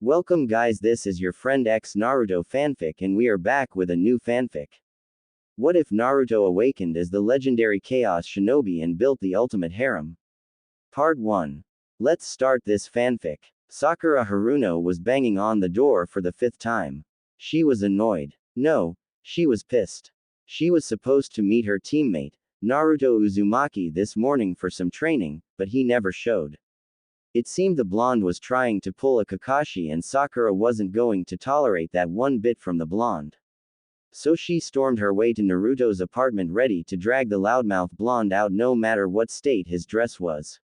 Welcome guys, this is your friend X Naruto fanfic and we are back with a new fanfic. What if Naruto awakened as the legendary Chaos Shinobi and built the ultimate harem? Part 1. Let's start this fanfic. Sakura Haruno was banging on the door for the 5th time. She was annoyed. No, she was pissed. She was supposed to meet her teammate, Naruto Uzumaki, this morning for some training, but he never showed. It seemed the blonde was trying to pull a Kakashi and Sakura wasn't going to tolerate that one bit from the blonde. So she stormed her way to Naruto's apartment ready to drag the loudmouth blonde out no matter what state his dress was.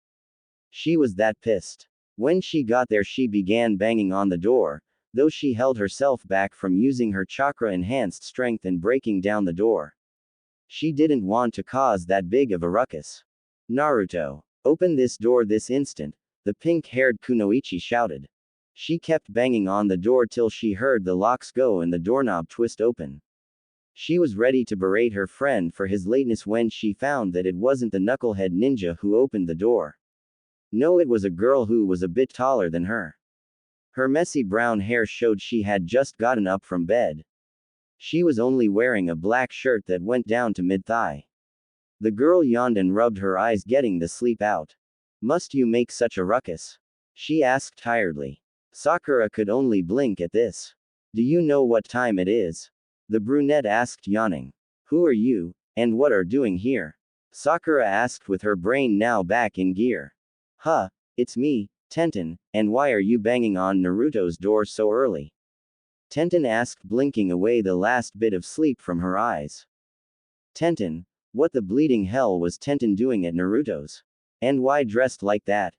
She was that pissed. When she got there she began banging on the door, though she held herself back from using her chakra-enhanced strength and breaking down the door. She didn't want to cause that big of a ruckus. "Naruto, open this door this instant," the pink-haired Kunoichi shouted. She kept banging on the door till she heard the locks go and the doorknob twist open. She was ready to berate her friend for his lateness when she found that it wasn't the knucklehead ninja who opened the door. No, it was a girl who was a bit taller than her. Her messy brown hair showed she had just gotten up from bed. She was only wearing a black shirt that went down to mid-thigh. The girl yawned and rubbed her eyes, getting the sleep out. "Must you make such a ruckus?" she asked tiredly. Sakura could only blink at this. "Do you know what time it is?" the brunette asked, yawning. "Who are you, and what are doing here?" Sakura asked with her brain now back in gear. "Huh, it's me, Tenten, and why are you banging on Naruto's door so early?" Tenten asked, blinking away the last bit of sleep from her eyes. Tenten, what the bleeding hell was Tenten doing at Naruto's? And why dressed like that?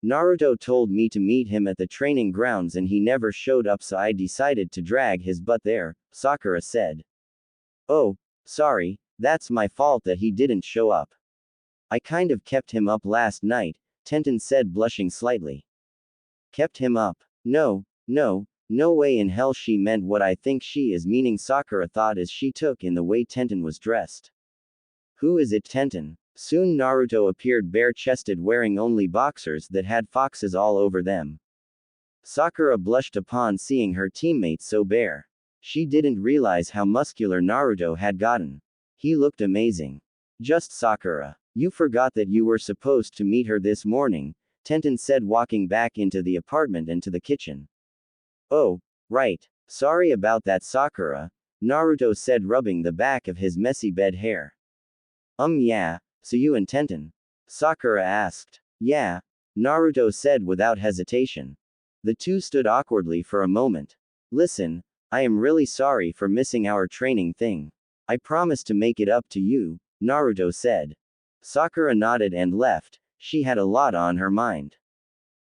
"Naruto told me to meet him at the training grounds and he never showed up, so I decided to drag his butt there," Sakura said. "Oh, sorry, that's my fault that he didn't show up. I kind of kept him up last night," Tenten said, blushing slightly. "Kept him up? No way in hell she meant what I think she is meaning," Sakura thought as she took in the way Tenten was dressed. "Who is it, Tenten?" Soon Naruto appeared bare-chested, wearing only boxers that had foxes all over them. Sakura blushed upon seeing her teammate so bare. She didn't realize how muscular Naruto had gotten. He looked amazing. "Just Sakura. You forgot that you were supposed to meet her this morning," Tenten said, walking back into the apartment and to the kitchen. "Oh, right. Sorry about that, Sakura," Naruto said, rubbing the back of his messy bed hair. Yeah. So you and Tenten?" Sakura asked. "Yeah," Naruto said without hesitation. The two stood awkwardly for a moment. "Listen, I am really sorry for missing our training thing. I promise to make it up to you," Naruto said. Sakura nodded and left. She had a lot on her mind.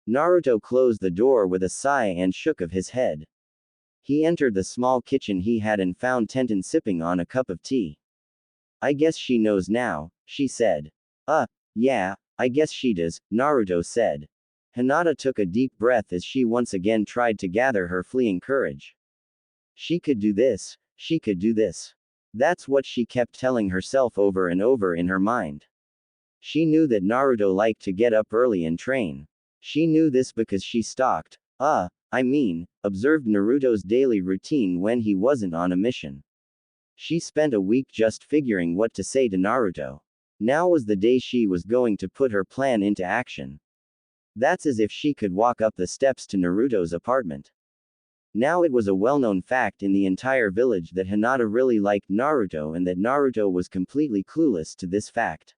Naruto closed the door with a sigh and shook of his head. He entered the small kitchen he had and found Tenten sipping on a cup of tea. "I guess she knows now," she said. Yeah, I guess she does," Naruto said. Hinata took a deep breath as she once again tried to gather her fleeing courage. She could do this. She could do this. That's what she kept telling herself over and over in her mind. She knew that Naruto liked to get up early and train. She knew this because she observed Naruto's daily routine when he wasn't on a mission. She spent a week just figuring what to say to Naruto. Now was the day she was going to put her plan into action. That's as if she could walk up the steps to Naruto's apartment. Now it was a well-known fact in the entire village that Hinata really liked Naruto and that Naruto was completely clueless to this fact.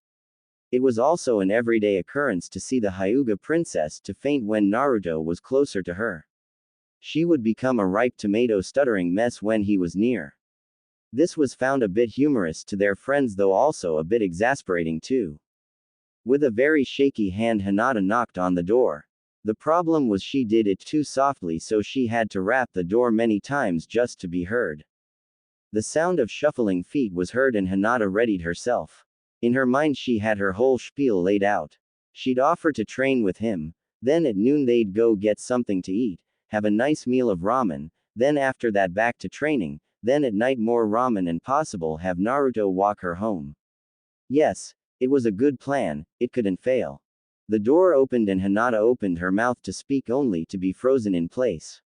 It was also an everyday occurrence to see the Hyuga princess to faint when Naruto was closer to her. She would become a ripe tomato stuttering mess when he was near. This was found a bit humorous to their friends, though also a bit exasperating too. With a very shaky hand Hinata knocked on the door. The problem was she did it too softly, so she had to rap the door many times just to be heard. The sound of shuffling feet was heard and Hinata readied herself. In her mind she had her whole spiel laid out. She'd offer to train with him, then at noon they'd go get something to eat, have a nice meal of ramen, then after that back to training, then at night more ramen and possible have Naruto walk her home. Yes, it was a good plan, it couldn't fail. The door opened and Hinata opened her mouth to speak only to be frozen in place.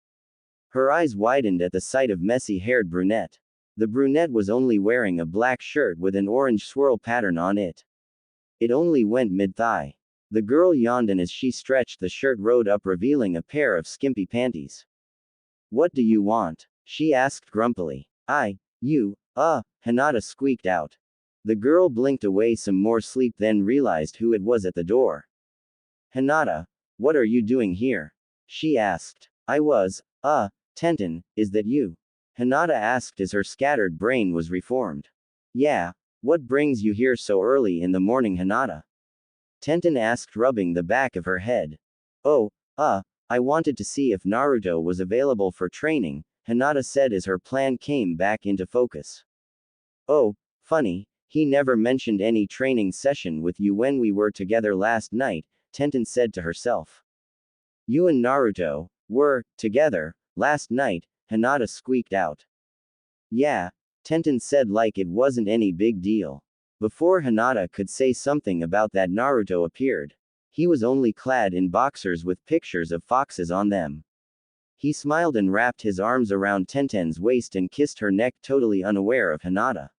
Her eyes widened at the sight of messy-haired brunette. The brunette was only wearing a black shirt with an orange swirl pattern on it. It only went mid-thigh. The girl yawned, and as she stretched, the shirt rode up, revealing a pair of skimpy panties. "What do you want?" she asked grumpily. Hinata squeaked out. The girl blinked away some more sleep, then realized who it was at the door. "Hinata, what are you doing here?" she asked. Tenten, is that you?" Hinata asked as her scattered brain was reformed. "Yeah, what brings you here so early in the morning, Hinata?" Tenten asked, rubbing the back of her head. I wanted to see if Naruto was available for training," Hinata said as her plan came back into focus. "Oh, funny, he never mentioned any training session with you when we were together last night," Tenten said to herself. "You and Naruto were together last night," Hinata squeaked out. "Yeah," Tenten said like it wasn't any big deal. Before Hinata could say something about that, Naruto appeared. He was only clad in boxers with pictures of foxes on them. He smiled and wrapped his arms around Tenten's waist and kissed her neck, totally unaware of Hinata.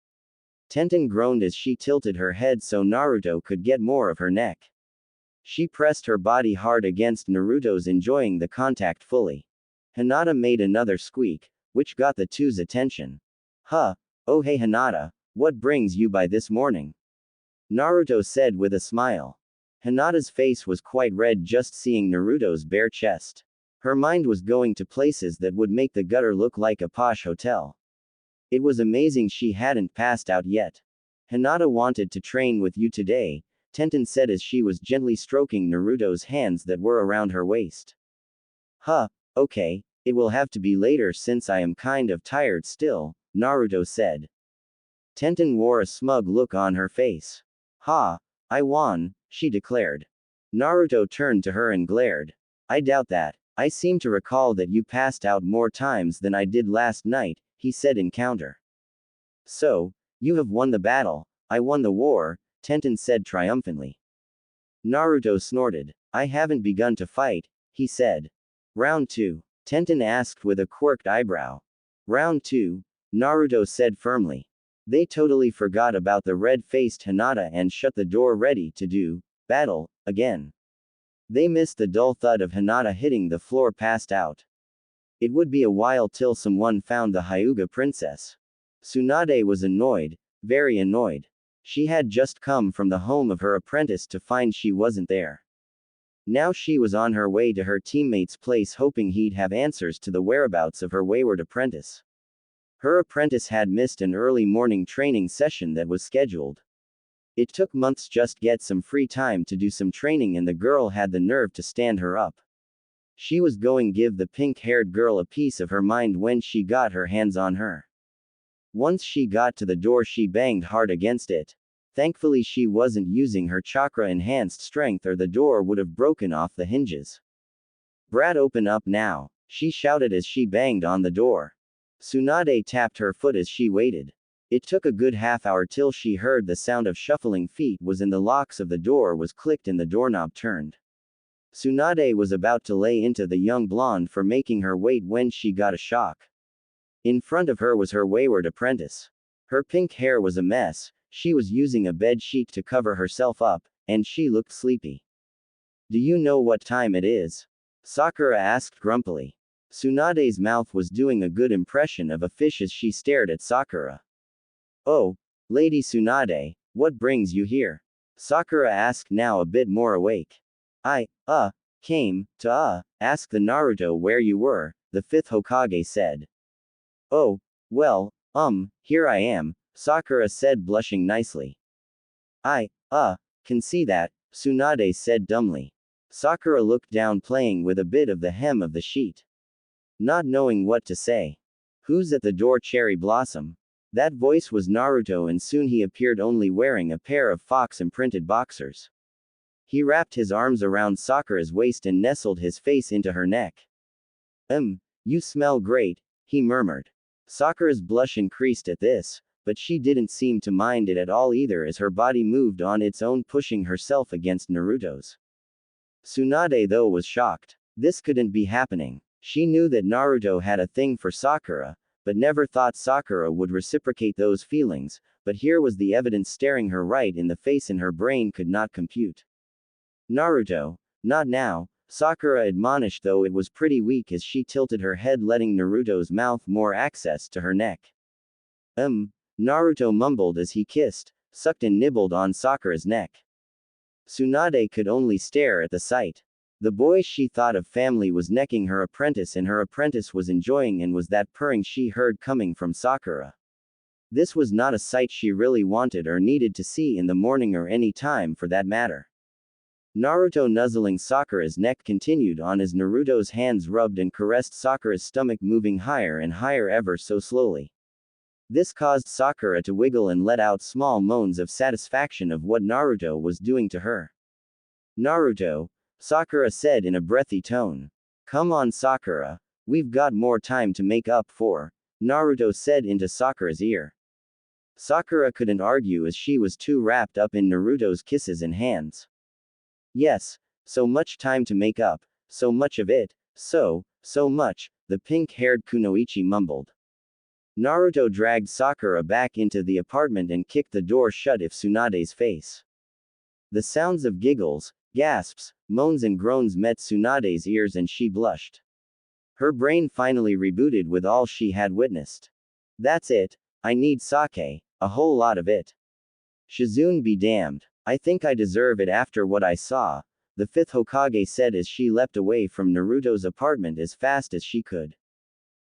Tenten groaned as she tilted her head so Naruto could get more of her neck. She pressed her body hard against Naruto's, enjoying the contact fully. Hinata made another squeak, which got the two's attention. "Oh hey Hinata, what brings you by this morning?" Naruto said with a smile. Hinata's face was quite red just seeing Naruto's bare chest. Her mind was going to places that would make the gutter look like a posh hotel. It was amazing she hadn't passed out yet. "Hinata wanted to train with you today," Tenten said as she was gently stroking Naruto's hands that were around her waist. Okay, it will have to be later since I am kind of tired still," Naruto said. Tenten wore a smug look on her face. I won," she declared. Naruto turned to her and glared. "I doubt that. I seem to recall that you passed out more times than I did last night," he said in counter. "So, you have won the battle. I won the war," Tenten said triumphantly. Naruto snorted. "I haven't begun to fight," he said. "Round 2? Tenten asked with a quirked eyebrow. "Round 2? Naruto said firmly. They totally forgot about the red-faced Hinata and shut the door, ready to do battle again. They missed the dull thud of Hinata hitting the floor, passed out. It would be a while till someone found the Hyuga princess. Tsunade was annoyed, very annoyed. She had just come from the home of her apprentice to find she wasn't there. Now she was on her way to her teammate's place, hoping he'd have answers to the whereabouts of her wayward apprentice. Her apprentice had missed an early morning training session that was scheduled. It took months just get some free time to do some training, and the girl had the nerve to stand her up. She was going give the pink-haired girl a piece of her mind when she got her hands on her. Once she got to the door, she banged hard against it. Thankfully she wasn't using her chakra-enhanced strength, or the door would have broken off the hinges. "Brat, open up now," she shouted as she banged on the door. Tsunade tapped her foot as she waited. It took a good half hour till she heard the sound of shuffling feet was in the locks of the door was clicked and the doorknob turned. Tsunade was about to lay into the young blonde for making her wait when she got a shock. In front of her was her wayward apprentice. Her pink hair was a mess, she was using a bed sheet to cover herself up, and she looked sleepy. "Do you know what time it is?" Sakura asked grumpily. Tsunade's mouth was doing a good impression of a fish as she stared at Sakura. "Oh, Lady Tsunade, what brings you here?" Sakura asked, now a bit more awake. "I came to ask the Naruto where you were," the fifth Hokage said. "Oh, well, here I am," Sakura said, blushing nicely. "I can see that," Tsunade said dumbly. Sakura looked down, playing with a bit of the hem of the sheet. Not knowing what to say. "Who's at the door, Cherry Blossom?" That voice was Naruto, and soon he appeared, only wearing a pair of fox-imprinted boxers. He wrapped his arms around Sakura's waist and nestled his face into her neck. You smell great," he murmured. Sakura's blush increased at this, but she didn't seem to mind it at all either as her body moved on its own, pushing herself against Naruto's. Tsunade though was shocked. This couldn't be happening. She knew that Naruto had a thing for Sakura, but never thought Sakura would reciprocate those feelings, but here was the evidence staring her right in the face and her brain could not compute. Naruto, not now, Sakura admonished, though it was pretty weak as she tilted her head, letting Naruto's mouth more access to her neck. Naruto mumbled as he kissed, sucked and nibbled on Sakura's neck. Tsunade could only stare at the sight. The boy she thought of family was necking her apprentice and her apprentice was enjoying and was that purring she heard coming from Sakura. This was not a sight she really wanted or needed to see in the morning or any time for that matter. Naruto nuzzling Sakura's neck continued on as Naruto's hands rubbed and caressed Sakura's stomach, moving higher and higher ever so slowly. This caused Sakura to wiggle and let out small moans of satisfaction of what Naruto was doing to her. Naruto, Sakura said in a breathy tone. Come on Sakura, we've got more time to make up for, Naruto said into Sakura's ear. Sakura couldn't argue as she was too wrapped up in Naruto's kisses and hands. Yes, so much time to make up, so much of it, so much, the pink-haired Kunoichi mumbled. Naruto dragged Sakura back into the apartment and kicked the door shut in Tsunade's face. The sounds of giggles, gasps, moans and groans met Tsunade's ears and she blushed. Her brain finally rebooted with all she had witnessed. That's it, I need sake, a whole lot of it. Shizune be damned. I think I deserve it after what I saw, the fifth Hokage said as she leapt away from Naruto's apartment as fast as she could.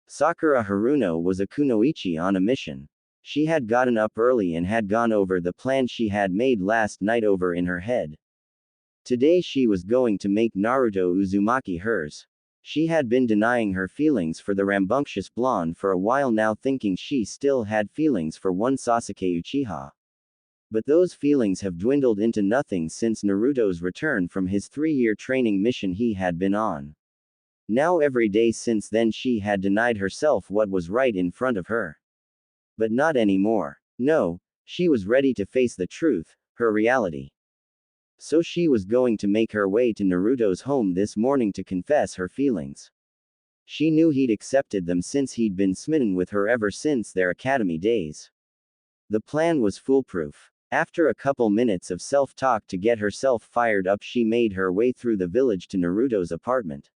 Sakura Haruno was a kunoichi on a mission. She had gotten up early and had gone over the plan she had made last night over in her head. Today she was going to make Naruto Uzumaki hers. She had been denying her feelings for the rambunctious blonde for a while now, thinking she still had feelings for one Sasuke Uchiha. But those feelings have dwindled into nothing since Naruto's return from his 3-year training mission he had been on. Now every day since then she had denied herself what was right in front of her. But not anymore. No, she was ready to face the truth, her reality. So she was going to make her way to Naruto's home this morning to confess her feelings. She knew he'd accepted them since he'd been smitten with her ever since their academy days. The plan was foolproof. After a couple minutes of self-talk to get herself fired up, she made her way through the village to Naruto's apartment.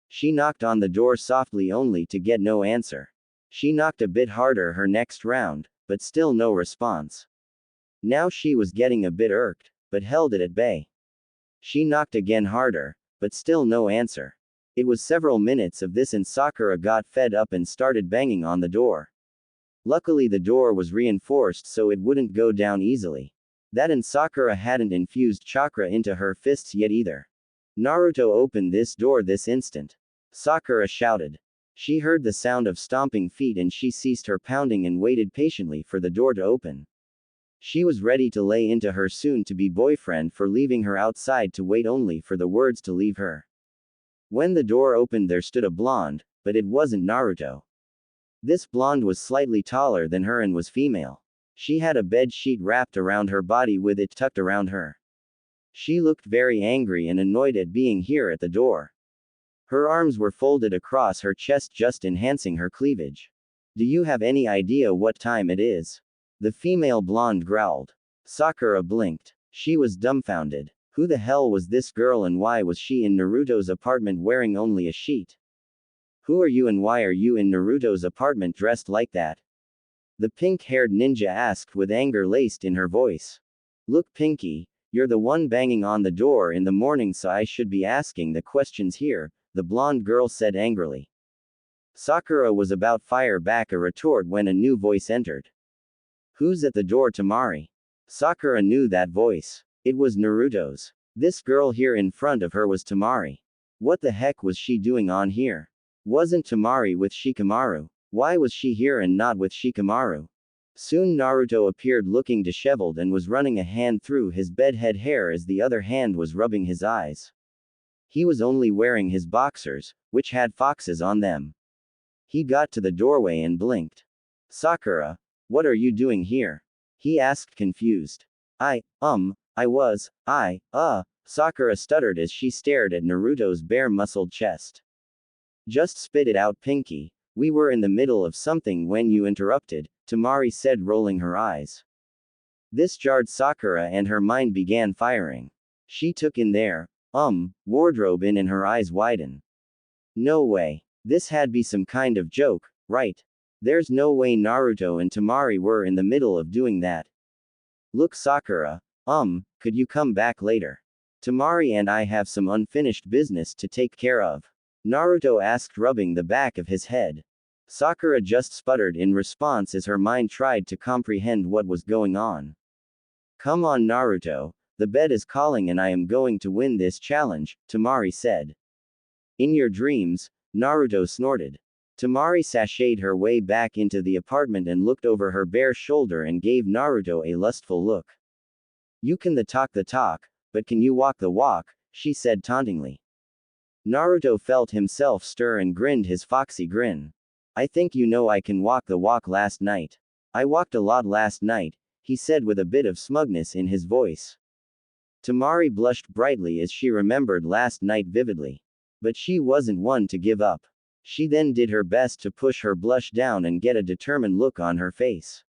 She knocked on the door softly only to get no answer. She knocked a bit harder her next round, but still no response. Now she was getting a bit irked, but held it at bay. She knocked again harder, but still no answer. It was several minutes of this and Sakura got fed up and started banging on the door. Luckily the door was reinforced so it wouldn't go down easily. That and Sakura hadn't infused chakra into her fists yet either. Naruto opened this door this instant. Sakura shouted. She heard the sound of stomping feet and she ceased her pounding and waited patiently for the door to open. She was ready to lay into her soon-to-be boyfriend for leaving her outside to wait only for the words to leave her. When the door opened there stood a blonde, but it wasn't Naruto. This blonde was slightly taller than her and was female. She had a bed sheet wrapped around her body with it tucked around her. She looked very angry and annoyed at being here at the door. Her arms were folded across her chest, just enhancing her cleavage. Do you have any idea what time it is? The female blonde growled. Sakura blinked. She was dumbfounded. Who the hell was this girl and why was she in Naruto's apartment wearing only a sheet? Who are you and why are you in Naruto's apartment dressed like that? The pink-haired ninja asked with anger laced in her voice. Look Pinky, you're the one banging on the door in the morning so I should be asking the questions here, the blonde girl said angrily. Sakura was about fire back a retort when a new voice entered. Who's at the door, Tamari? Sakura knew that voice. It was Naruto's. This girl here in front of her was Tamari. What the heck was she doing on here? Wasn't Tamari with Shikamaru? Why was she here and not with Shikamaru? Soon Naruto appeared looking disheveled and was running a hand through his bedhead hair as the other hand was rubbing his eyes. He was only wearing his boxers, which had foxes on them. He got to the doorway and blinked. Sakura, what are you doing here? He asked confused. Sakura stuttered as she stared at Naruto's bare muscled chest. Just spit it out, Pinky. We were in the middle of something when you interrupted, Tamari said, rolling her eyes. This jarred Sakura and her mind began firing. She took in their, wardrobe in and her eyes widen. No way. This had be some kind of joke, right? There's no way Naruto and Tamari were in the middle of doing that. Look, Sakura, could you come back later? Tamari and I have some unfinished business to take care of. Naruto asked, rubbing the back of his head. Sakura just sputtered in response as her mind tried to comprehend what was going on. Come on, Naruto, the bed is calling and I am going to win this challenge, Tamari said. In your dreams, Naruto snorted. Tamari sashayed her way back into the apartment and looked over her bare shoulder and gave Naruto a lustful look. You can the talk, but can you walk the walk, she said tauntingly. Naruto felt himself stir and grinned his foxy grin. I think you know I can walk the walk last night. I walked a lot last night, he said with a bit of smugness in his voice. Tamari blushed brightly as she remembered last night vividly. But she wasn't one to give up. She then did her best to push her blush down and get a determined look on her face.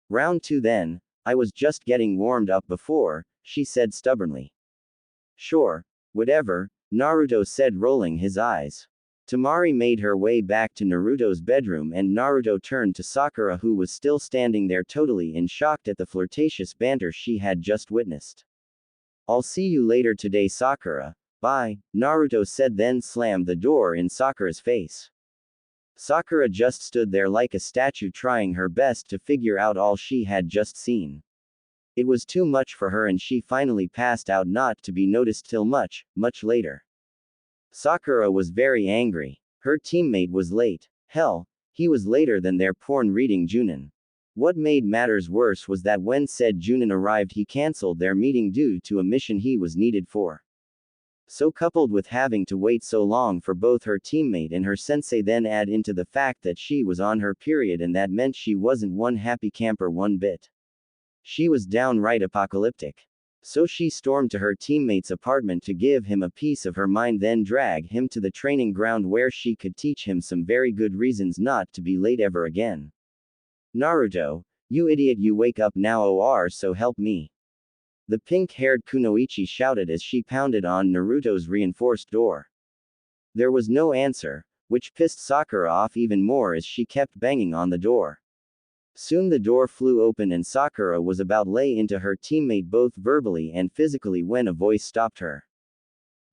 Round 2 then, I was just getting warmed up before, she said stubbornly. Sure, whatever, Naruto said, rolling his eyes. Tamari made her way back to Naruto's bedroom and Naruto turned to Sakura, who was still standing there totally in shock at the flirtatious banter she had just witnessed. I'll see you later today, Sakura. Bye, Naruto said, then slammed the door in Sakura's face. Sakura just stood there like a statue, trying her best to figure out all she had just seen. It was too much for her and she finally passed out, not to be noticed till much, much later. Sakura was very angry. Her teammate was late. Hell, he was later than their porn-reading Junin. What made matters worse was that when said Junin arrived, he cancelled their meeting due to a mission he was needed for. So coupled with having to wait so long for both her teammate and her sensei, then add into the fact that she was on her period, and that meant she wasn't one happy camper one bit. She was downright apocalyptic. So she stormed to her teammate's apartment to give him a piece of her mind, then drag him to the training ground where she could teach him some very good reasons not to be late ever again. Naruto, you idiot, you wake up now, or so help me. The pink-haired Kunoichi shouted as she pounded on Naruto's reinforced door. There was no answer, which pissed Sakura off even more as she kept banging on the door. Soon the door flew open and Sakura was about lay into her teammate both verbally and physically when a voice stopped her.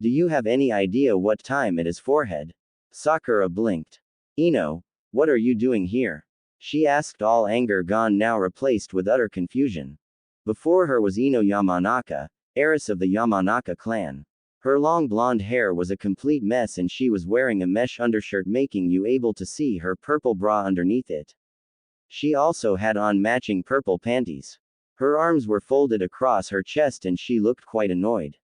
Do you have any idea what time it is, forehead? Sakura blinked. Ino, what are you doing here? She asked, all anger gone now replaced with utter confusion. Before her was Ino Yamanaka, heiress of the Yamanaka clan. Her long blonde hair was a complete mess and she was wearing a mesh undershirt, making you able to see her purple bra underneath it. She also had on matching purple panties. Her arms were folded across her chest and she looked quite annoyed.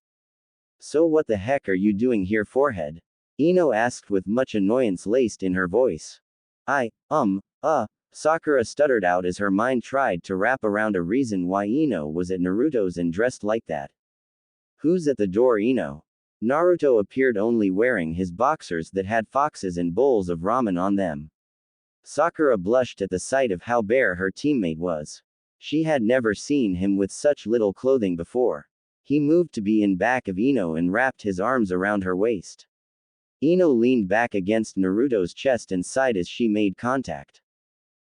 So what the heck are you doing here, forehead? Ino asked with much annoyance laced in her voice. Sakura stuttered out as her mind tried to wrap around a reason why Ino was at Naruto's and dressed like that. Who's at the door, Ino? Naruto appeared, only wearing his boxers that had foxes and bowls of ramen on them. Sakura blushed at the sight of how bare her teammate was. She had never seen him with such little clothing before. He moved to be in back of Ino and wrapped his arms around her waist. Ino leaned back against Naruto's chest and sighed as she made contact.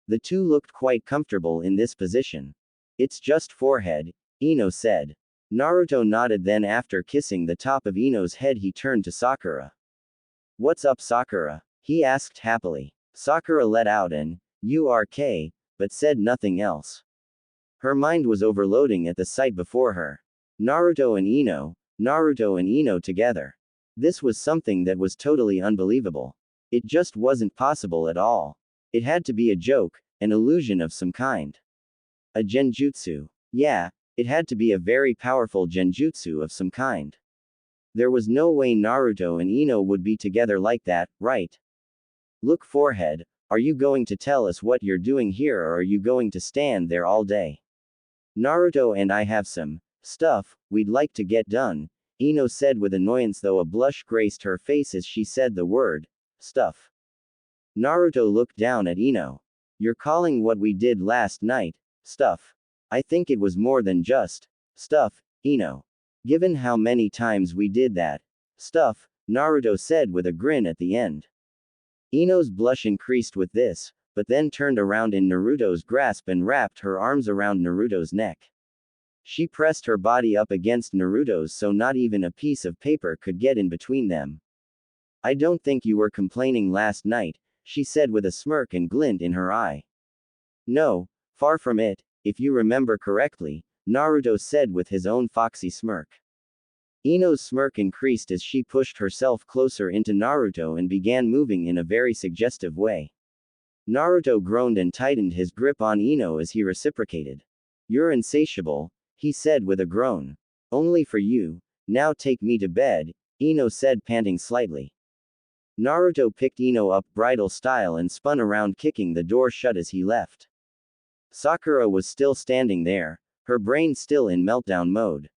The two looked quite comfortable in this position. It's just forehead, Ino said. Naruto nodded, then after kissing the top of Ino's head he turned to Sakura. What's up, Sakura? He asked happily. Sakura let out an "urk," but said nothing else. Her mind was overloading at the sight before her. Naruto and Ino together. This was something that was totally unbelievable. It just wasn't possible at all. It had to be a joke, an illusion of some kind. A genjutsu. Yeah, it had to be a very powerful genjutsu of some kind. There was no way Naruto and Ino would be together like that, right? Look, forehead, are you going to tell us what you're doing here, or are you going to stand there all day? Naruto and I have some stuff we'd like to get done, Ino said with annoyance, though a blush graced her face as she said the word stuff. Naruto looked down at Ino. You're calling what we did last night, stuff. I think it was more than just stuff, Ino. Given how many times we did that stuff, Naruto said with a grin at the end. Ino's blush increased with this, but then turned around in Naruto's grasp and wrapped her arms around Naruto's neck. She pressed her body up against Naruto's so not even a piece of paper could get in between them. I don't think you were complaining last night, she said with a smirk and glint in her eye. No, far from it, if you remember correctly, Naruto said with his own foxy smirk. Ino's smirk increased as she pushed herself closer into Naruto and began moving in a very suggestive way. Naruto groaned and tightened his grip on Ino as he reciprocated. You're insatiable, he said with a groan. Only for you, now take me to bed, Ino said panting slightly. Naruto picked Ino up bridal style and spun around kicking the door shut as he left. Sakura was still standing there, her brain still in meltdown mode.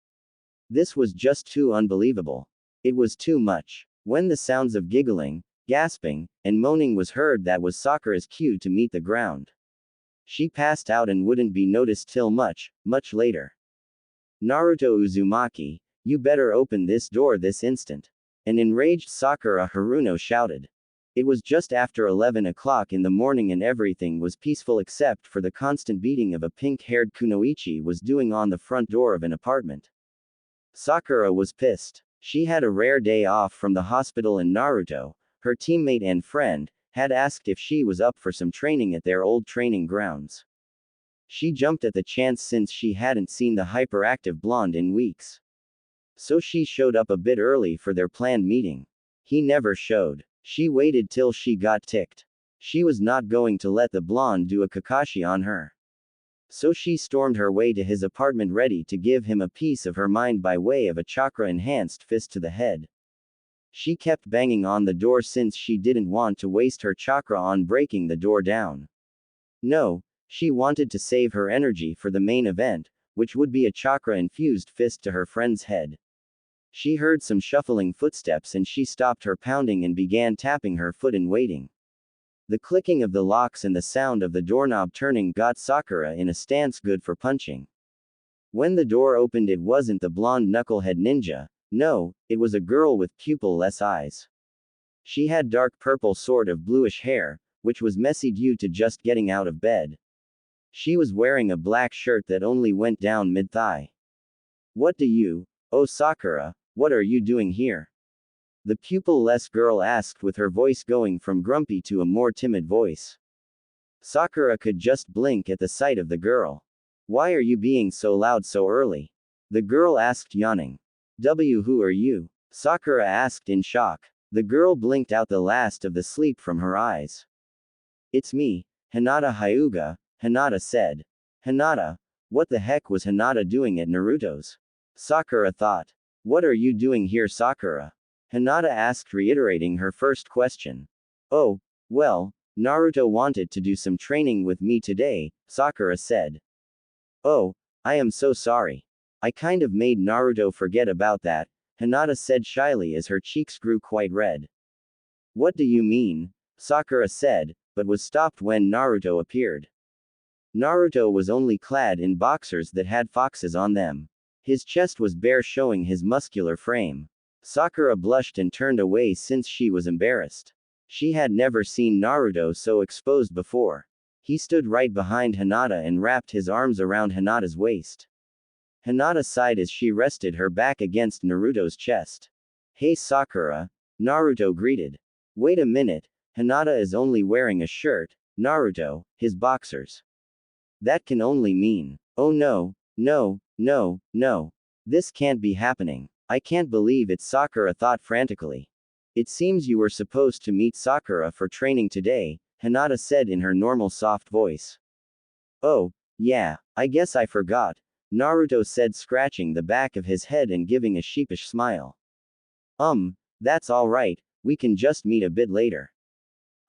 This was just too unbelievable. It was too much. When the sounds of giggling, gasping, and moaning was heard, that was Sakura's cue to meet the ground. She passed out and wouldn't be noticed till much, much later. Naruto Uzumaki, you better open this door this instant. An enraged Sakura Haruno shouted. It was just after 11 o'clock in the morning and everything was peaceful except for the constant beating of a pink-haired kunoichi was doing on the front door of an apartment. Sakura was pissed. She had a rare day off from the hospital and Naruto, her teammate and friend, had asked if she was up for some training at their old training grounds. She jumped at the chance since she hadn't seen the hyperactive blonde in weeks. So she showed up a bit early for their planned meeting. He never showed. She waited till she got ticked. She was not going to let the blonde do a Kakashi on her. So she stormed her way to his apartment ready to give him a piece of her mind by way of a chakra-enhanced fist to the head. She kept banging on the door since she didn't want to waste her chakra on breaking the door down. No, she wanted to save her energy for the main event, which would be a chakra-infused fist to her friend's head. She heard some shuffling footsteps and she stopped her pounding and began tapping her foot in waiting. The clicking of the locks and the sound of the doorknob turning got Sakura in a stance good for punching. When the door opened, it wasn't the blonde knucklehead ninja, no, it was a girl with pupil-less eyes. She had dark purple sort of bluish hair, which was messy due to just getting out of bed. She was wearing a black shirt that only went down mid-thigh. Oh Sakura, what are you doing here? The pupil-less girl asked with her voice going from grumpy to a more timid voice. Sakura could just blink at the sight of the girl. Why are you being so loud so early? The girl asked yawning. Who are you? Sakura asked in shock. The girl blinked out the last of the sleep from her eyes. It's me, Hinata Hyuga, Hinata said. Hinata? What the heck was Hinata doing at Naruto's? Sakura thought. What are you doing here, Sakura? Hinata asked, reiterating her first question. Oh, well, Naruto wanted to do some training with me today, Sakura said. Oh, I am so sorry. I kind of made Naruto forget about that, Hinata said shyly as her cheeks grew quite red. What do you mean? Sakura said, but was stopped when Naruto appeared. Naruto was only clad in boxers that had foxes on them. His chest was bare, showing his muscular frame. Sakura blushed and turned away since she was embarrassed. She had never seen Naruto so exposed before. He stood right behind Hinata and wrapped his arms around Hinata's waist. Hinata sighed as she rested her back against Naruto's chest. Hey Sakura, Naruto greeted. Wait a minute, Hinata is only wearing a shirt, Naruto, his boxers. That can only mean, oh no, no, no, no. This can't be happening. I can't believe it, Sakura thought frantically. It seems you were supposed to meet Sakura for training today, Hinata said in her normal soft voice. Oh, yeah, I guess I forgot, Naruto said, scratching the back of his head and giving a sheepish smile. That's alright, we can just meet a bit later.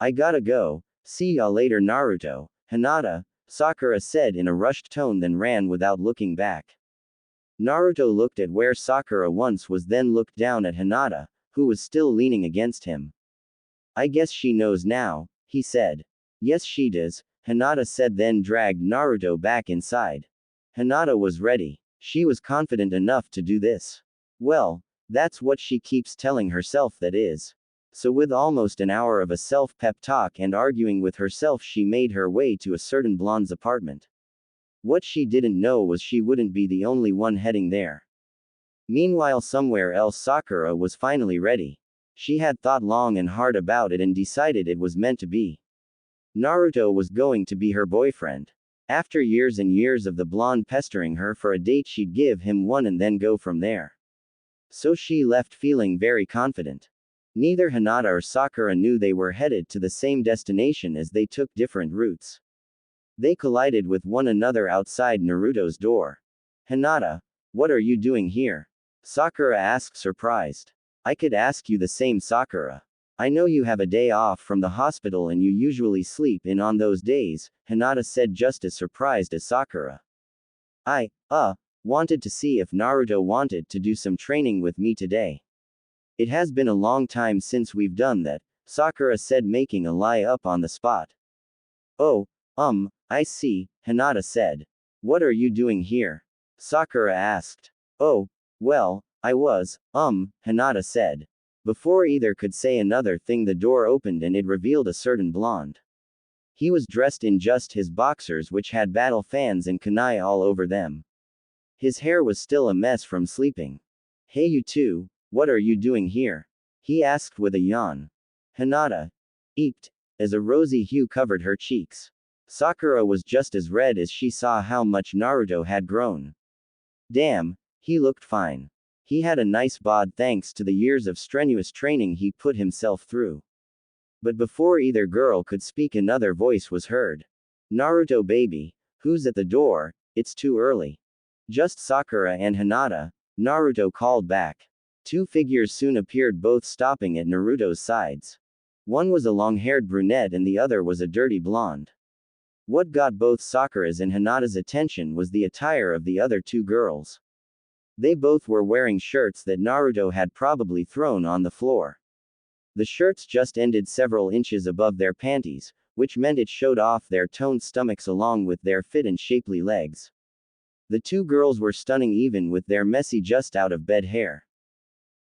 I gotta go, see ya later Naruto, Hinata, Sakura said in a rushed tone, then ran without looking back. Naruto looked at where Sakura once was, then looked down at Hinata, who was still leaning against him. I guess she knows now, he said. Yes, she does, Hinata said, then dragged Naruto back inside. Hinata was ready. She was confident enough to do this. Well, that's what she keeps telling herself, that is. So with almost an hour of a self-pep talk and arguing with herself, she made her way to a certain blonde's apartment. What she didn't know was she wouldn't be the only one heading there. Meanwhile, somewhere else, Sakura was finally ready. She had thought long and hard about it and decided it was meant to be. Naruto was going to be her boyfriend. After years and years of the blonde pestering her for a date, she'd give him one and then go from there. So she left feeling very confident. Neither Hinata or Sakura knew they were headed to the same destination as they took different routes. They collided with one another outside Naruto's door. Hinata, what are you doing here? Sakura asked, surprised. I could ask you the same, Sakura. I know you have a day off from the hospital and you usually sleep in on those days, Hinata said, just as surprised as Sakura. I wanted to see if Naruto wanted to do some training with me today. It has been a long time since we've done that, Sakura said, making a lie up on the spot. Oh, I see, Hinata said. What are you doing here? Sakura asked. Oh, well, I was, Hinata said. Before either could say another thing, the door opened and it revealed a certain blonde. He was dressed in just his boxers, which had battle fans and kunai all over them. His hair was still a mess from sleeping. Hey, you two, what are you doing here? He asked with a yawn. Hinata eeked, as a rosy hue covered her cheeks. Sakura was just as red as she saw how much Naruto had grown. Damn, he looked fine. He had a nice bod thanks to the years of strenuous training he put himself through. But before either girl could speak, another voice was heard. Naruto baby, who's at the door? It's too early. Just Sakura and Hinata, Naruto called back. Two figures soon appeared, both stopping at Naruto's sides. One was a long-haired brunette and the other was a dirty blonde. What got both Sakura's and Hinata's attention was the attire of the other two girls. They both were wearing shirts that Naruto had probably thrown on the floor. The shirts just ended several inches above their panties, which meant it showed off their toned stomachs along with their fit and shapely legs. The two girls were stunning even with their messy just out of bed hair.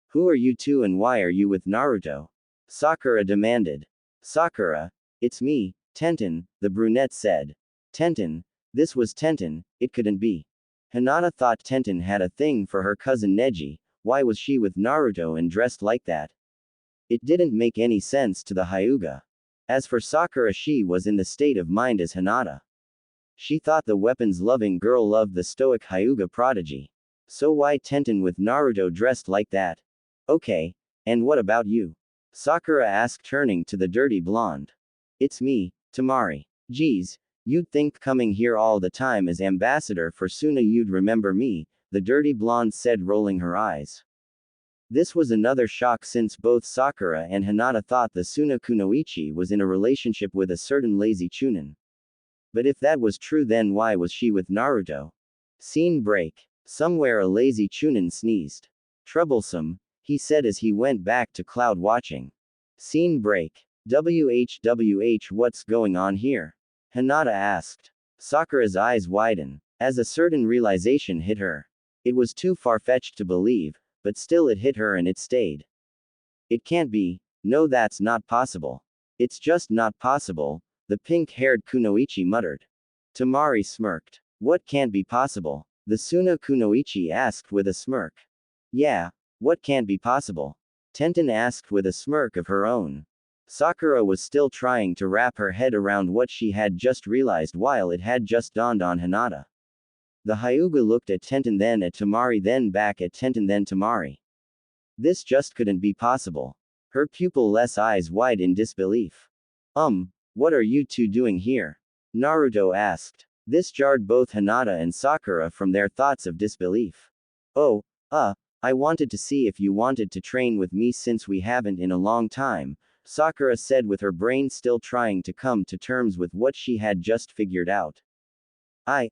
Who are you two and why are you with Naruto? Sakura demanded. Sakura, it's me, Tenten, the brunette said. Tenten, this was Tenten, it couldn't be. Hinata thought Tenten had a thing for her cousin Neji. Why was she with Naruto and dressed like that? It didn't make any sense to the Hyuga. As for Sakura, she was in the state of mind as Hinata. She thought the weapons-loving girl loved the stoic Hyuga prodigy. So why Tenten with Naruto dressed like that? Okay, and what about you? Sakura asked, turning to the dirty blonde. It's me, Tamari. Geez, you'd think coming here all the time as ambassador for Suna you'd remember me, the dirty blonde said, rolling her eyes. This was another shock since both Sakura and Hinata thought the Suna Kunoichi was in a relationship with a certain lazy chunin. But if that was true, then why was she with Naruto? Scene break. Somewhere a lazy chunin sneezed. Troublesome, he said as he went back to cloud watching. Scene break. WHWH, what's going on here? Hinata asked. Sakura's eyes widened, as a certain realization hit her. It was too far-fetched to believe, but still it hit her and it stayed. It can't be. No, that's not possible. It's just not possible, the pink-haired Kunoichi muttered. Tamari smirked. What can't be possible? The Suna Kunoichi asked with a smirk. Yeah, what can't be possible? Tenten asked with a smirk of her own. Sakura was still trying to wrap her head around what she had just realized while it had just dawned on Hinata. The Hyuga looked at Tenten, then at Tamari, then back at Tenten, then Tamari. This just couldn't be possible. Her pupil-less eyes wide in disbelief. What are you two doing here? Naruto asked. This jarred both Hinata and Sakura from their thoughts of disbelief. Oh, I wanted to see if you wanted to train with me since we haven't in a long time, Sakura said with her brain still trying to come to terms with what she had just figured out. I,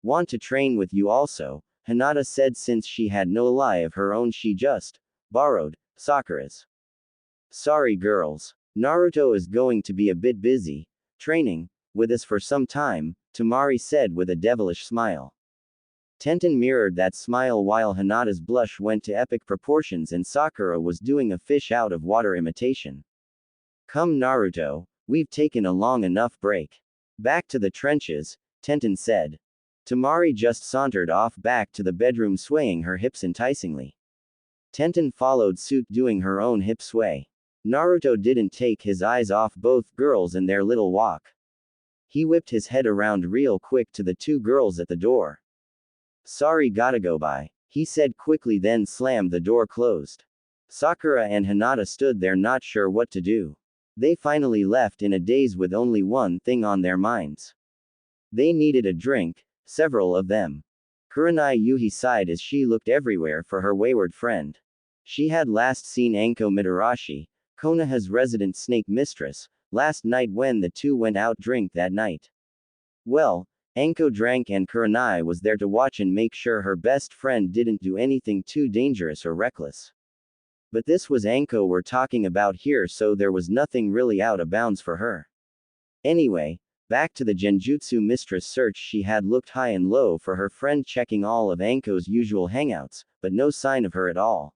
want to train with you also, Hinata said since she had no lie of her own, she just borrowed Sakura's. Sorry girls. Naruto is going to be a bit busy, training, with us for some time, Tamari said with a devilish smile. Tenten mirrored that smile while Hinata's blush went to epic proportions and Sakura was doing a fish out of water imitation. Come Naruto, we've taken a long enough break. Back to the trenches, Tenten said. Tamari just sauntered off back to the bedroom swaying her hips enticingly. Tenten followed suit doing her own hip sway. Naruto didn't take his eyes off both girls and their little walk. He whipped his head around real quick to the two girls at the door. Sorry, gotta go by, he said quickly, then slammed the door closed. Sakura and Hinata stood there not sure what to do. They finally left in a daze with only one thing on their minds. They needed a drink, several of them. Kurenai Yuhi sighed as she looked everywhere for her wayward friend. She had last seen Anko Mitarashi, Konoha's resident snake mistress, last night when the two went out drink that night. Well, Anko drank and Kurenai was there to watch and make sure her best friend didn't do anything too dangerous or reckless. But this was Anko we're talking about here, so there was nothing really out of bounds for her. Anyway, back to the Genjutsu mistress search. She had looked high and low for her friend, checking all of Anko's usual hangouts, but no sign of her at all.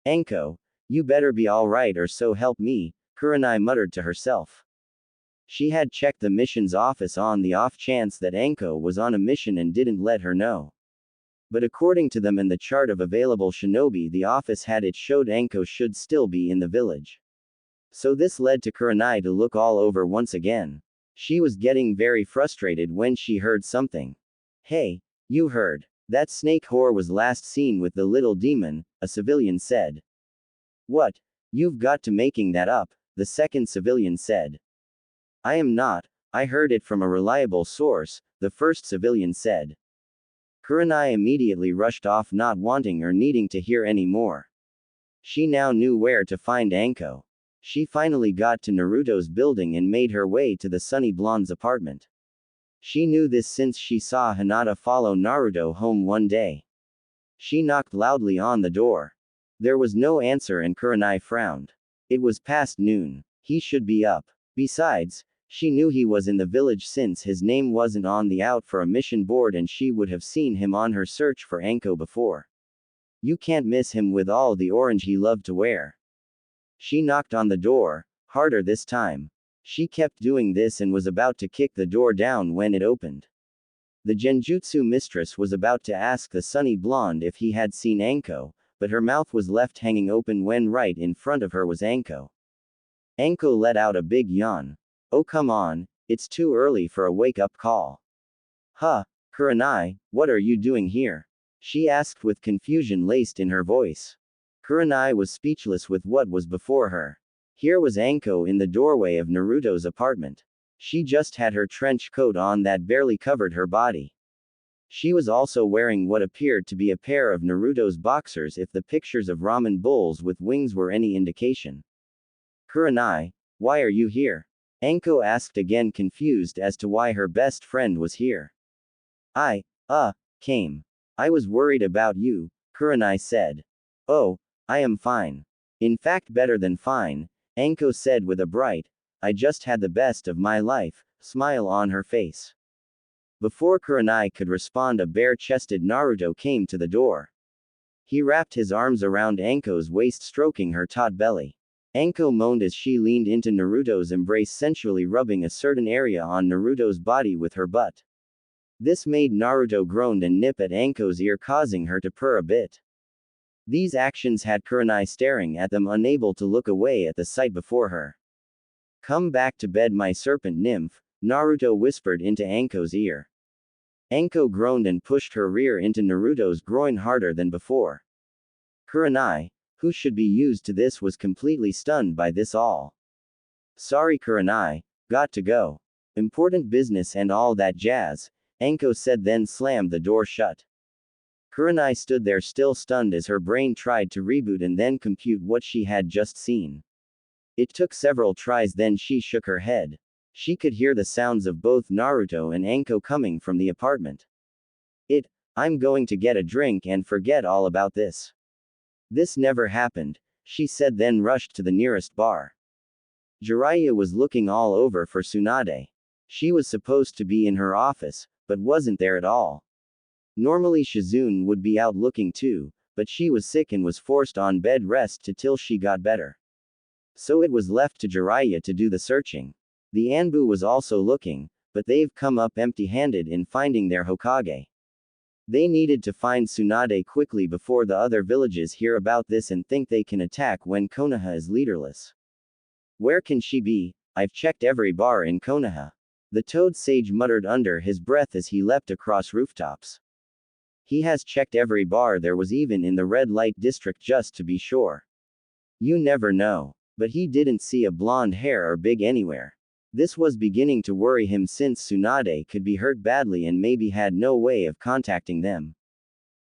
Anko, you better be alright or so help me, Kurenai muttered to herself. She had checked the mission's office on the off chance that Anko was on a mission and didn't let her know. But according to them and the chart of available shinobi the office had, it showed Anko should still be in the village. So this led to Kurenai to look all over once again. She was getting very frustrated when she heard something. Hey, you heard? That snake whore was last seen with the little demon, a civilian said. What? You've got to making that up, the second civilian said. I am not, I heard it from a reliable source, the first civilian said. Kurenai immediately rushed off, not wanting or needing to hear any more. She now knew where to find Anko. She finally got to Naruto's building and made her way to the sunny blonde's apartment. She knew this since she saw Hinata follow Naruto home one day. She knocked loudly on the door. There was no answer and Kurenai frowned. It was past noon. He should be up. Besides, she knew he was in the village since his name wasn't on the out for a mission board and she would have seen him on her search for Anko before. You can't miss him with all the orange he loved to wear. She knocked on the door, harder this time. She kept doing this and was about to kick the door down when it opened. The Genjutsu mistress was about to ask the sunny blonde if he had seen Anko, but her mouth was left hanging open when right in front of her was Anko. Anko let out a big yawn. Oh come on, it's too early for a wake-up call. Huh, Kurenai, what are you doing here? She asked with confusion laced in her voice. Kurenai was speechless with what was before her. Here was Anko in the doorway of Naruto's apartment. She just had her trench coat on that barely covered her body. She was also wearing what appeared to be a pair of Naruto's boxers, if the pictures of ramen bowls with wings were any indication. Kurenai, why are you here? Anko asked again, confused as to why her best friend was here. Came. I was worried about you, Kurenai said. Oh, I am fine. In fact, better than fine, Anko said with a bright, I just had the best of my life, smile on her face. Before Kurenai could respond, a bare-chested Naruto came to the door. He wrapped his arms around Anko's waist, stroking her taut belly. Anko moaned as she leaned into Naruto's embrace, sensually rubbing a certain area on Naruto's body with her butt. This made Naruto groan and nip at Anko's ear, causing her to purr a bit. These actions had Kurenai staring at them, unable to look away at the sight before her. Come back to bed, my serpent nymph, Naruto whispered into Anko's ear. Anko groaned and pushed her rear into Naruto's groin harder than before. Kurenai, who should be used to this, was completely stunned by this all. Sorry Kurenai, got to go. Important business and all that jazz, Anko said, then slammed the door shut. Kurenai stood there still stunned as her brain tried to reboot and then compute what she had just seen. It took several tries, then she shook her head. She could hear the sounds of both Naruto and Anko coming from the apartment. I'm going to get a drink and forget all about this. This never happened, she said, then rushed to the nearest bar. Jiraiya was looking all over for Tsunade. She was supposed to be in her office, but wasn't there at all. Normally Shizune would be out looking too, but she was sick and was forced on bed rest till she got better. So it was left to Jiraiya to do the searching. The Anbu was also looking, but they've come up empty-handed in finding their Hokage. They needed to find Tsunade quickly before the other villages hear about this and think they can attack when Konoha is leaderless. Where can she be? I've checked every bar in Konoha. The Toad Sage muttered under his breath as he leapt across rooftops. He has checked every bar there was, even in the red light district, just to be sure. You never know. But he didn't see a blonde hair or big anywhere. This was beginning to worry him since Tsunade could be hurt badly and maybe had no way of contacting them.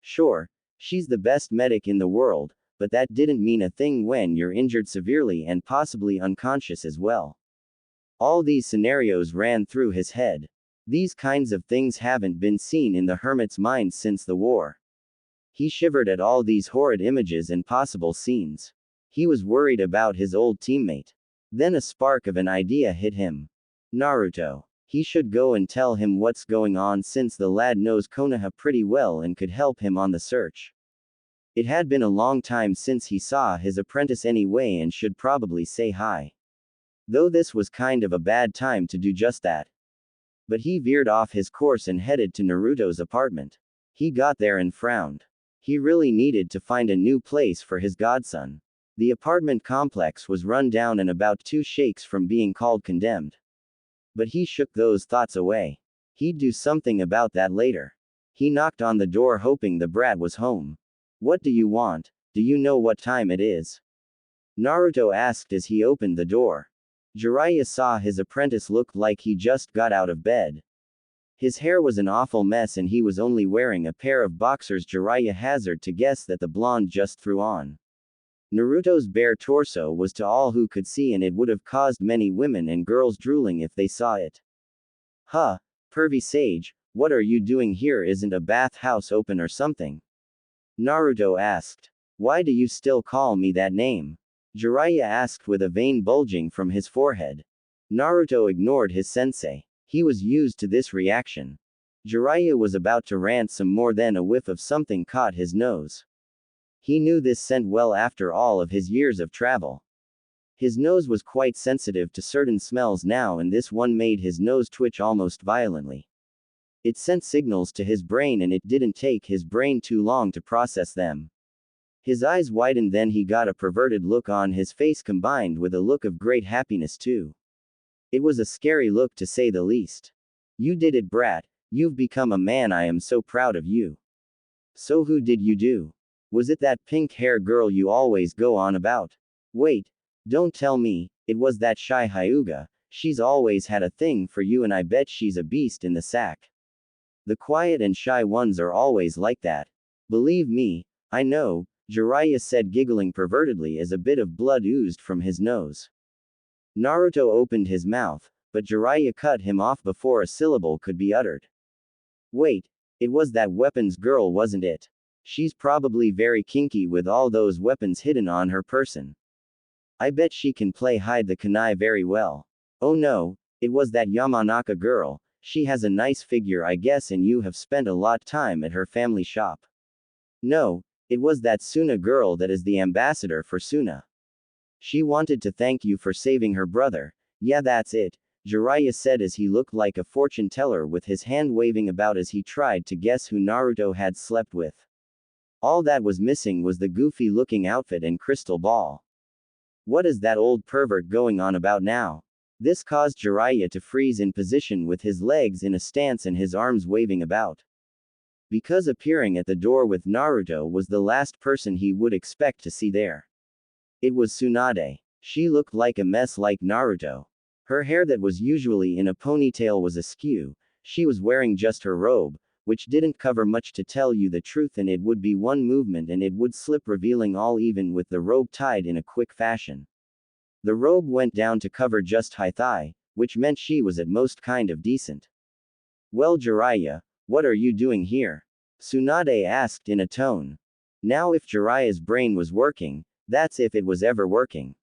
Sure, she's the best medic in the world, but that didn't mean a thing when you're injured severely and possibly unconscious as well. All these scenarios ran through his head. These kinds of things haven't been seen in the hermit's mind since the war. He shivered at all these horrid images and possible scenes. He was worried about his old teammate. Then a spark of an idea hit him. Naruto. He should go and tell him what's going on since the lad knows Konoha pretty well and could help him on the search. It had been a long time since he saw his apprentice anyway and should probably say hi. Though this was kind of a bad time to do just that. But he veered off his course and headed to Naruto's apartment. He got there and frowned. He really needed to find a new place for his godson. The apartment complex was run down and about 2 shakes from being called condemned. But he shook those thoughts away. He'd do something about that later. He knocked on the door hoping the brat was home. What do you want? Do you know what time it is? Naruto asked as he opened the door. Jiraiya saw his apprentice looked like he just got out of bed. His hair was an awful mess and he was only wearing a pair of boxers. Jiraiya hazarded to guess that the blonde just threw on. Naruto's bare torso was to all who could see, and it would have caused many women and girls drooling if they saw it. Huh, pervy sage, what are you doing here? Isn't a bath house open or something? Naruto asked. Why do you still call me that name? Jiraiya asked with a vein bulging from his forehead. Naruto ignored his sensei. He was used to this reaction. Jiraiya was about to rant some more, then a whiff of something caught his nose. He knew this scent well after all of his years of travel. His nose was quite sensitive to certain smells now, and this one made his nose twitch almost violently. It sent signals to his brain, and it didn't take his brain too long to process them. His eyes widened, then he got a perverted look on his face combined with a look of great happiness too. It was a scary look to say the least. You did it, brat. You've become a man. I am so proud of you. So who did you do? Was it that pink hair girl you always go on about? Wait. Don't tell me, it was that shy Hyuga. She's always had a thing for you, and I bet she's a beast in the sack. The quiet and shy ones are always like that. Believe me, I know, Jiraiya said, giggling pervertedly as a bit of blood oozed from his nose. Naruto opened his mouth, but Jiraiya cut him off before a syllable could be uttered. Wait, it was that weapons girl, wasn't it? She's probably very kinky with all those weapons hidden on her person. I bet she can play hide the kunai very well. Oh no, it was that Yamanaka girl. She has a nice figure, I guess, and you have spent a lot time at her family shop. No, it was that Suna girl that is the ambassador for Suna. She wanted to thank you for saving her brother. Yeah, that's it, Jiraiya said as he looked like a fortune teller with his hand waving about as he tried to guess who Naruto had slept with. All that was missing was the goofy looking outfit and crystal ball. What is that old pervert going on about now? This caused Jiraiya to freeze in position with his legs in a stance and his arms waving about. Because appearing at the door with Naruto was the last person he would expect to see there. It was Tsunade. She looked like a mess like Naruto. Her hair that was usually in a ponytail was askew. She was wearing just her robe, which didn't cover much to tell you the truth, and it would be one movement and it would slip, revealing all even with the robe tied in a quick fashion. The robe went down to cover just high thigh, which meant she was at most kind of decent. Well, Jiraiya, what are you doing here? Tsunade asked in a tone. Now if Jiraiya's brain was working, that's if it was ever working.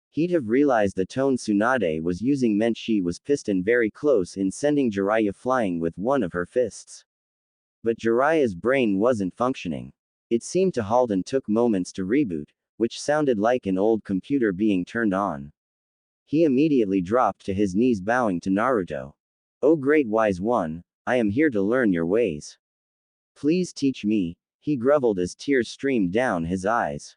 He'd have realized the tone Tsunade was using meant she was pissed and very close in sending Jiraiya flying with one of her fists. But Jiraiya's brain wasn't functioning. It seemed to halt and took moments to reboot, which sounded like an old computer being turned on. He immediately dropped to his knees bowing to Naruto. "O great wise one, I am here to learn your ways. Please teach me," he groveled as tears streamed down his eyes.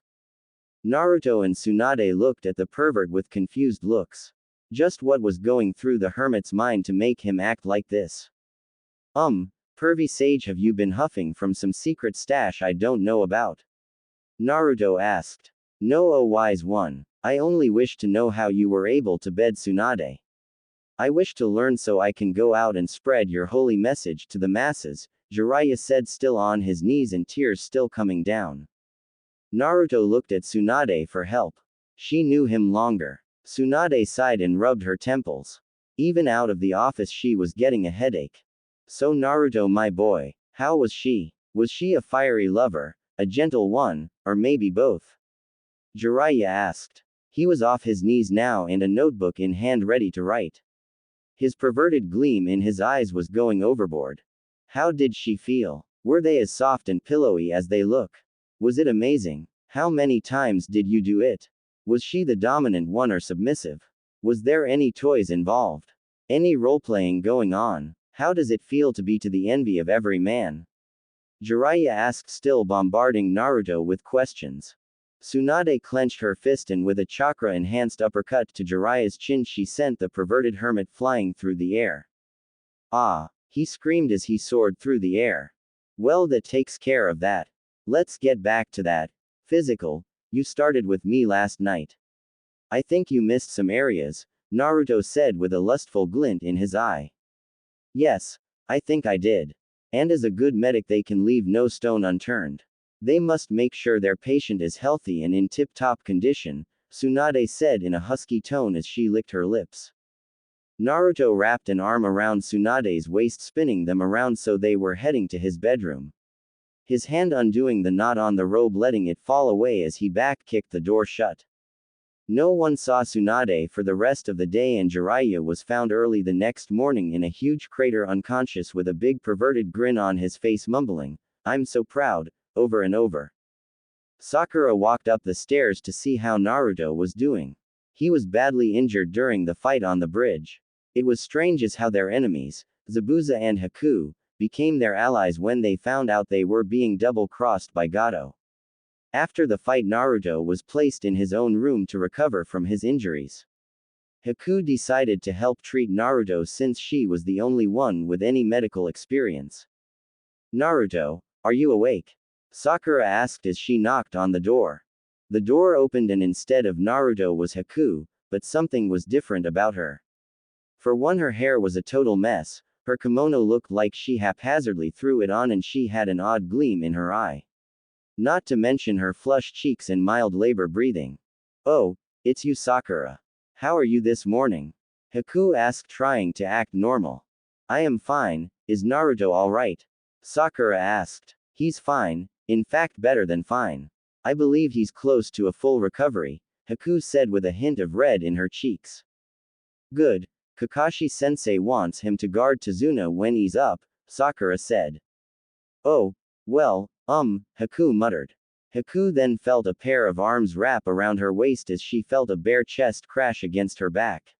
Naruto and Tsunade looked at the pervert with confused looks. Just what was going through the hermit's mind to make him act like this? Pervy sage, have you been huffing from some secret stash I don't know about?" Naruto asked. "No, O wise one. I only wish to know how you were able to bed Tsunade. I wish to learn so I can go out and spread your holy message to the masses," Jiraiya said, still on his knees and tears still coming down. Naruto looked at Tsunade for help. She knew him longer. Tsunade sighed and rubbed her temples. Even out of the office she was getting a headache. "So Naruto, my boy, how was she? Was she a fiery lover, a gentle one, or maybe both?" Jiraiya asked. He was off his knees now and a notebook in hand ready to write. His perverted gleam in his eyes was going overboard. How did she feel? Were they as soft and pillowy as they look? Was it amazing? How many times did you do it? Was she the dominant one or submissive? Was there any toys involved? Any role-playing going on? How does it feel to be to the envy of every man? Jiraiya asked, still bombarding Naruto with questions. Tsunade clenched her fist and with a chakra-enhanced uppercut to Jiraiya's chin she sent the perverted hermit flying through the air. "Ah!" he screamed as he soared through the air. "Well, that takes care of that. Let's get back to that physical you started with me last night. I think you missed some areas," Naruto said with a lustful glint in his eye. "Yes, I think I did. And as a good medic they can leave no stone unturned. They must make sure their patient is healthy and in tip-top condition," Tsunade said in a husky tone as she licked her lips. Naruto wrapped an arm around Tsunade's waist, spinning them around so they were heading to his bedroom. His hand undoing the knot on the robe, letting it fall away as he back-kicked the door shut. No one saw Tsunade for the rest of the day, and Jiraiya was found early the next morning in a huge crater unconscious with a big perverted grin on his face, mumbling, "I'm so proud," over and over. Sakura walked up the stairs to see how Naruto was doing. He was badly injured during the fight on the bridge. It was strange as how their enemies, Zabuza and Haku, became their allies when they found out they were being double-crossed by Gato. After the fight, Naruto was placed in his own room to recover from his injuries. Haku decided to help treat Naruto since she was the only one with any medical experience. "Naruto, are you awake?" Sakura asked as she knocked on the door. The door opened and instead of Naruto was Haku, but something was different about her. For one, her hair was a total mess, her kimono looked like she haphazardly threw it on, and she had an odd gleam in her eye. Not to mention her flushed cheeks and mild labor breathing. "Oh, it's you, Sakura. How are you this morning?" Haku asked, trying to act normal. "I am fine. Is Naruto alright?" Sakura asked. "He's fine, in fact better than fine. I believe he's close to a full recovery," Haku said with a hint of red in her cheeks. "Good. Kakashi-sensei wants him to guard Tazuna when he's up," Sakura said. "Oh, well, Haku muttered. Haku then felt a pair of arms wrap around her waist as she felt a bare chest crash against her back.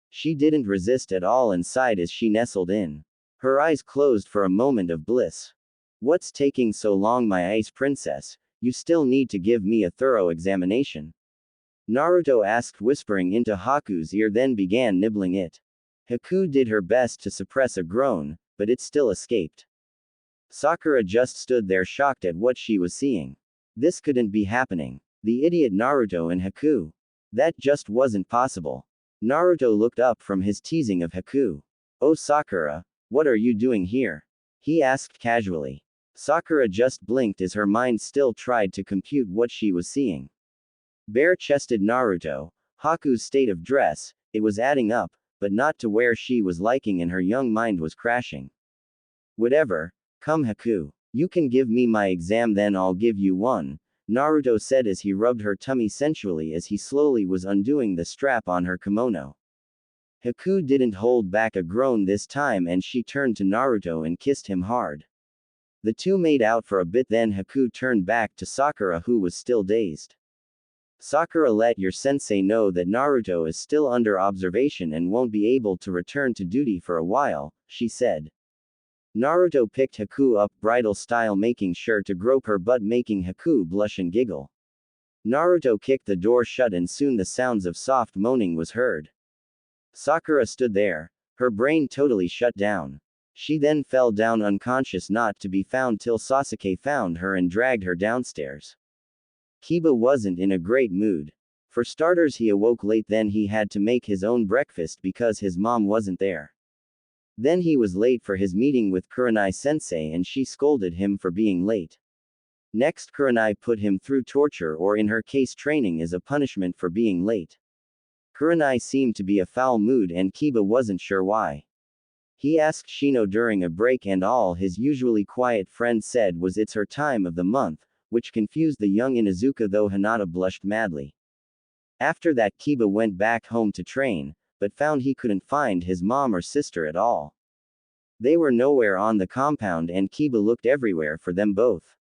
She didn't resist at all and sighed as she nestled in. Her eyes closed for a moment of bliss. "What's taking so long, my ice princess? You still need to give me a thorough examination?" Naruto asked, whispering into Haku's ear, then began nibbling it. Haku did her best to suppress a groan, but it still escaped. Sakura just stood there shocked at what she was seeing. This couldn't be happening. The idiot Naruto and Haku. That just wasn't possible. Naruto looked up from his teasing of Haku. "Oh Sakura, what are you doing here?" he asked casually. Sakura just blinked as her mind still tried to compute what she was seeing. Bare-chested Naruto, Haku's state of dress, it was adding up, but not to where she was liking, and her young mind was crashing. "Whatever, come Haku. You can give me my exam, then I'll give you one," Naruto said as he rubbed her tummy sensually as he slowly was undoing the strap on her kimono. Haku didn't hold back a groan this time and she turned to Naruto and kissed him hard. The two made out for a bit, then Haku turned back to Sakura, who was still dazed. Sakura, let your sensei know that Naruto is still under observation and won't be able to return to duty for a while, she said. Naruto picked Haku up bridal style, making sure to grope her butt, making Haku blush and giggle. Naruto kicked the door shut and soon the sounds of soft moaning was heard. Sakura stood there, her brain totally shut down. She then fell down unconscious, not to be found till Sasuke found her and dragged her downstairs. Kiba wasn't in a great mood. For starters, he awoke late, then he had to make his own breakfast because his mom wasn't there. Then he was late for his meeting with Kurenai-sensei and she scolded him for being late. Next, Kurenai put him through torture, or in her case training, as a punishment for being late. Kurenai seemed to be a foul mood and Kiba wasn't sure why. He asked Shino during a break and all his usually quiet friend said was it's her time of the month, which confused the young Inuzuka, though Hinata blushed madly. After that, Kiba went back home to train, but found he couldn't find his mom or sister at all. They were nowhere on the compound and Kiba looked everywhere for them both.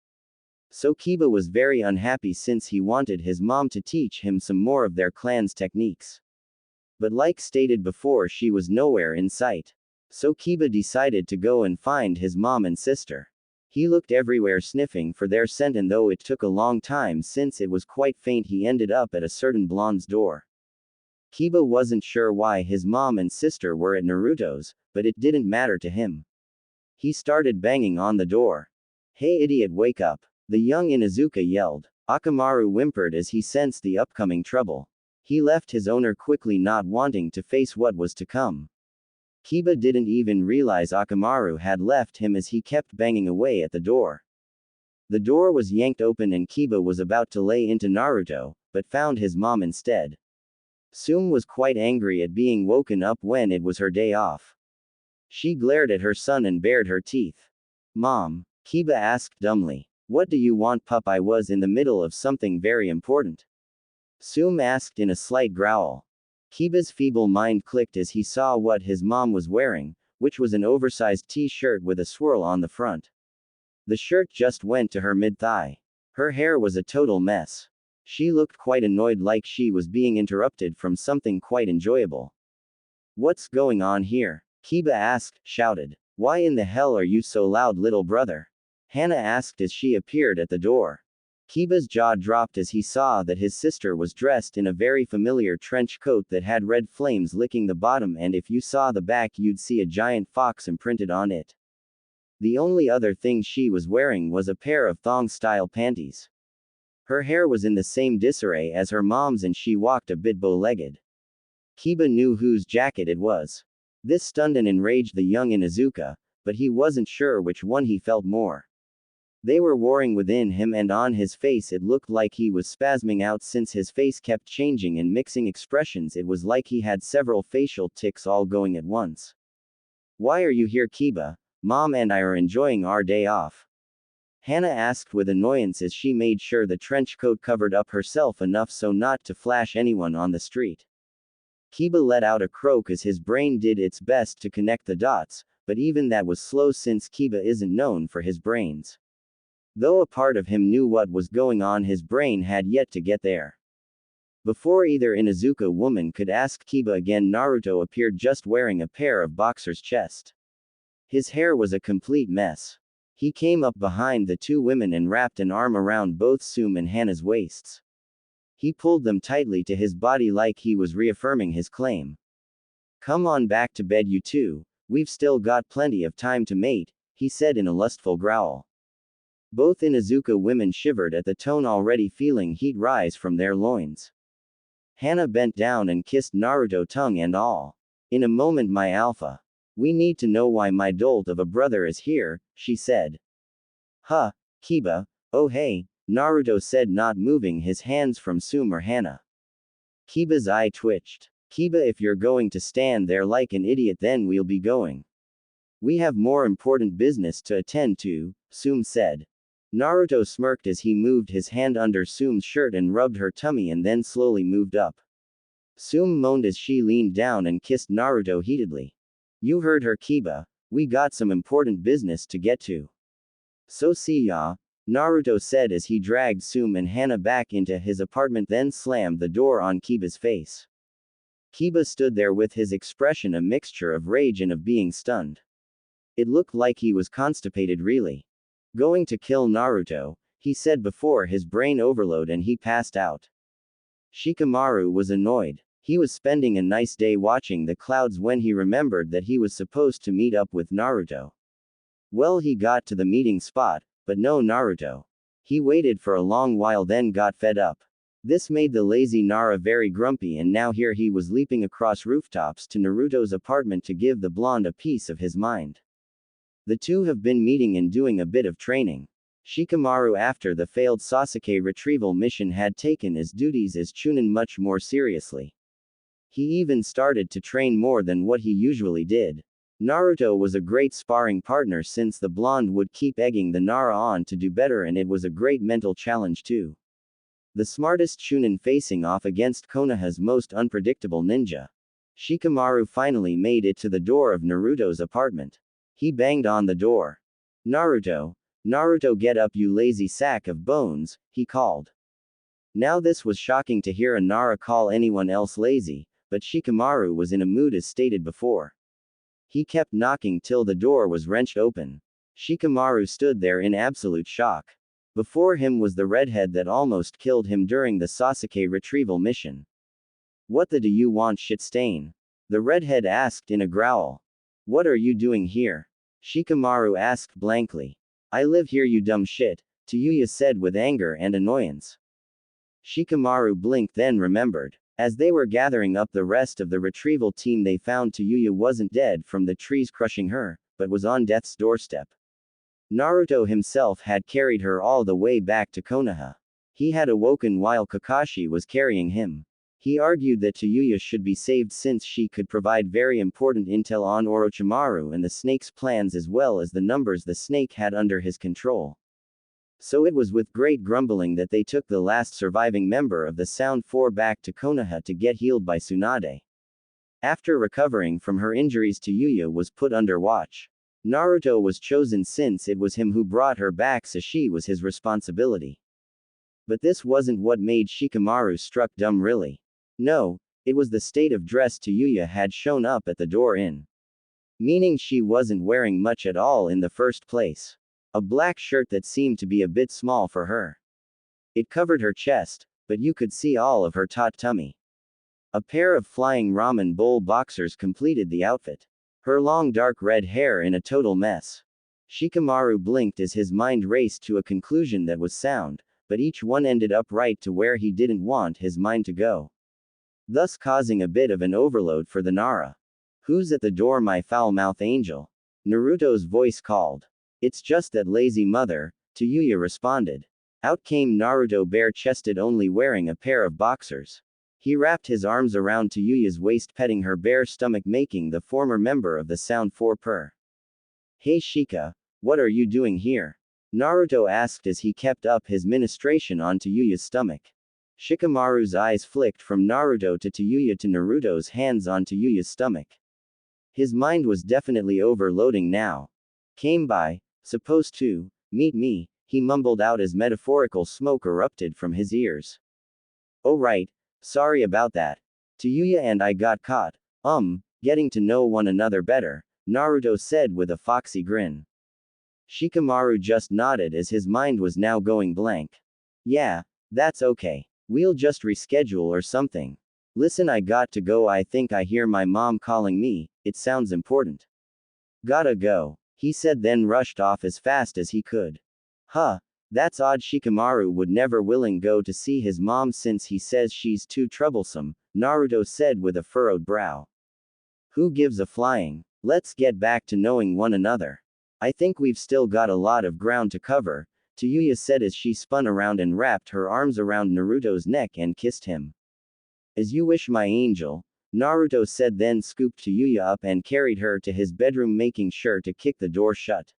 So Kiba was very unhappy since he wanted his mom to teach him some more of their clan's techniques. But like stated before, she was nowhere in sight. So Kiba decided to go and find his mom and sister. He looked everywhere sniffing for their scent, and though it took a long time since it was quite faint, he ended up at a certain blonde's door. Kiba wasn't sure why his mom and sister were at Naruto's, but it didn't matter to him. He started banging on the door. "Hey idiot, wake up!" the young Inuzuka yelled. Akamaru whimpered as he sensed the upcoming trouble. He left his owner quickly, not wanting to face what was to come. Kiba didn't even realize Akamaru had left him as he kept banging away at the door. The door was yanked open and Kiba was about to lay into Naruto, but found his mom instead. Sume was quite angry at being woken up when it was her day off. She glared at her son and bared her teeth. "Mom?" Kiba asked dumbly. "What do you want, pup? I was in the middle of something very important." Sume asked in a slight growl. Kiba's feeble mind clicked as he saw what his mom was wearing, which was an oversized t-shirt with a swirl on the front. The shirt just went to her mid-thigh. Her hair was a total mess. She looked quite annoyed, like she was being interrupted from something quite enjoyable. "What's going on here?" Kiba asked, shouted. "Why in the hell are you so loud, little brother?" Hana asked as she appeared at the door. Kiba's jaw dropped as he saw that his sister was dressed in a very familiar trench coat that had red flames licking the bottom, and if you saw the back you'd see a giant fox imprinted on it. The only other thing she was wearing was a pair of thong-style panties. Her hair was in the same disarray as her mom's and she walked a bit bow-legged. Kiba knew whose jacket it was. This stunned and enraged the young Inuzuka, but he wasn't sure which one he felt more. They were warring within him, and on his face it looked like he was spasming out since his face kept changing and mixing expressions. It was like he had several facial tics all going at once. "Why are you here, Kiba? Mom and I are enjoying our day off." Hana asked with annoyance as she made sure the trench coat covered up herself enough so not to flash anyone on the street. Kiba let out a croak as his brain did its best to connect the dots, but even that was slow since Kiba isn't known for his brains. Though a part of him knew what was going on, his brain had yet to get there. Before either Inuzuka woman could ask Kiba again, Naruto appeared, just wearing a pair of boxers chest. His hair was a complete mess. He came up behind the two women and wrapped an arm around both Sume and Hana's waists. He pulled them tightly to his body like he was reaffirming his claim. "Come on back to bed, you two. We've still got plenty of time to mate," he said in a lustful growl. Both Inuzuka women shivered at the tone, already feeling heat rise from their loins. Hana bent down and kissed Naruto, tongue and all. "In a moment, my alpha. We need to know why my dolt of a brother is here," she said. "Huh, Kiba, oh hey," Naruto said, not moving his hands from Sume or Hana. Kiba's eye twitched. "Kiba, if you're going to stand there like an idiot, then we'll be going. We have more important business to attend to," Sume said. Naruto smirked as he moved his hand under Sume's shirt and rubbed her tummy and then slowly moved up. Sume moaned as she leaned down and kissed Naruto heatedly. You heard her, Kiba. We got some important business to get to. So see ya, Naruto said as he dragged Sume and Hana back into his apartment then slammed the door on Kiba's face. Kiba stood there with his expression a mixture of rage and of being stunned. It looked like he was constipated really. Going to kill Naruto, he said before his brain overload and he passed out. Shikamaru was annoyed. He was spending a nice day watching the clouds when he remembered that he was supposed to meet up with Naruto. Well, he got to the meeting spot, but no Naruto. He waited for a long while then got fed up. This made the lazy Nara very grumpy and now here he was leaping across rooftops to Naruto's apartment to give the blonde a piece of his mind. The two have been meeting and doing a bit of training. Shikamaru after the failed Sasuke retrieval mission had taken his duties as Chunin much more seriously. He even started to train more than what he usually did. Naruto was a great sparring partner since the blonde would keep egging the Nara on to do better and it was a great mental challenge too. The smartest Chunin facing off against Konoha's most unpredictable ninja. Shikamaru finally made it to the door of Naruto's apartment. He banged on the door. Naruto, get up you lazy sack of bones, he called. Now this was shocking to hear a Nara call anyone else lazy, but Shikamaru was in a mood as stated before. He kept knocking till the door was wrenched open. Shikamaru stood there in absolute shock. Before him was the redhead that almost killed him during the Sasuke retrieval mission. What the do you want, shit stain? The redhead asked in a growl. What are you doing here? Shikamaru asked blankly. I live here you dumb shit, Tayuya said with anger and annoyance. Shikamaru blinked then remembered. As they were gathering up the rest of the retrieval team they found Tayuya wasn't dead from the trees crushing her, but was on death's doorstep. Naruto himself had carried her all the way back to Konoha. He had awoken while Kakashi was carrying him. He argued that Tayuya should be saved since she could provide very important intel on Orochimaru and the snake's plans as well as the numbers the snake had under his control. So it was with great grumbling that they took the last surviving member of the Sound Four back to Konoha to get healed by Tsunade. After recovering from her injuries, Tayuya was put under watch. Naruto was chosen since it was him who brought her back, so she was his responsibility. But this wasn't what made Shikamaru struck dumb really. No, it was the state of dress Tayuya had shown up at the door in. Meaning she wasn't wearing much at all in the first place. A black shirt that seemed to be a bit small for her. It covered her chest, but you could see all of her taut tummy. A pair of flying ramen bowl boxers completed the outfit. Her long dark red hair in a total mess. Shikamaru blinked as his mind raced to a conclusion that was sound, but each one ended up right to where he didn't want his mind to go. Thus causing a bit of an overload for the Nara. Who's at the door, my foul-mouthed angel? Naruto's voice called. It's just that lazy mother, Tayuya responded. Out came Naruto bare-chested only wearing a pair of boxers. He wrapped his arms around Tayuya's waist petting her bare stomach making the former member of the Sound Four purr. Hey Shika, what are you doing here? Naruto asked as he kept up his ministration on Tayuya's stomach. Shikamaru's eyes flicked from Naruto to Tayuya to Naruto's hands on Tayuya's stomach. His mind was definitely overloading now. Came by, supposed to, meet me, he mumbled out as metaphorical smoke erupted from his ears. Oh right, sorry about that. Tayuya and I got caught, getting to know one another better, Naruto said with a foxy grin. Shikamaru just nodded as his mind was now going blank. Yeah, that's okay. We'll just reschedule or something. Listen, I got to go. I think I hear my mom calling me, it sounds important. Gotta go, he said then rushed off as fast as he could. Huh, that's odd. Shikamaru would never willing go to see his mom since he says she's too troublesome, Naruto said with a furrowed brow. Who gives a flying? Let's get back to knowing one another. I think we've still got a lot of ground to cover, Tayuya said as she spun around and wrapped her arms around Naruto's neck and kissed him. As you wish, my angel, Naruto said then scooped Tayuya up and carried her to his bedroom making sure to kick the door shut.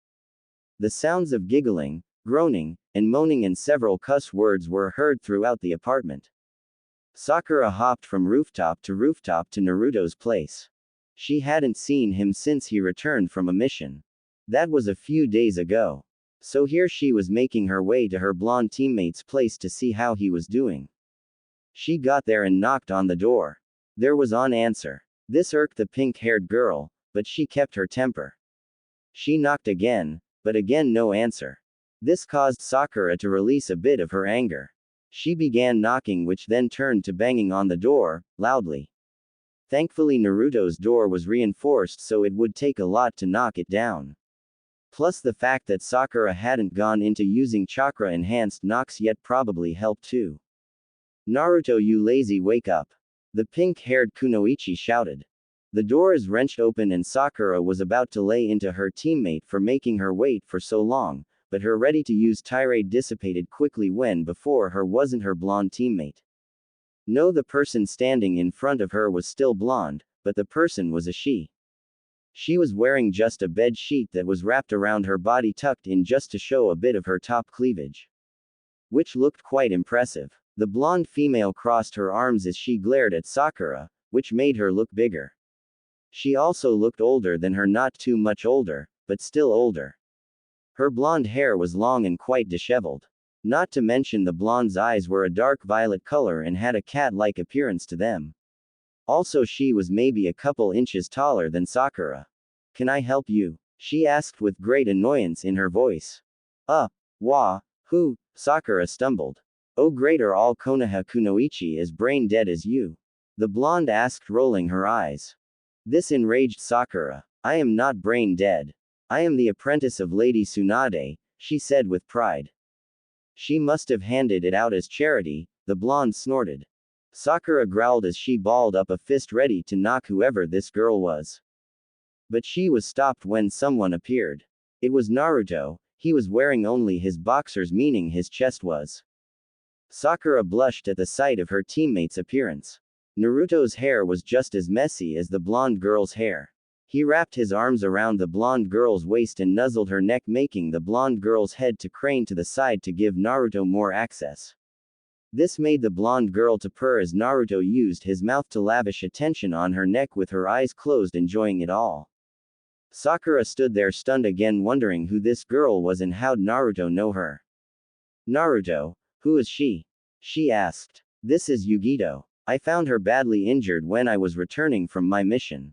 The sounds of giggling, Groaning and moaning and several cuss words were heard throughout the apartment. Sakura hopped from rooftop to Naruto's place. She hadn't seen him since he returned from a mission. That was a few days ago. So here she was making her way to her blonde teammate's place to see how he was doing. She got there and knocked on the door. There was no answer. This irked the pink-haired girl, but she kept her temper. She knocked again, but again no answer. This caused Sakura to release a bit of her anger. She began knocking, which then turned to banging on the door, loudly. Thankfully Naruto's door was reinforced, so it would take a lot to knock it down. Plus the fact that Sakura hadn't gone into using chakra-enhanced knocks yet probably helped too. Naruto, you lazy, wake up. The pink-haired Kunoichi shouted. The door is wrenched open and Sakura was about to lay into her teammate for making her wait for so long, but her ready-to-use tirade dissipated quickly when before her wasn't her blonde teammate. No, the person standing in front of her was still blonde, but the person was a she. She was wearing just a bed sheet that was wrapped around her body, tucked in just to show a bit of her top cleavage, which looked quite impressive. The blonde female crossed her arms as she glared at Sakura, which made her look bigger. She also looked older than her, not too much older, but still older. Her blonde hair was long and quite disheveled. Not to mention the blonde's eyes were a dark violet color and had a cat-like appearance to them. Also, she was maybe a couple inches taller than Sakura. Can I help you? She asked with great annoyance in her voice. Who? Sakura stumbled. Oh great, are all Konoha Kunoichi as brain dead as you? The blonde asked, rolling her eyes. This enraged Sakura. I am not brain dead. I am the apprentice of Lady Tsunade, she said with pride. She must have handed it out as charity, the blonde snorted. Sakura growled as she balled up a fist ready to knock whoever this girl was. But she was stopped when someone appeared. It was Naruto. He was wearing only his boxers, meaning his chest was. Sakura blushed at the sight of her teammate's appearance. Naruto's hair was just as messy as the blonde girl's hair. He wrapped his arms around the blonde girl's waist and nuzzled her neck, making the blonde girl's head to crane to the side to give Naruto more access. This made the blonde girl to purr as Naruto used his mouth to lavish attention on her neck with her eyes closed, enjoying it all. Sakura stood there stunned again, wondering who this girl was and how'd Naruto know her. Naruto, who is she? She asked. This is Yugito. I found her badly injured when I was returning from my mission.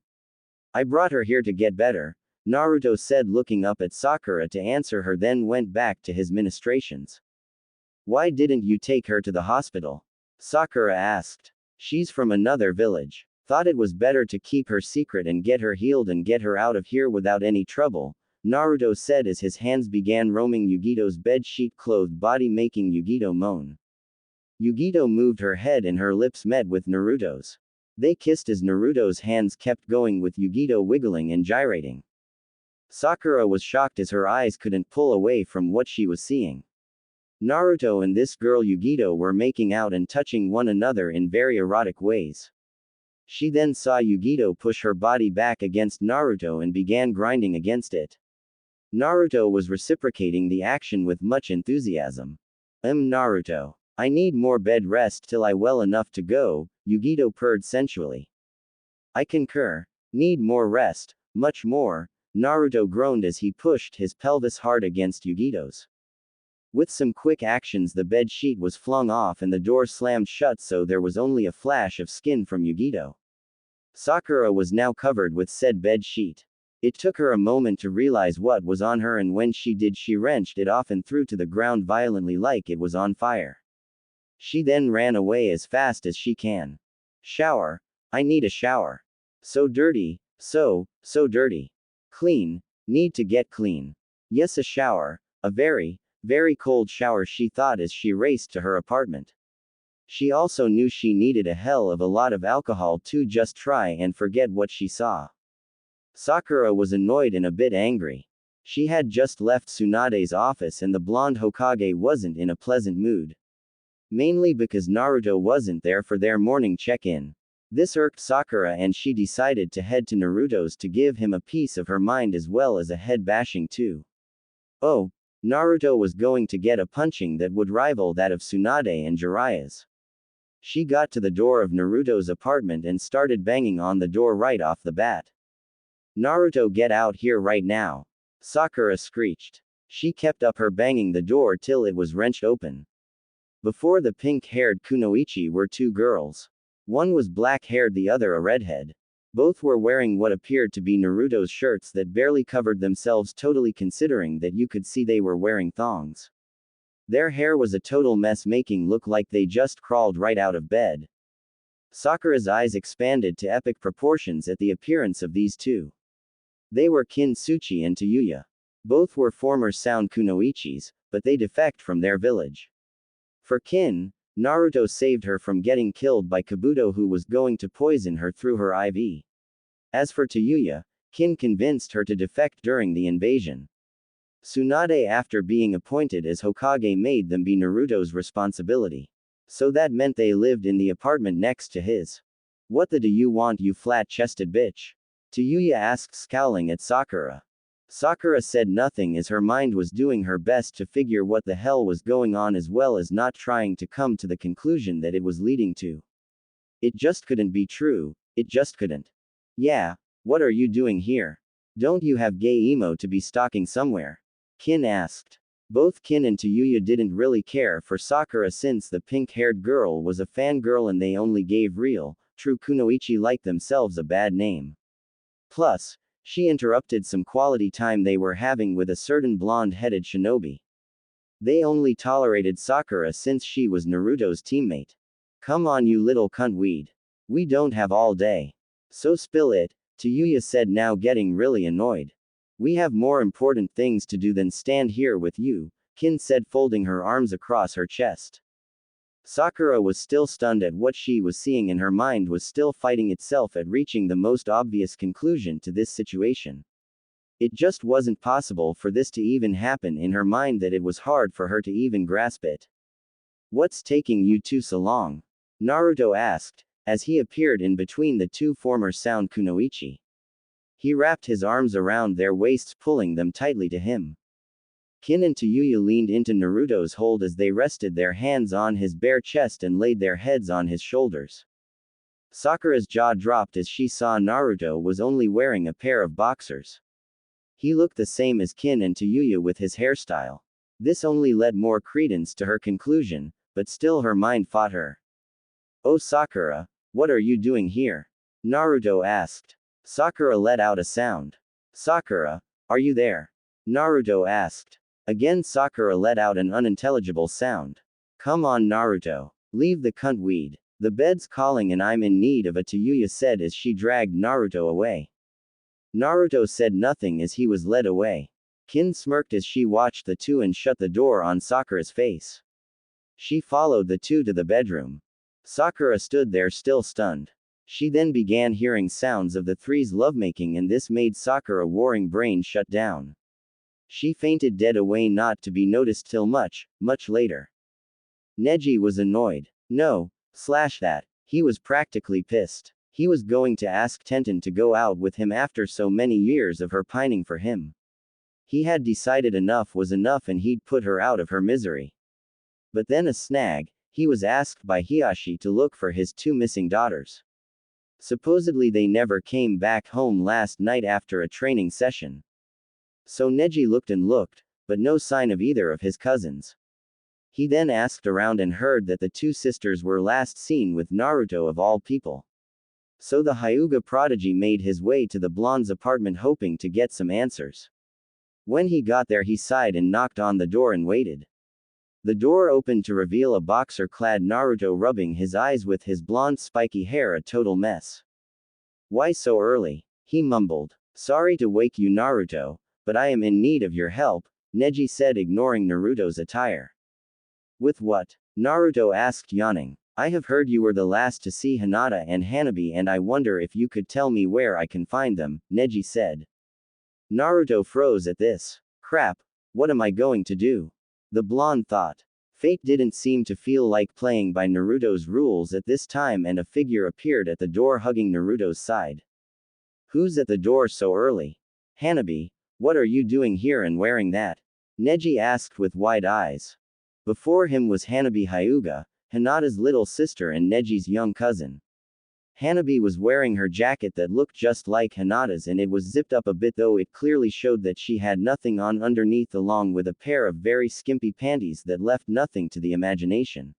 I brought her here to get better, Naruto said, looking up at Sakura to answer her, then went back to his ministrations. Why didn't you take her to the hospital? Sakura asked. She's from another village. Thought it was better to keep her secret and get her healed and get her out of here without any trouble, Naruto said as his hands began roaming Yugito's bed-sheet clothed body, making Yugito moan. Yugito moved her head and her lips met with Naruto's. They kissed as Naruto's hands kept going with Yugito wiggling and gyrating. Sakura was shocked as her eyes couldn't pull away from what she was seeing. Naruto and this girl Yugito were making out and touching one another in very erotic ways. She then saw Yugito push her body back against Naruto and began grinding against it. Naruto was reciprocating the action with much enthusiasm. Naruto. I need more bed rest till I well enough to go, Yugito purred sensually. I concur. Need more rest, much more, Naruto groaned as he pushed his pelvis hard against Yugito's. With some quick actions the bed sheet was flung off and the door slammed shut, so there was only a flash of skin from Yugito. Sakura was now covered with said bed sheet. It took her a moment to realize what was on her, and when she did, she wrenched it off and threw to the ground violently like it was on fire. She then ran away as fast as she can. Shower. I need a shower. So dirty, so dirty. Clean. Need to get clean. Yes, a shower. A very, very cold shower, she thought as she raced to her apartment. She also knew she needed a hell of a lot of alcohol to just try and forget what she saw. Sakura was annoyed and a bit angry. She had just left Tsunade's office and the blonde Hokage wasn't in a pleasant mood. Mainly because Naruto wasn't there for their morning check-in. This irked Sakura and she decided to head to Naruto's to give him a piece of her mind as well as a head bashing too. Oh, Naruto was going to get a punching that would rival that of Tsunade and Jiraiya's. She got to the door of Naruto's apartment and started banging on the door right off the bat. Naruto, get out here right now! Sakura screeched. She kept up her banging the door till it was wrenched open. Before the pink-haired kunoichi were two girls. One was black-haired, the other a redhead. Both were wearing what appeared to be Naruto's shirts that barely covered themselves, totally considering that you could see they were wearing thongs. Their hair was a total mess, making look like they just crawled right out of bed. Sakura's eyes expanded to epic proportions at the appearance of these two. They were Kin Tsuchi and Tayuya. Both were former sound kunoichis, but they defect from their village. For Kin, Naruto saved her from getting killed by Kabuto, who was going to poison her through her IV. As for Tayuya, Kin convinced her to defect during the invasion. Tsunade, after being appointed as Hokage, made them be Naruto's responsibility. So that meant they lived in the apartment next to his. What the do you want, you flat-chested bitch? Tayuya asked, scowling at Sakura. Sakura said nothing, as her mind was doing her best to figure what the hell was going on, as well as not trying to come to the conclusion that it was leading to. It just couldn't be true, it just couldn't. Yeah, what are you doing here? Don't you have gay emo to be stalking somewhere? Kin asked. Both Kin and Tayuya didn't really care for Sakura, since the pink-haired girl was a fangirl and they only gave real, true kunoichi like themselves a bad name. Plus, she interrupted some quality time they were having with a certain blonde-headed shinobi. They only tolerated Sakura since she was Naruto's teammate. Come on, you little cunt weed. We don't have all day. So spill it, Tayuya said, now getting really annoyed. We have more important things to do than stand here with you, Kin said, folding her arms across her chest. Sakura was still stunned at what she was seeing, and her mind was still fighting itself at reaching the most obvious conclusion to this situation. It just wasn't possible for this to even happen in her mind, that it was hard for her to even grasp it. What's taking you two so long? Naruto asked, as he appeared in between the two former sound kunoichi. He wrapped his arms around their waists, pulling them tightly to him. Kin and Tayuya leaned into Naruto's hold as they rested their hands on his bare chest and laid their heads on his shoulders. Sakura's jaw dropped as she saw Naruto was only wearing a pair of boxers. He looked the same as Kin and Tayuya with his hairstyle. This only led more credence to her conclusion, but still her mind fought her. Oh Sakura, what are you doing here? Naruto asked. Sakura let out a sound. Sakura, are you there? Naruto asked. Again Sakura let out an unintelligible sound. Come on Naruto. Leave the cunt weed. The bed's calling and I'm in need of a, Tayuya said as she dragged Naruto away. Naruto said nothing as he was led away. Kin smirked as she watched the two and shut the door on Sakura's face. She followed the two to the bedroom. Sakura stood there still stunned. She then began hearing sounds of the three's lovemaking, and this made Sakura's warring brain shut down. She fainted dead away, not to be noticed till much, much later. Neji was annoyed. No, that. He was practically pissed. He was going to ask Tenten to go out with him after so many years of her pining for him. He had decided enough was enough and he'd put her out of her misery. But then a snag, he was asked by Hiashi to look for his two missing daughters. Supposedly they never came back home last night after a training session. So Neji looked and looked, but no sign of either of his cousins. He then asked around and heard that the two sisters were last seen with Naruto of all people. So the Hyuga prodigy made his way to the blonde's apartment hoping to get some answers. When he got there he sighed and knocked on the door and waited. The door opened to reveal a boxer-clad Naruto rubbing his eyes with his blonde spiky hair, a total mess. Why so early? He mumbled. Sorry to wake you Naruto, but I am in need of your help, Neji said, ignoring Naruto's attire. With what? Naruto asked, yawning. I have heard you were the last to see Hinata and Hanabi, and I wonder if you could tell me where I can find them, Neji said. Naruto froze at this. Crap, what am I going to do? The blonde thought. Fate didn't seem to feel like playing by Naruto's rules at this time, and a figure appeared at the door hugging Naruto's side. Who's at the door so early? Hanabi, what are you doing here and wearing that? Neji asked with wide eyes. Before him was Hanabi Hyuga, Hinata's little sister and Neji's young cousin. Hanabi was wearing her jacket that looked just like Hinata's, and it was zipped up a bit, though it clearly showed that she had nothing on underneath, along with a pair of very skimpy panties that left nothing to the imagination.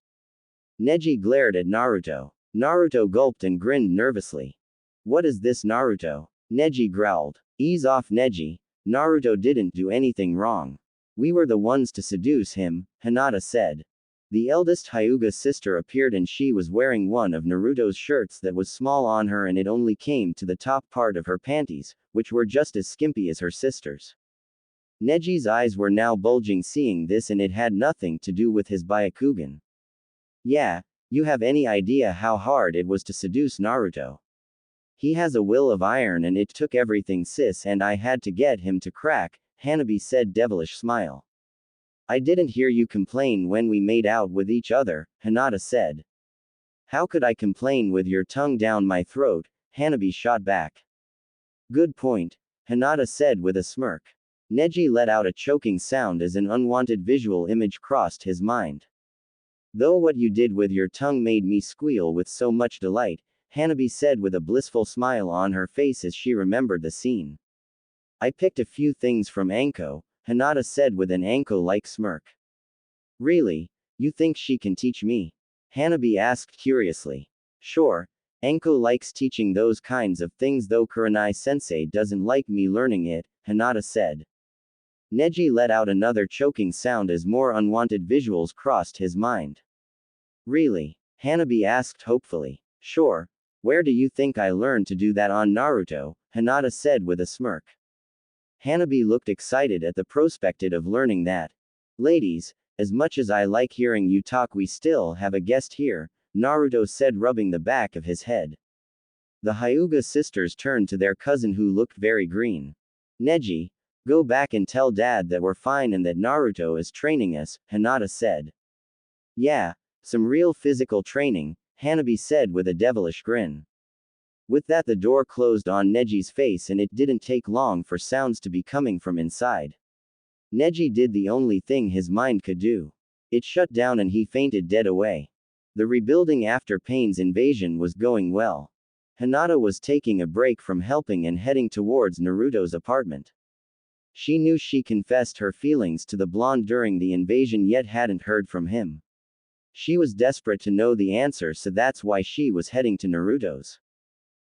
Neji glared at Naruto. Naruto gulped and grinned nervously. What is this, Naruto? Neji growled. Ease off, Neji. Naruto didn't do anything wrong. We were the ones to seduce him, Hinata said. The eldest Hyuga sister appeared, and she was wearing one of Naruto's shirts that was small on her, and it only came to the top part of her panties, which were just as skimpy as her sister's. Neji's eyes were now bulging seeing this, and it had nothing to do with his Byakugan. Yeah, you have any idea how hard it was to seduce Naruto? He has a will of iron, and it took everything, sis, and I had to get him to crack, Hanabi said, devilish smile. I didn't hear you complain when we made out with each other, Hinata said. How could I complain with your tongue down my throat? Hanabi shot back. Good point, Hinata said with a smirk. Neji let out a choking sound as an unwanted visual image crossed his mind. Though what you did with your tongue made me squeal with so much delight, Hanabi said with a blissful smile on her face as she remembered the scene. I picked a few things from Anko, Hinata said with an Anko-like smirk. Really? You think she can teach me? Hanabi asked curiously. Sure, Anko likes teaching those kinds of things, though Kurenai-sensei doesn't like me learning it, Hinata said. Neji let out another choking sound as more unwanted visuals crossed his mind. Really? Hanabi asked hopefully. Sure. Where do you think I learned to do that on Naruto? Hinata said with a smirk. Hanabi looked excited at the prospect of learning that. Ladies, as much as I like hearing you talk, we still have a guest here, Naruto said, rubbing the back of his head. The Hyuga sisters turned to their cousin, who looked very green. Neji, go back and tell Dad that we're fine and that Naruto is training us, Hinata said. Yeah, some real physical training, Hanabi said with a devilish grin. With that, the door closed on Neji's face, and it didn't take long for sounds to be coming from inside. Neji did the only thing his mind could do. It shut down and he fainted dead away. The rebuilding after Pain's invasion was going well. Hinata was taking a break from helping and heading towards Naruto's apartment. She knew she confessed her feelings to the blonde during the invasion, yet hadn't heard from him. She was desperate to know the answer, so that's why she was heading to Naruto's.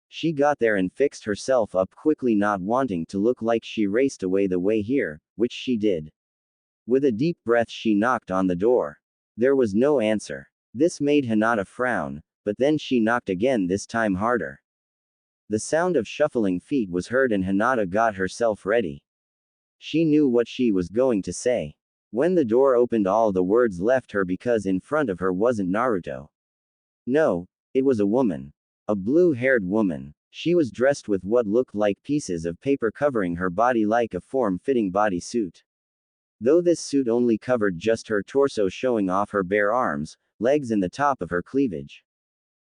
She got there and fixed herself up quickly, not wanting to look like she raced away the way here, which she did. With a deep breath, she knocked on the door. There was no answer. This made Hinata frown, but then she knocked again, this time harder. The sound of shuffling feet was heard and Hinata got herself ready. She knew what she was going to say. When the door opened, all the words left her because in front of her wasn't Naruto. No, it was a woman. A blue-haired woman. She was dressed with what looked like pieces of paper covering her body like a form-fitting bodysuit. Though this suit only covered just her torso, showing off her bare arms, legs and the top of her cleavage.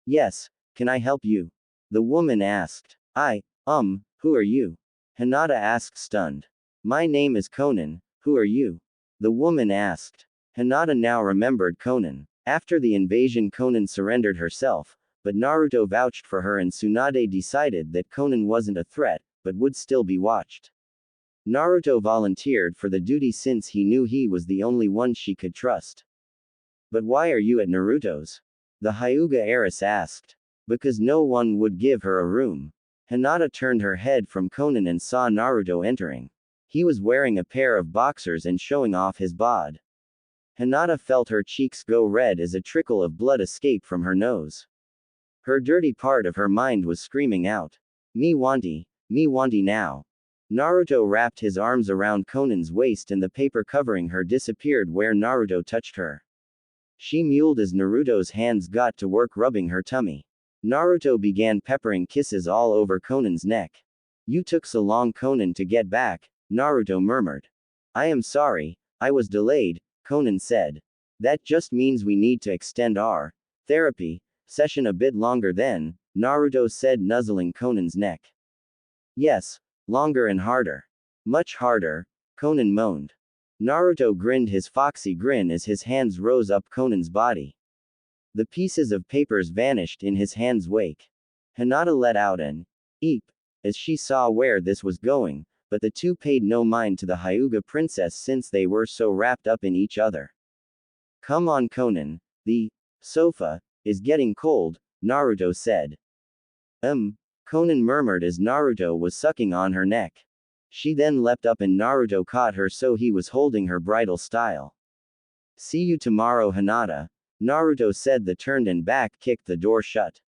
Yes, can I help you? The woman asked. Who are you? Hinata asked, stunned. My name is Conan, who are you? The woman asked. Hinata now remembered Conan. After the invasion, Conan surrendered herself, but Naruto vouched for her and Tsunade decided that Conan wasn't a threat, but would still be watched. Naruto volunteered for the duty since he knew he was the only one she could trust. But why are you at Naruto's? The Hyuga heiress asked. Because no one would give her a room. Hinata turned her head from Conan and saw Naruto entering. He was wearing a pair of boxers and showing off his bod. Hinata felt her cheeks go red as a trickle of blood escaped from her nose. Her dirty part of her mind was screaming out. Me wanty now. Naruto wrapped his arms around Conan's waist and the paper covering her disappeared where Naruto touched her. She mewed as Naruto's hands got to work rubbing her tummy. Naruto began peppering kisses all over Conan's neck. You took so long, Conan, to get back, Naruto murmured. I am sorry, I was delayed, Conan said. That just means we need to extend our therapy session a bit longer then, Naruto said, nuzzling Conan's neck. Yes, longer and harder. Much harder, Conan moaned. Naruto grinned his foxy grin as his hands rose up Conan's body. The pieces of papers vanished in his hand's wake. Hinata let out an eep as she saw where this was going, but the two paid no mind to the Hyuga princess since they were so wrapped up in each other. Come on, Conan. The sofa is getting cold, Naruto said. Conan murmured as Naruto was sucking on her neck. She then leapt up and Naruto caught her so he was holding her bridal style. See you tomorrow, Hinata, Naruto said. The turned and back kicked the door shut.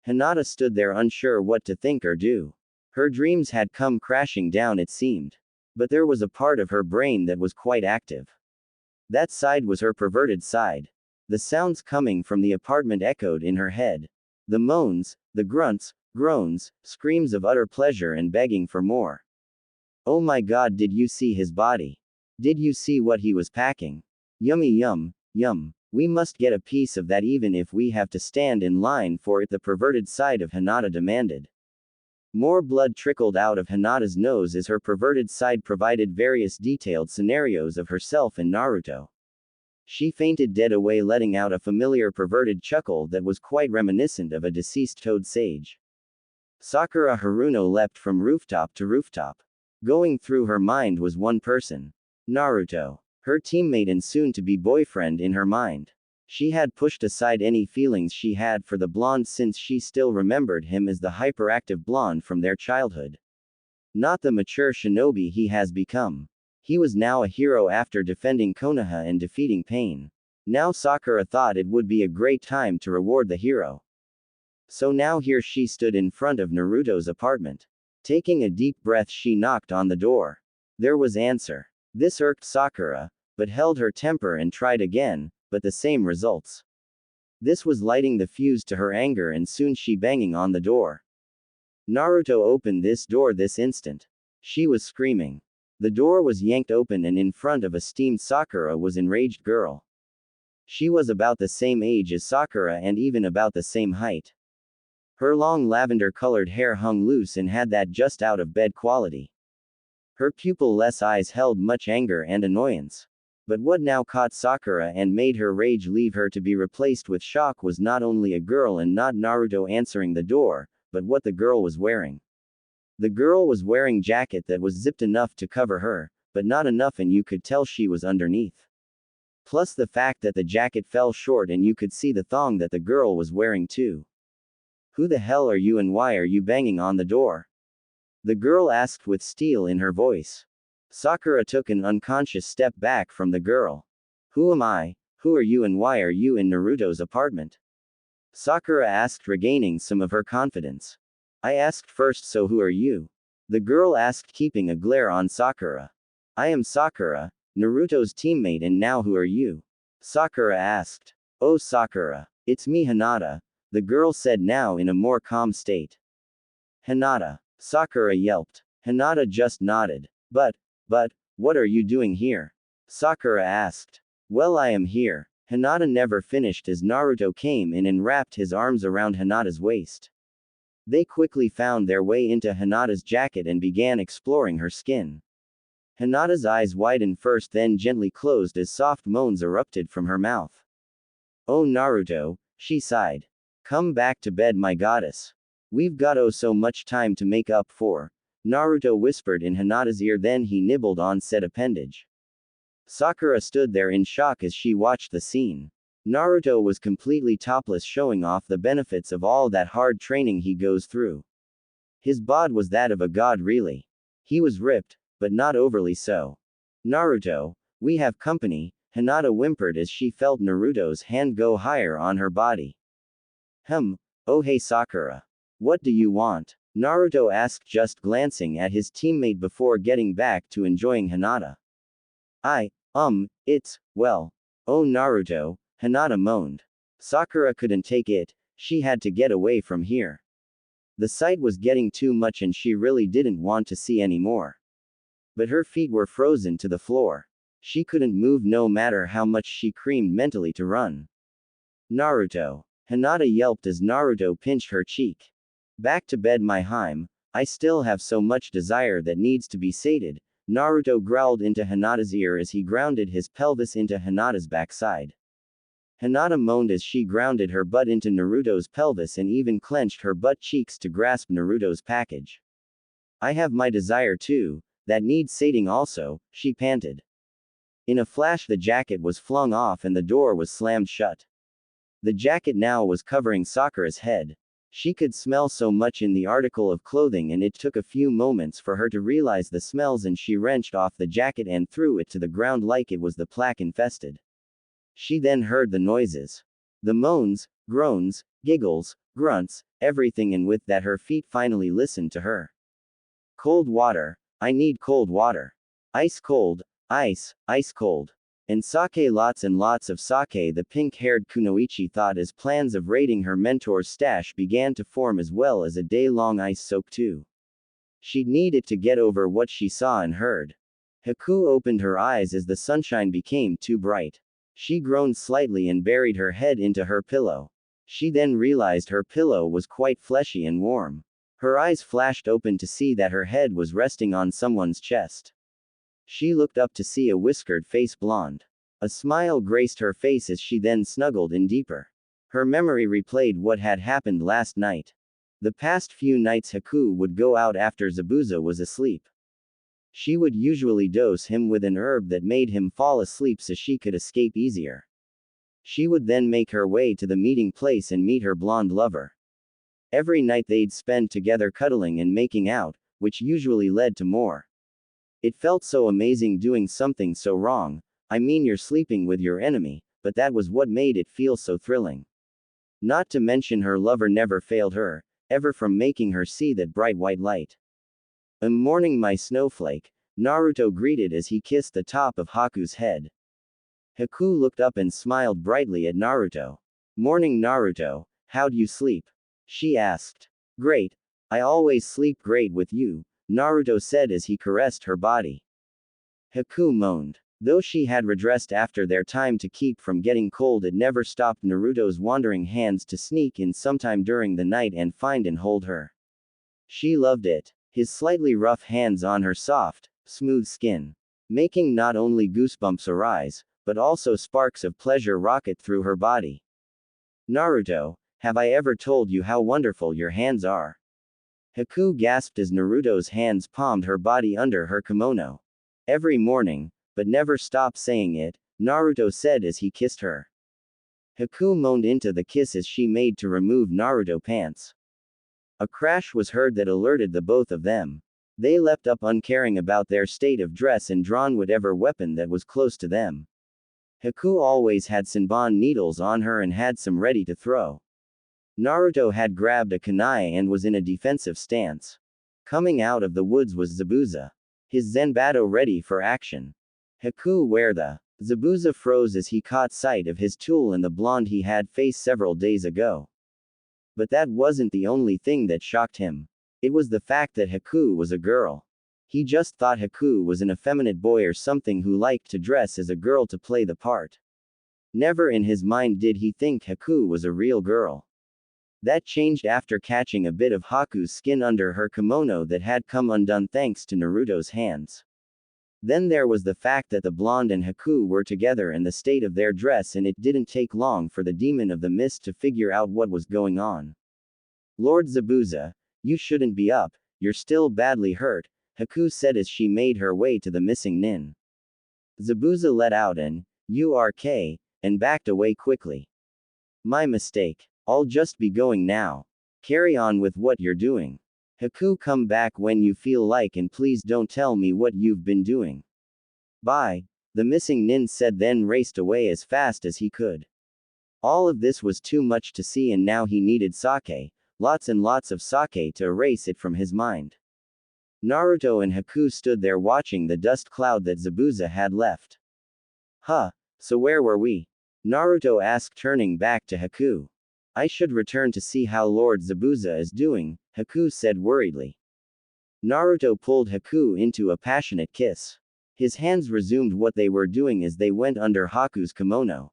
Hinata stood there unsure what to think or do. Her dreams had come crashing down, it seemed. But there was a part of her brain that was quite active. That side was her perverted side. The sounds coming from the apartment echoed in her head. The moans, the grunts, groans, screams of utter pleasure and begging for more. Oh my god, did you see his body? Did you see what he was packing? Yummy yum, yum. We must get a piece of that even if we have to stand in line for it, the perverted side of Hinata demanded. More blood trickled out of Hinata's nose as her perverted side provided various detailed scenarios of herself and Naruto. She fainted dead away, letting out a familiar perverted chuckle that was quite reminiscent of a deceased toad sage. Sakura Haruno leapt from rooftop to rooftop. Going through her mind was one person. Naruto. Her teammate and soon-to-be boyfriend in her mind. She had pushed aside any feelings she had for the blonde since she still remembered him as the hyperactive blonde from their childhood. Not the mature shinobi he has become. He was now a hero after defending Konoha and defeating Pain. Now Sakura thought it would be a great time to reward the hero. So now here she stood in front of Naruto's apartment. Taking a deep breath, she knocked on the door. There was answer. This irked Sakura, but held her temper and tried again, but the same results. This was lighting the fuse to her anger, and soon she banging on the door. Naruto opened this door this instant. She was screaming. The door was yanked open and in front of a steamed Sakura was enraged girl. She was about the same age as Sakura and even about the same height. Her long lavender-colored hair hung loose and had that just out of bed quality. Her pupil-less eyes held much anger and annoyance. But what now caught Sakura and made her rage leave her to be replaced with shock was not only a girl and not Naruto answering the door, but what the girl was wearing. The girl was wearing a jacket that was zipped enough to cover her, but not enough and you could tell she was underneath. Plus the fact that the jacket fell short and you could see the thong that the girl was wearing too. Who the hell are you and why are you banging on the door? The girl asked with steel in her voice. Sakura took an unconscious step back from the girl. Who am I? Who are you and why are you in Naruto's apartment? Sakura asked, regaining some of her confidence. I asked first, so who are you? The girl asked, keeping a glare on Sakura. I am Sakura, Naruto's teammate, and now who are you? Sakura asked. Oh Sakura. It's me, Hinata, the girl said, now in a more calm state. Hinata. Sakura yelped. Hinata just nodded. But, what are you doing here? Sakura asked. Well, I am here. Hinata never finished as Naruto came in and wrapped his arms around Hinata's waist. They quickly found their way into Hinata's jacket and began exploring her skin. Hinata's eyes widened first, then gently closed as soft moans erupted from her mouth. Oh Naruto, she sighed. Come back to bed, my goddess. We've got oh so much time to make up for, Naruto whispered in Hinata's ear, then he nibbled on said appendage. Sakura stood there in shock as she watched the scene. Naruto was completely topless, showing off the benefits of all that hard training he goes through. His bod was that of a god, really. He was ripped, but not overly so. Naruto, we have company, Hinata whimpered as she felt Naruto's hand go higher on her body. Oh hey Sakura. What do you want? Naruto asked, just glancing at his teammate before getting back to enjoying Hinata. Well. Oh Naruto, Hinata moaned. Sakura couldn't take it, she had to get away from here. The sight was getting too much and she really didn't want to see any more. But her feet were frozen to the floor. She couldn't move no matter how much she screamed mentally to run. Naruto. Hinata yelped as Naruto pinched her cheek. Back to bed, my Haim, I still have so much desire that needs to be sated, Naruto growled into Hinata's ear as he grounded his pelvis into Hinata's backside. Hinata moaned as she grounded her butt into Naruto's pelvis and even clenched her butt cheeks to grasp Naruto's package. I have my desire too, that needs sating also, she panted. In a flash the jacket was flung off and the door was slammed shut. The jacket now was covering Sakura's head. She could smell so much in the article of clothing and it took a few moments for her to realize the smells and she wrenched off the jacket and threw it to the ground like it was the plague infested. She then heard the noises. The moans, groans, giggles, grunts, everything, and with that her feet finally listened to her. Cold water. I need cold water. Ice cold, ice cold. And sake, lots and lots of sake. The pink-haired Kunoichi thought as plans of raiding her mentor's stash began to form, as well as a day-long ice soak too. She needed to get over what she saw and heard. Haku opened her eyes as the sunshine became too bright. She groaned slightly and buried her head into her pillow. She then realized her pillow was quite fleshy and warm. Her eyes flashed open to see that her head was resting on someone's chest. She looked up to see a whiskered face blonde. A smile graced her face as she then snuggled in deeper. Her memory replayed what had happened last night. The past few nights Haku would go out after Zabuza was asleep. She would usually dose him with an herb that made him fall asleep so she could escape easier. She would then make her way to the meeting place and meet her blonde lover. Every night they'd spend together cuddling and making out, which usually led to more. It felt so amazing doing something so wrong. I mean, you're sleeping with your enemy, but that was what made it feel so thrilling. Not to mention her lover never failed her, ever, from making her see that bright white light. Morning, my snowflake, Naruto greeted as he kissed the top of Haku's head. Haku looked up and smiled brightly at Naruto. Morning, Naruto, how'd you sleep? She asked. Great. I always sleep great with you, Naruto said as he caressed her body. Haku moaned. Though she had redressed after their time to keep from getting cold, it never stopped Naruto's wandering hands to sneak in sometime during the night and find and hold her. She loved it. His slightly rough hands on her soft, smooth skin, making not only goosebumps arise, but also sparks of pleasure rocket through her body. Naruto, have I ever told you how wonderful your hands are? Haku gasped as Naruto's hands palmed her body under her kimono. Every morning, but never stop saying it, Naruto said as he kissed her. Haku moaned into the kiss as she made to remove Naruto pants. A crash was heard that alerted the both of them. They leapt up uncaring about their state of dress and drawn whatever weapon that was close to them. Haku always had Senbon needles on her and had some ready to throw. Naruto had grabbed a kunai and was in a defensive stance. Coming out of the woods was Zabuza. His Zenbatto ready for action. Haku, where the Zabuza froze as he caught sight of his tool and the blonde he had faced several days ago. But that wasn't the only thing that shocked him. It was the fact that Haku was a girl. He just thought Haku was an effeminate boy or something who liked to dress as a girl to play the part. Never in his mind did he think Haku was a real girl. That changed after catching a bit of Haku's skin under her kimono that had come undone thanks to Naruto's hands. Then there was the fact that the blonde and Haku were together and the state of their dress, and it didn't take long for the demon of the mist to figure out what was going on. Lord Zabuza, you shouldn't be up, you're still badly hurt, Haku said as she made her way to the missing nin. Zabuza let out an "urk" and backed away quickly. My mistake. I'll just be going now. Carry on with what you're doing. Haku, come back when you feel like, and please don't tell me what you've been doing. Bye. The missing nin said, then raced away as fast as he could. All of this was too much to see, and now he needed sake, lots and lots of sake, to erase it from his mind. Naruto and Haku stood there watching the dust cloud that Zabuza had left. Huh, so where were we? Naruto asked, turning back to Haku. I should return to see how Lord Zabuza is doing, Haku said worriedly. Naruto pulled Haku into a passionate kiss. His hands resumed what they were doing as they went under Haku's kimono.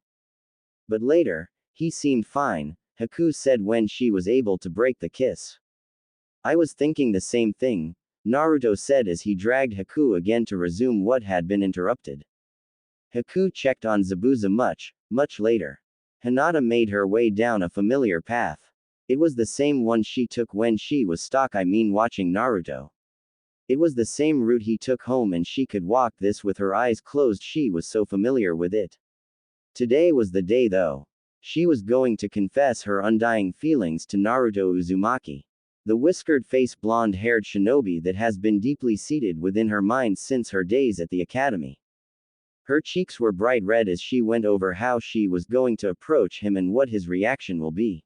But later, he seemed fine, Haku said when she was able to break the kiss. I was thinking the same thing, Naruto said as he dragged Haku again to resume what had been interrupted. Haku checked on Zabuza much later. Hinata made her way down a familiar path. It was the same one she took when she was watching Naruto. It was the same route he took home and she could walk this with her eyes closed, she was so familiar with it. Today was the day though. She was going to confess her undying feelings to Naruto Uzumaki. The whiskered-faced blonde-haired shinobi that has been deeply seated within her mind since her days at the academy. Her cheeks were bright red as she went over how she was going to approach him and what his reaction will be.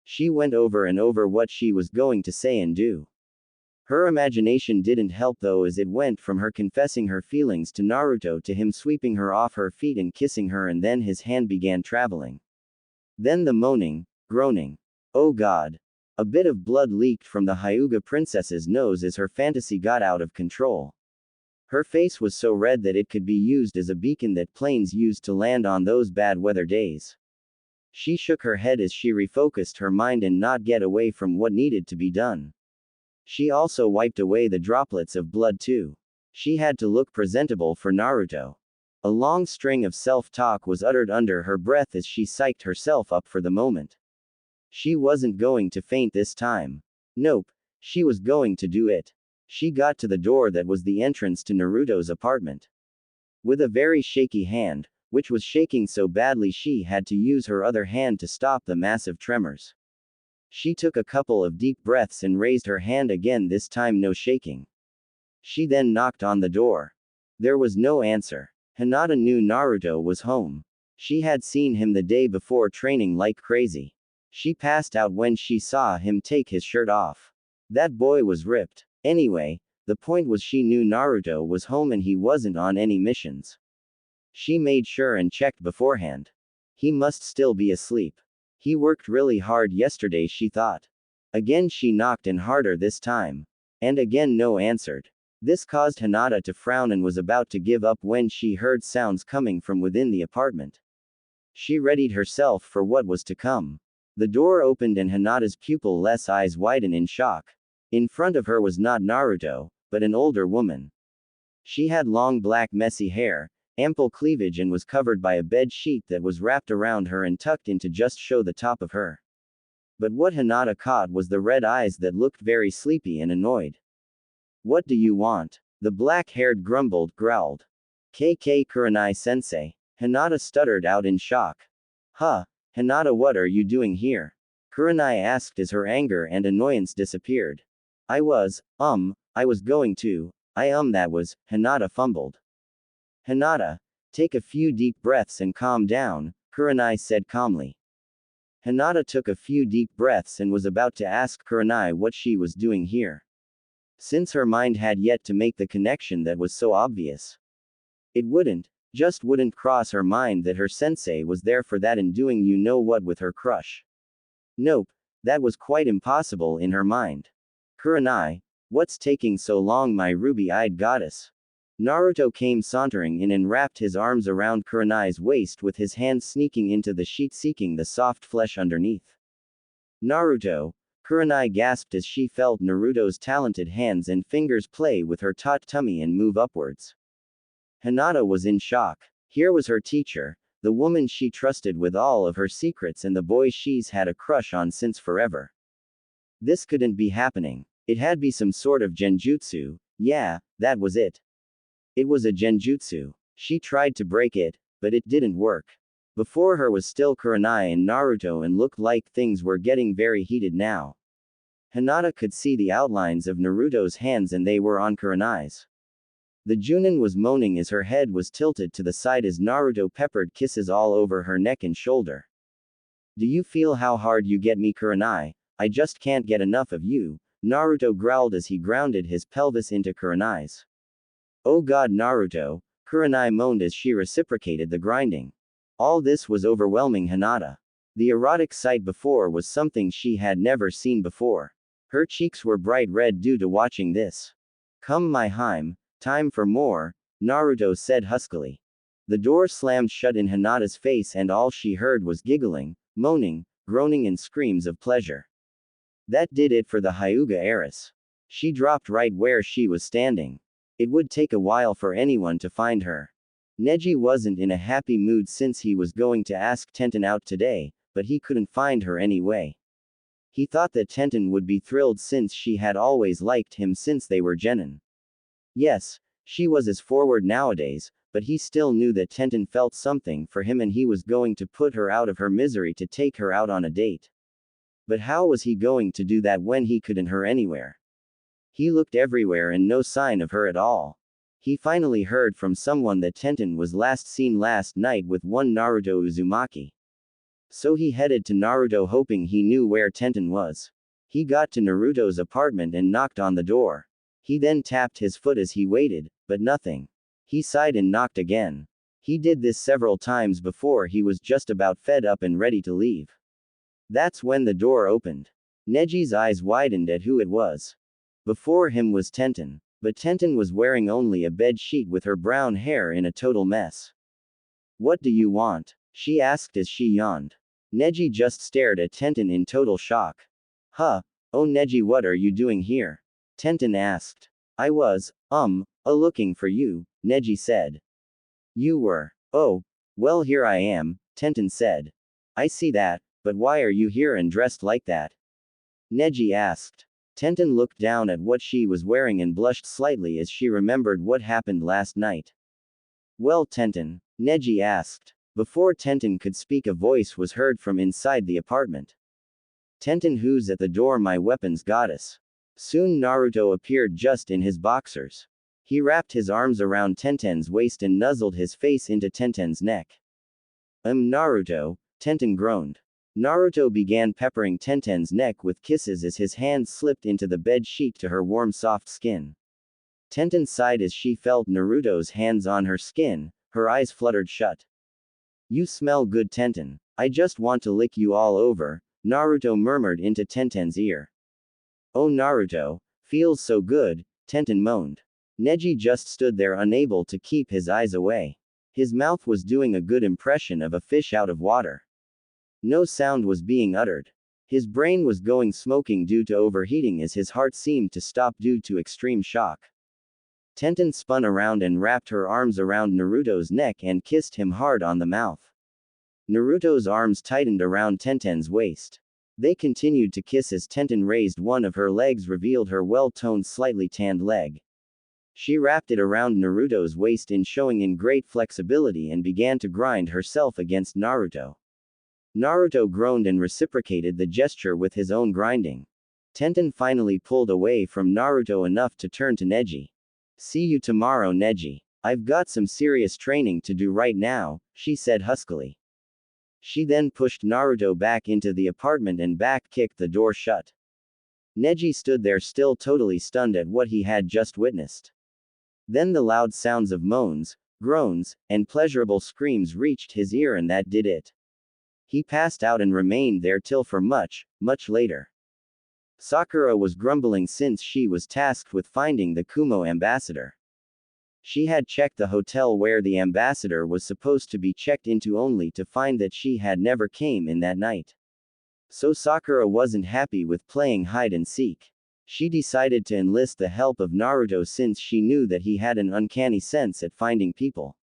She went over and over what she was going to say and do. Her imagination didn't help though, as it went from her confessing her feelings to Naruto to him sweeping her off her feet and kissing her, and then his hand began traveling. Then the moaning, groaning. Oh God. A bit of blood leaked from the Hyuga princess's nose as her fantasy got out of control. Her face was so red that it could be used as a beacon that planes used to land on those bad weather days. She shook her head as she refocused her mind and not get away from what needed to be done. She also wiped away the droplets of blood too. She had to look presentable for Naruto. A long string of self-talk was uttered under her breath as she psyched herself up for the moment. She wasn't going to faint this time. Nope, she was going to do it. She got to the door that was the entrance to Naruto's apartment. With a very shaky hand, which was shaking so badly she had to use her other hand to stop the massive tremors. She took a couple of deep breaths and raised her hand again, this time no shaking. She then knocked on the door. There was no answer. Hinata knew Naruto was home. She had seen him the day before training like crazy. She passed out when she saw him take his shirt off. That boy was ripped. Anyway, the point was she knew Naruto was home and he wasn't on any missions. She made sure and checked beforehand. He must still be asleep. He worked really hard yesterday, she thought. Again she knocked, and harder this time. And again no answered. This caused Hinata to frown and was about to give up when she heard sounds coming from within the apartment. She readied herself for what was to come. The door opened and Hinata's pupil-less eyes widened in shock. In front of her was not Naruto, but an older woman. She had long black messy hair, ample cleavage, and was covered by a bed sheet that was wrapped around her and tucked in to just show the top of her. But what Hinata caught was the red eyes that looked very sleepy and annoyed. What do you want? The black-haired growled. KK Kurenai-sensei. Hinata stuttered out in shock. Huh, Hinata, what are you doing here? Kurenai asked as her anger and annoyance disappeared. I was going to, that was, Hinata fumbled. Hinata, take a few deep breaths and calm down, Kurenai said calmly. Hinata took a few deep breaths and was about to ask Kurenai what she was doing here. Since her mind had yet to make the connection that was so obvious. It just wouldn't cross her mind that her sensei was there for that and doing you know what with her crush. Nope, that was quite impossible in her mind. Kurenai, what's taking so long, my ruby-eyed goddess? Naruto came sauntering in and wrapped his arms around Kurenai's waist with his hands sneaking into the sheet seeking the soft flesh underneath. Naruto, Kurenai gasped as she felt Naruto's talented hands and fingers play with her taut tummy and move upwards. Hinata was in shock. Here was her teacher, the woman she trusted with all of her secrets and the boy she's had a crush on since forever. This couldn't be happening. It had to be some sort of genjutsu. Yeah, that was it. It was a genjutsu. She tried to break it, but it didn't work. Before her was still Kurenai and Naruto and looked like things were getting very heated now. Hinata could see the outlines of Naruto's hands and they were on Kurenai's. The Junin was moaning as her head was tilted to the side as Naruto peppered kisses all over her neck and shoulder. Do you feel how hard you get me, Kurenai? I just can't get enough of you, Naruto growled as he grounded his pelvis into Kurenai's. Oh God, Naruto, Kurenai moaned as she reciprocated the grinding. All this was overwhelming Hinata. The erotic sight before was something she had never seen before. Her cheeks were bright red due to watching this. Come my Haim, time for more, Naruto said huskily. The door slammed shut in Hinata's face and all she heard was giggling, moaning, groaning and screams of pleasure. That did it for the Hyuga heiress. She dropped right where she was standing. It would take a while for anyone to find her. Neji wasn't in a happy mood since he was going to ask Tenten out today, but he couldn't find her anyway. He thought that Tenten would be thrilled since she had always liked him since they were genin. Yes, she was as forward nowadays, but he still knew that Tenten felt something for him and he was going to put her out of her misery to take her out on a date. But how was he going to do that when he couldn't her anywhere? He looked everywhere and no sign of her at all. He finally heard from someone that Tenten was last seen last night with one Naruto Uzumaki. So he headed to Naruto hoping he knew where Tenten was. He got to Naruto's apartment and knocked on the door. He then tapped his foot as he waited, but nothing. He sighed and knocked again. He did this several times before he was just about fed up and ready to leave. That's when the door opened. Neji's eyes widened at who it was. Before him was Tenten, but Tenten was wearing only a bed sheet with her brown hair in a total mess. What do you want? She asked as she yawned. Neji just stared at Tenten in total shock. Huh? Oh Neji, what are you doing here? Tenten asked. I was, looking for you, Neji said. You were? Oh, well here I am, Tenten said. I see that, but why are you here and dressed like that? Neji asked. Tenten looked down at what she was wearing and blushed slightly as she remembered what happened last night. Well Tenten, Neji asked. Before Tenten could speak a voice was heard from inside the apartment. Tenten, who's at the door, my weapons goddess? Soon Naruto appeared just in his boxers. He wrapped his arms around Tenten's waist and nuzzled his face into Tenten's neck. Naruto, Tenten groaned. Naruto began peppering Tenten's neck with kisses as his hands slipped into the bed sheet to her warm soft skin. Tenten sighed as she felt Naruto's hands on her skin, her eyes fluttered shut. You smell good Tenten. I just want to lick you all over, Naruto murmured into Tenten's ear. Oh Naruto, feels so good, Tenten moaned. Neji just stood there unable to keep his eyes away. His mouth was doing a good impression of a fish out of water. No sound was being uttered. His brain was going smoking due to overheating as his heart seemed to stop due to extreme shock. Tenten spun around and wrapped her arms around Naruto's neck and kissed him hard on the mouth. Naruto's arms tightened around Tenten's waist. They continued to kiss as Tenten raised one of her legs, revealed her well-toned slightly tanned leg. She wrapped it around Naruto's waist showing in great flexibility and began to grind herself against Naruto. Naruto groaned and reciprocated the gesture with his own grinding. Tenten finally pulled away from Naruto enough to turn to Neji. See you tomorrow Neji. I've got some serious training to do right now, she said huskily. She then pushed Naruto back into the apartment and back-kicked the door shut. Neji stood there still totally stunned at what he had just witnessed. Then the loud sounds of moans, groans, and pleasurable screams reached his ear and that did it. He passed out and remained there till for much, much later. Sakura was grumbling since she was tasked with finding the Kumo ambassador. She had checked the hotel where the ambassador was supposed to be checked into only to find that she had never came in that night. So Sakura wasn't happy with playing hide and seek. She decided to enlist the help of Naruto since she knew that he had an uncanny sense at finding people.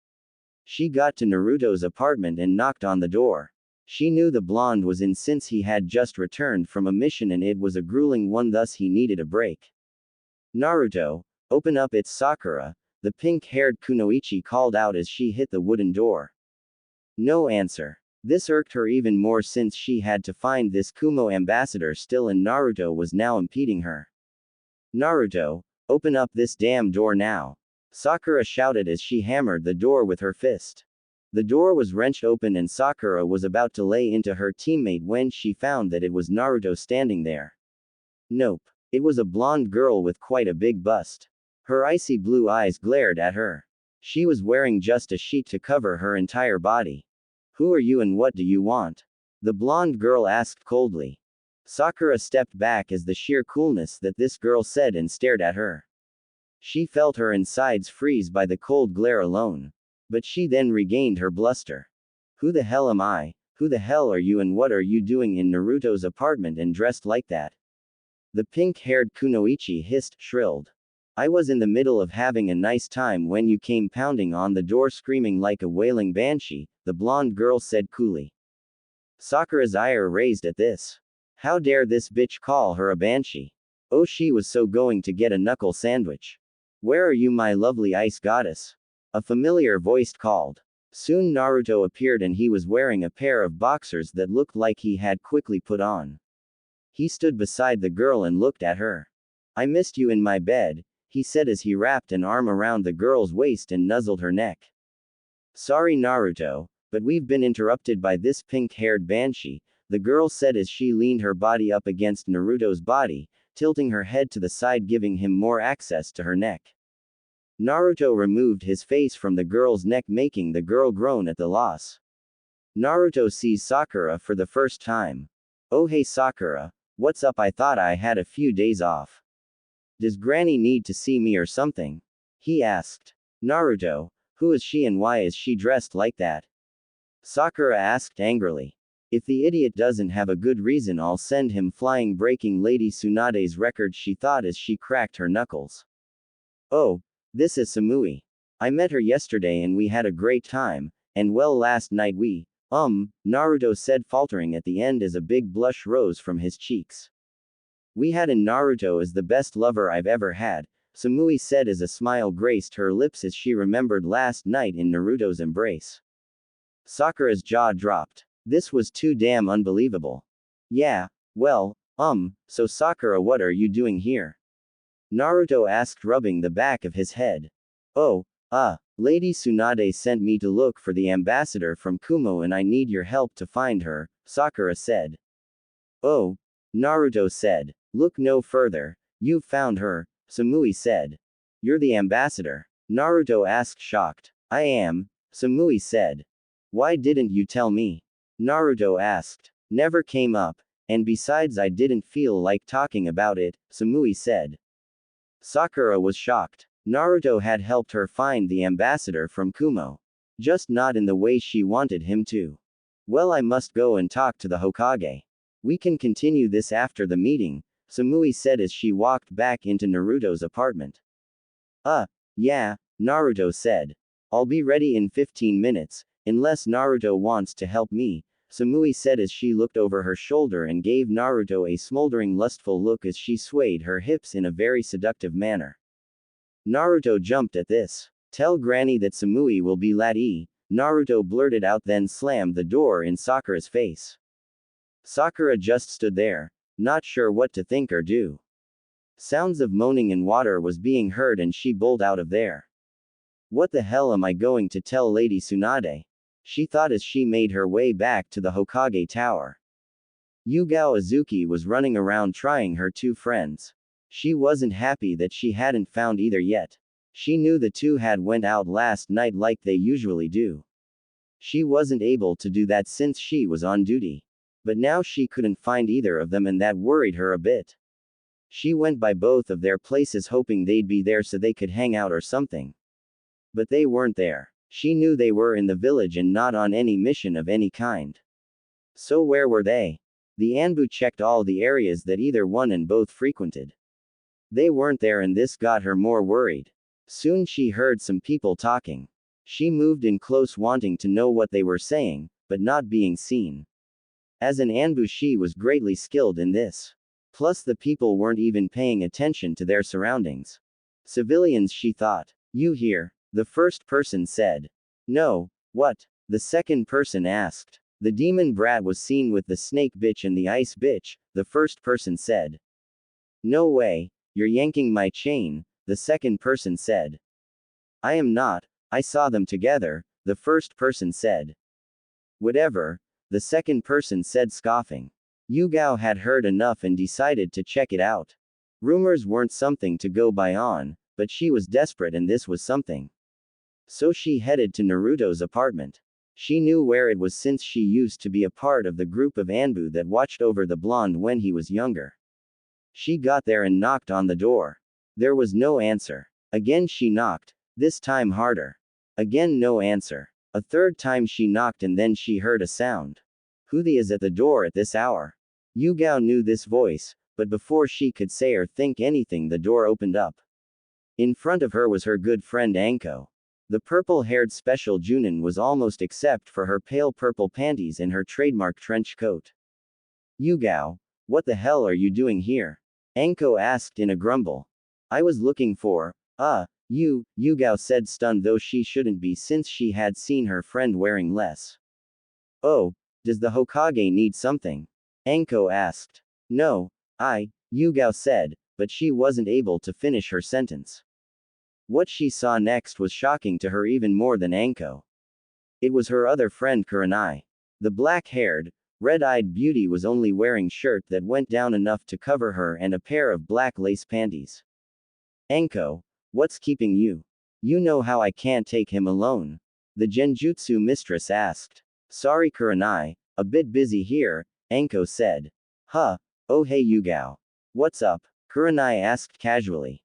She got to Naruto's apartment and knocked on the door. She knew the blonde was in since he had just returned from a mission and it was a grueling one, thus he needed a break. Naruto, open up, it's Sakura, the pink-haired Kunoichi called out as she hit the wooden door. No answer. This irked her even more since she had to find this Kumo ambassador still and Naruto was now impeding her. Naruto, open up this damn door now. Sakura shouted as she hammered the door with her fist. The door was wrenched open and Sakura was about to lay into her teammate when she found that it was Naruto standing there. Nope. It was a blonde girl with quite a big bust. Her icy blue eyes glared at her. She was wearing just a sheet to cover her entire body. Who are you and what do you want? The blonde girl asked coldly. Sakura stepped back as the sheer coolness that this girl said and stared at her. She felt her insides freeze by the cold glare alone. But she then regained her bluster. Who the hell am I? Who the hell are you and what are you doing in Naruto's apartment and dressed like that? The pink-haired kunoichi hissed, shrilled. I was in the middle of having a nice time when you came pounding on the door screaming like a wailing banshee, the blonde girl said coolly. Sakura's ire raised at this. How dare this bitch call her a banshee? Oh, she was so going to get a knuckle sandwich. Where are you, my lovely ice goddess? A familiar voice called. Soon Naruto appeared and he was wearing a pair of boxers that looked like he had quickly put on. He stood beside the girl and looked at her. I missed you in my bed, he said as he wrapped an arm around the girl's waist and nuzzled her neck. Sorry Naruto, but we've been interrupted by this pink-haired banshee, the girl said as she leaned her body up against Naruto's body, tilting her head to the side giving him more access to her neck. Naruto removed his face from the girl's neck making the girl groan at the loss. Naruto sees Sakura for the first time. Oh hey Sakura, what's up? I thought I had a few days off. Does Granny need to see me or something? He asked. Naruto, who is she and why is she dressed like that? Sakura asked angrily. If the idiot doesn't have a good reason I'll send him flying, breaking Lady Tsunade's record, she thought as she cracked her knuckles. Oh, this is Samui. I met her yesterday and we had a great time, and well last night we, Naruto said faltering at the end as a big blush rose from his cheeks. We had in Naruto is the best lover I've ever had, Samui said as a smile graced her lips as she remembered last night in Naruto's embrace. Sakura's jaw dropped. This was too damn unbelievable. Yeah, well, so Sakura, what are you doing here? Naruto asked, rubbing the back of his head. Oh, Lady Tsunade sent me to look for the ambassador from Kumo and I need your help to find her, Sakura said. Oh, Naruto said. Look no further, you've found her, Samui said. You're the ambassador? Naruto asked, shocked. I am, Samui said. Why didn't you tell me? Naruto asked. Never came up, and besides I didn't feel like talking about it, Samui said. Sakura was shocked. Naruto had helped her find the ambassador from Kumo. Just not in the way she wanted him to. Well, I must go and talk to the Hokage. We can continue this after the meeting, Samui said as she walked back into Naruto's apartment. Yeah, Naruto said. I'll be ready in 15 minutes, unless Naruto wants to help me, Samui said as she looked over her shoulder and gave Naruto a smoldering lustful look as she swayed her hips in a very seductive manner. Naruto jumped at this. Tell Granny that Samui will be laddie, Naruto blurted out, then slammed the door in Sakura's face. Sakura just stood there, not sure what to think or do. Sounds of moaning and water was being heard and she bowled out of there. What the hell am I going to tell Lady Tsunade? She thought as she made her way back to the Hokage tower. Yugao Azuki was running around trying her two friends. She wasn't happy that she hadn't found either yet. She knew the two had went out last night like they usually do. She wasn't able to do that since she was on duty. But now she couldn't find either of them and that worried her a bit. She went by both of their places hoping they'd be there so they could hang out or something. But they weren't there. She knew they were in the village and not on any mission of any kind. So where were they? The Anbu checked all the areas that either one and both frequented. They weren't there and this got her more worried. Soon she heard some people talking. She moved in close wanting to know what they were saying, but not being seen. As an Anbu she was greatly skilled in this. Plus the people weren't even paying attention to their surroundings. Civilians, she thought. You here? The first person said. No, what? The second person asked. The demon brat was seen with the snake bitch and the ice bitch, the first person said. No way, you're yanking my chain, the second person said. I am not, I saw them together, the first person said. Whatever, the second person said, scoffing. Yugao had heard enough and decided to check it out. Rumors weren't something to go by on, but she was desperate and this was something. So she headed to Naruto's apartment. She knew where it was since she used to be a part of the group of Anbu that watched over the blonde when he was younger. She got there and knocked on the door. There was no answer. Again she knocked, this time harder. Again no answer. A third time she knocked and then she heard a sound. Who the is at the door at this hour? Yugao knew this voice, but before she could say or think anything, the door opened up. In front of her was her good friend Anko. The purple-haired special Junin was almost except for her pale purple panties and her trademark trench coat. Yugao, what the hell are you doing here? Anko asked in a grumble. I was looking for, you, Yugao said, stunned though she shouldn't be since she had seen her friend wearing less. Oh, does the Hokage need something? Anko asked. No, Yugao said, but she wasn't able to finish her sentence. What she saw next was shocking to her even more than Anko. It was her other friend Kurenai. The black-haired, red-eyed beauty was only wearing shirt that went down enough to cover her and a pair of black lace panties. Anko, what's keeping you? You know how I can't take him alone. The Genjutsu mistress asked. Sorry Kurenai, a bit busy here, Anko said. Huh, oh hey Yugao. What's up? Kurenai asked casually.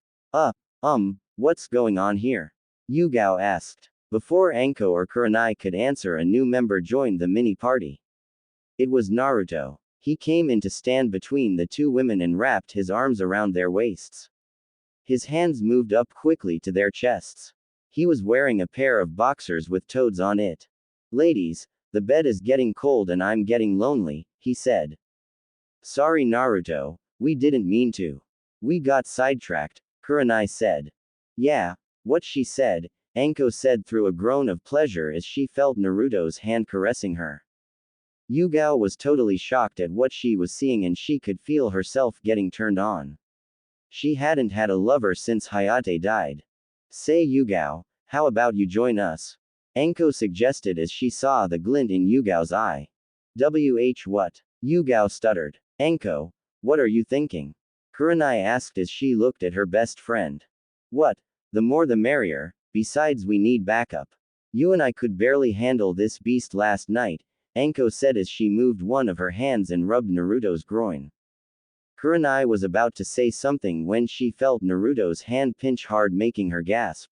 What's going on here? Yugao asked. Before Anko or Kurenai could answer, a new member joined the mini party. It was Naruto. He came in to stand between the two women and wrapped his arms around their waists. His hands moved up quickly to their chests. He was wearing a pair of boxers with toads on it. Ladies, the bed is getting cold and I'm getting lonely, he said. Sorry Naruto, we didn't mean to. We got sidetracked, Kurenai said. Yeah, what she said, Anko said through a groan of pleasure as she felt Naruto's hand caressing her. Yugao was totally shocked at what she was seeing and she could feel herself getting turned on. She hadn't had a lover since Hayate died. Say Yugao, how about you join us? Anko suggested as she saw the glint in Yugao's eye. What? Yugao stuttered. Anko, what are you thinking? Kurenai asked as she looked at her best friend. What? The more the merrier, besides we need backup. You and I could barely handle this beast last night, Anko said as she moved one of her hands and rubbed Naruto's groin. Kurenai was about to say something when she felt Naruto's hand pinch hard, making her gasp.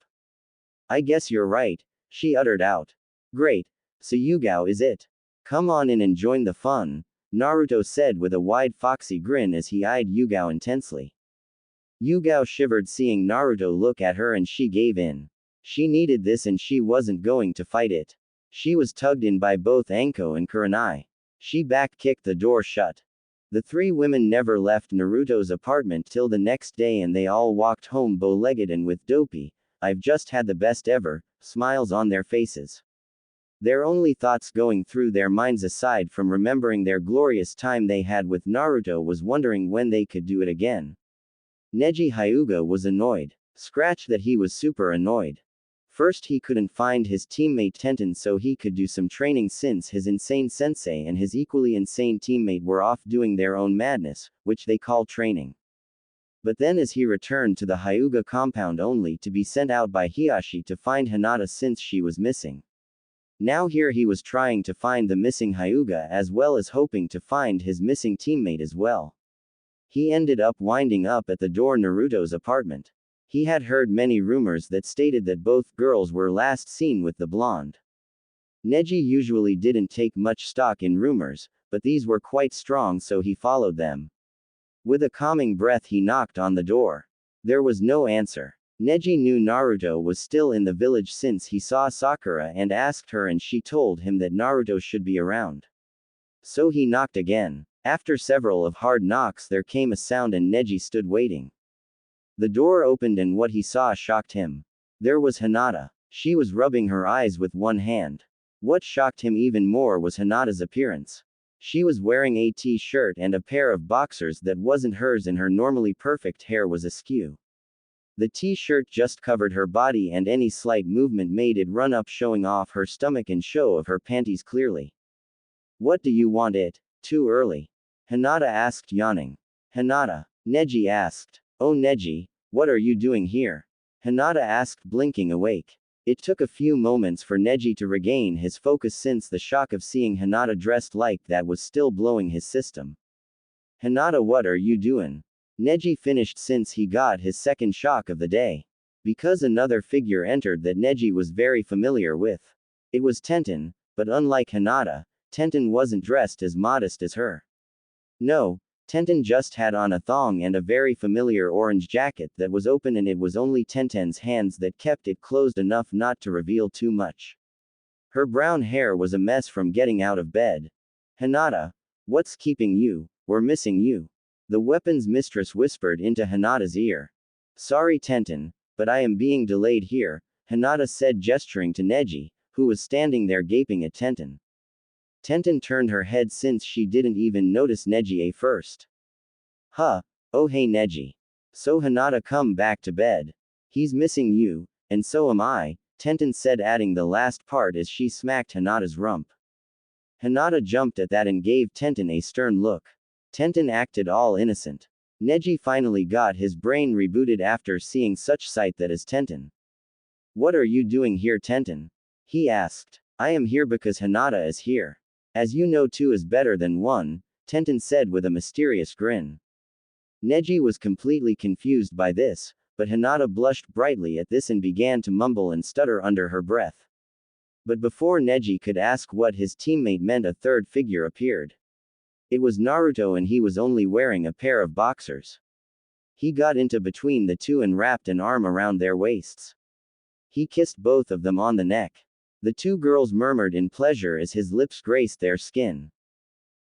I guess you're right, she uttered out. Great, so Yugao is it? Come on in and join the fun, Naruto said with a wide foxy grin as he eyed Yugao intensely. Yugao shivered seeing Naruto look at her and she gave in. She needed this and she wasn't going to fight it. She was tugged in by both Anko and Kurenai. She back-kicked the door shut. The three women never left Naruto's apartment till the next day and they all walked home bow-legged and with dopey, I've just had the best ever, smiles on their faces. Their only thoughts going through their minds aside from remembering their glorious time they had with Naruto was wondering when they could do it again. Neji Hyuga was annoyed. Scratch that, he was super annoyed. First he couldn't find his teammate Tenten so he could do some training since his insane sensei and his equally insane teammate were off doing their own madness, which they call training. But then as he returned to the Hyuga compound only to be sent out by Hiashi to find Hinata since she was missing. Now here he was trying to find the missing Hyuga as well as hoping to find his missing teammate as well. He ended up winding up at the door Naruto's apartment. He had heard many rumors that stated that both girls were last seen with the blonde. Neji usually didn't take much stock in rumors, but these were quite strong so he followed them. With a calming breath he knocked on the door. There was no answer. Neji knew Naruto was still in the village since he saw Sakura and asked her and she told him that Naruto should be around. So he knocked again. After several of hard knocks there came a sound and Neji stood waiting. The door opened and what he saw shocked him. There was Hinata. She was rubbing her eyes with one hand. What shocked him even more was Hinata's appearance. She was wearing a t-shirt and a pair of boxers that wasn't hers and her normally perfect hair was askew. The t-shirt just covered her body and any slight movement made it run up, showing off her stomach and show of her panties clearly. What do you want it? Too early? Hinata asked, yawning. Hinata. Neji asked. Oh Neji, what are you doing here? Hinata asked, blinking awake. It took a few moments for Neji to regain his focus since the shock of seeing Hinata dressed like that was still blowing his system. Hinata, what are you doing? Neji finished since he got his second shock of the day. Because another figure entered that Neji was very familiar with. It was Tenten, but unlike Hinata, Tenten wasn't dressed as modest as her. No, Tenten just had on a thong and a very familiar orange jacket that was open, and it was only Tenten's hands that kept it closed enough not to reveal too much. Her brown hair was a mess from getting out of bed. Hinata, what's keeping you? We're missing you. The weapons mistress whispered into Hinata's ear. Sorry Tenten, but I am being delayed here, Hinata said, gesturing to Neji, who was standing there gaping at Tenten. Tenten turned her head since she didn't even notice Neji at first. Huh, oh hey Neji. So Hinata come back to bed. He's missing you, and so am I, Tenten said, adding the last part as she smacked Hinata's rump. Hinata jumped at that and gave Tenten a stern look. Tenten acted all innocent. Neji finally got his brain rebooted after seeing such sight that is Tenten. What are you doing here Tenten? He asked. I am here because Hinata is here. As you know, two is better than one, Tenten said with a mysterious grin. Neji was completely confused by this, but Hinata blushed brightly at this and began to mumble and stutter under her breath. But before Neji could ask what his teammate meant, a third figure appeared. It was Naruto, and he was only wearing a pair of boxers. He got into between the two and wrapped an arm around their waists. He kissed both of them on the neck. The two girls murmured in pleasure as his lips graced their skin.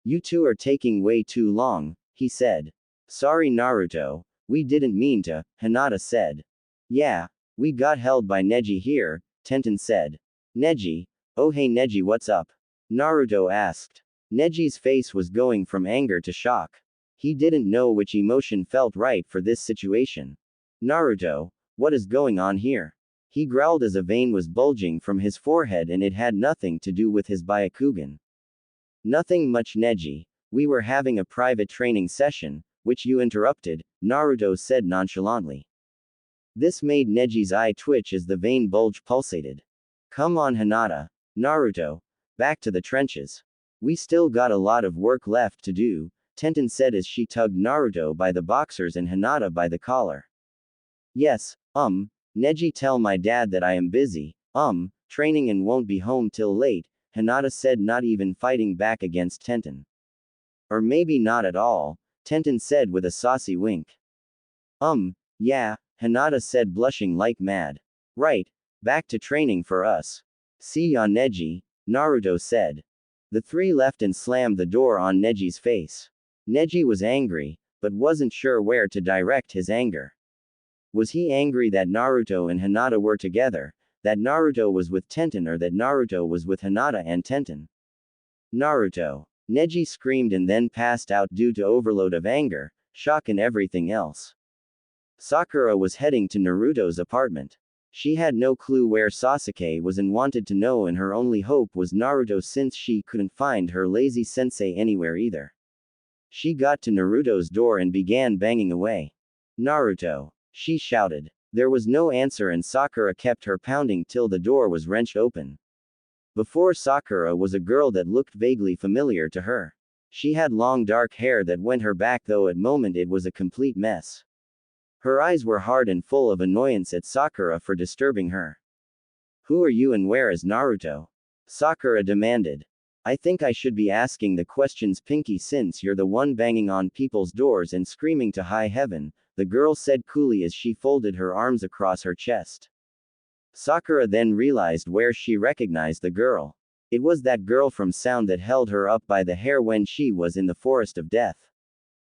You two are taking way too long, he said. Sorry Naruto, we didn't mean to, Hinata said. Yeah, we got held by Neji here, Tenten said. Neji? Oh hey Neji, what's up? Naruto asked. Neji's face was going from anger to shock. He didn't know which emotion felt right for this situation. Naruto, what is going on here? He growled as a vein was bulging from his forehead, and it had nothing to do with his Byakugan. Nothing much Neji. We were having a private training session, which you interrupted, Naruto said nonchalantly. This made Neji's eye twitch as the vein bulge pulsated. Come on Hinata. Naruto. Back to the trenches. We still got a lot of work left to do, Tenten said as she tugged Naruto by the boxers and Hinata by the collar. Yes, Neji, tell my dad that I am busy, training and won't be home till late, Hinata said, not even fighting back against Tenten. Or maybe not at all, Tenten said with a saucy wink. Yeah, Hinata said, blushing like mad. Right, back to training for us. See ya Neji, Naruto said. The three left and slammed the door on Neji's face. Neji was angry, but wasn't sure where to direct his anger. Was he angry that Naruto and Hinata were together, that Naruto was with Tenten, or that Naruto was with Hinata and Tenten? Naruto. Neji screamed and then passed out due to overload of anger, shock and everything else. Sakura was heading to Naruto's apartment. She had no clue where Sasuke was and wanted to know, and her only hope was Naruto since she couldn't find her lazy sensei anywhere either. She got to Naruto's door and began banging away. Naruto. She shouted. There was no answer, and Sakura kept her pounding till the door was wrenched open. Before Sakura was a girl that looked vaguely familiar to her. She had long dark hair that went her back, though at moment it was a complete mess. Her eyes were hard and full of annoyance at Sakura for disturbing her. Who are you and where is Naruto? Sakura demanded. I think I should be asking the questions, Pinky, since you're the one banging on people's doors and screaming to high heaven, the girl said coolly as she folded her arms across her chest. Sakura then realized where she recognized the girl. It was that girl from Sound that held her up by the hair when she was in the Forest of Death.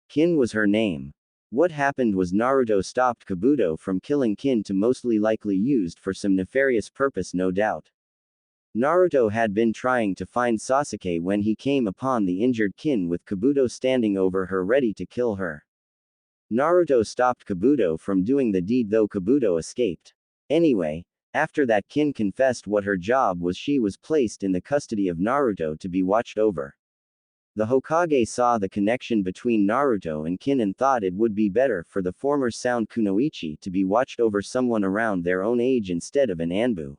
Kin was her name. What happened was Naruto stopped Kabuto from killing Kin, to mostly likely used for some nefarious purpose, no doubt. Naruto had been trying to find Sasuke when he came upon the injured Kin with Kabuto standing over her ready to kill her. Naruto stopped Kabuto from doing the deed, though Kabuto escaped. Anyway, after that, Kin confessed what her job was. She was placed in the custody of Naruto to be watched over. The Hokage saw the connection between Naruto and Kin and thought it would be better for the former Sound Kunoichi to be watched over someone around their own age instead of an Anbu.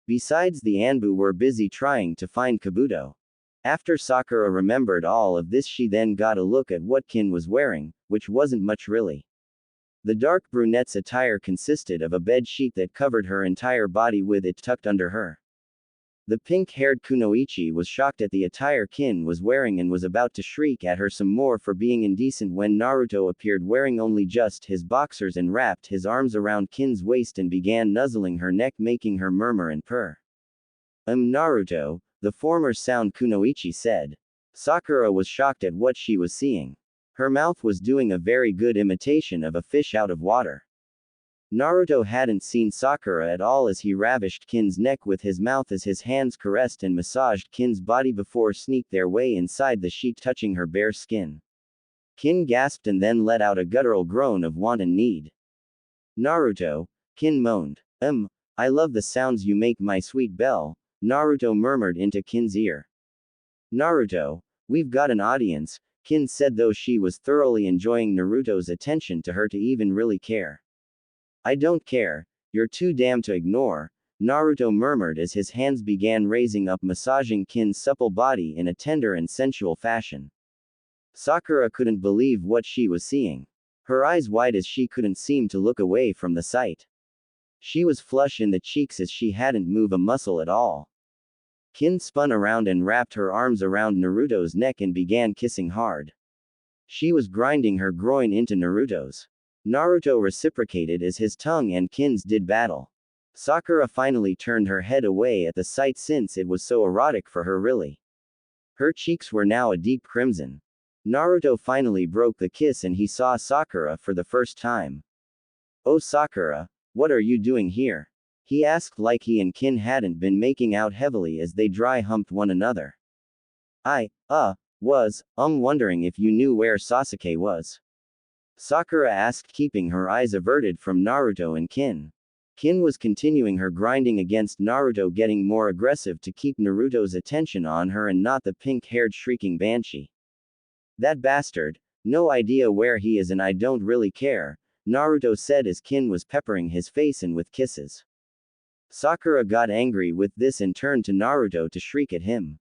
Besides, the Anbu were busy trying to find Kabuto. After Sakura remembered all of this, she then got a look at what Kin was wearing, which wasn't much really. The dark brunette's attire consisted of a bed sheet that covered her entire body with it tucked under her. The pink-haired kunoichi was shocked at the attire Kin was wearing and was about to shriek at her some more for being indecent when Naruto appeared wearing only just his boxers and wrapped his arms around Kin's waist and began nuzzling her neck, making her murmur and purr. Naruto, the former sound kunoichi said. Sakura was shocked at what she was seeing. Her mouth was doing a very good imitation of a fish out of water. Naruto hadn't seen Sakura at all as he ravished Kin's neck with his mouth as his hands caressed and massaged Kin's body before sneaked their way inside the sheet, touching her bare skin. Kin gasped and then let out a guttural groan of want and need. Naruto, Kin moaned. I love the sounds you make, my sweet belle, Naruto murmured into Kin's ear. Naruto, we've got an audience, Kin said, though she was thoroughly enjoying Naruto's attention to her to even really care. I don't care, you're too damn to ignore, Naruto murmured as his hands began raising up, massaging Kin's supple body in a tender and sensual fashion. Sakura couldn't believe what she was seeing. Her eyes wide as she couldn't seem to look away from the sight. She was flush in the cheeks as she hadn't moved a muscle at all. Kin spun around and wrapped her arms around Naruto's neck and began kissing hard. She was grinding her groin into Naruto's. Naruto reciprocated as his tongue and Kin's did battle. Sakura finally turned her head away at the sight since it was so erotic for her, really. Her cheeks were now a deep crimson. Naruto finally broke the kiss and he saw Sakura for the first time. Oh Sakura, what are you doing here? He asked like he and Kin hadn't been making out heavily as they dry humped one another. I was wondering if you knew where Sasuke was. Sakura asked, keeping her eyes averted from Naruto and Kin. Kin was continuing her grinding against Naruto, getting more aggressive to keep Naruto's attention on her and not the pink-haired shrieking banshee. That bastard, no idea where he is and I don't really care, Naruto said as Kin was peppering his face in with kisses. Sakura got angry with this and turned to Naruto to shriek at him.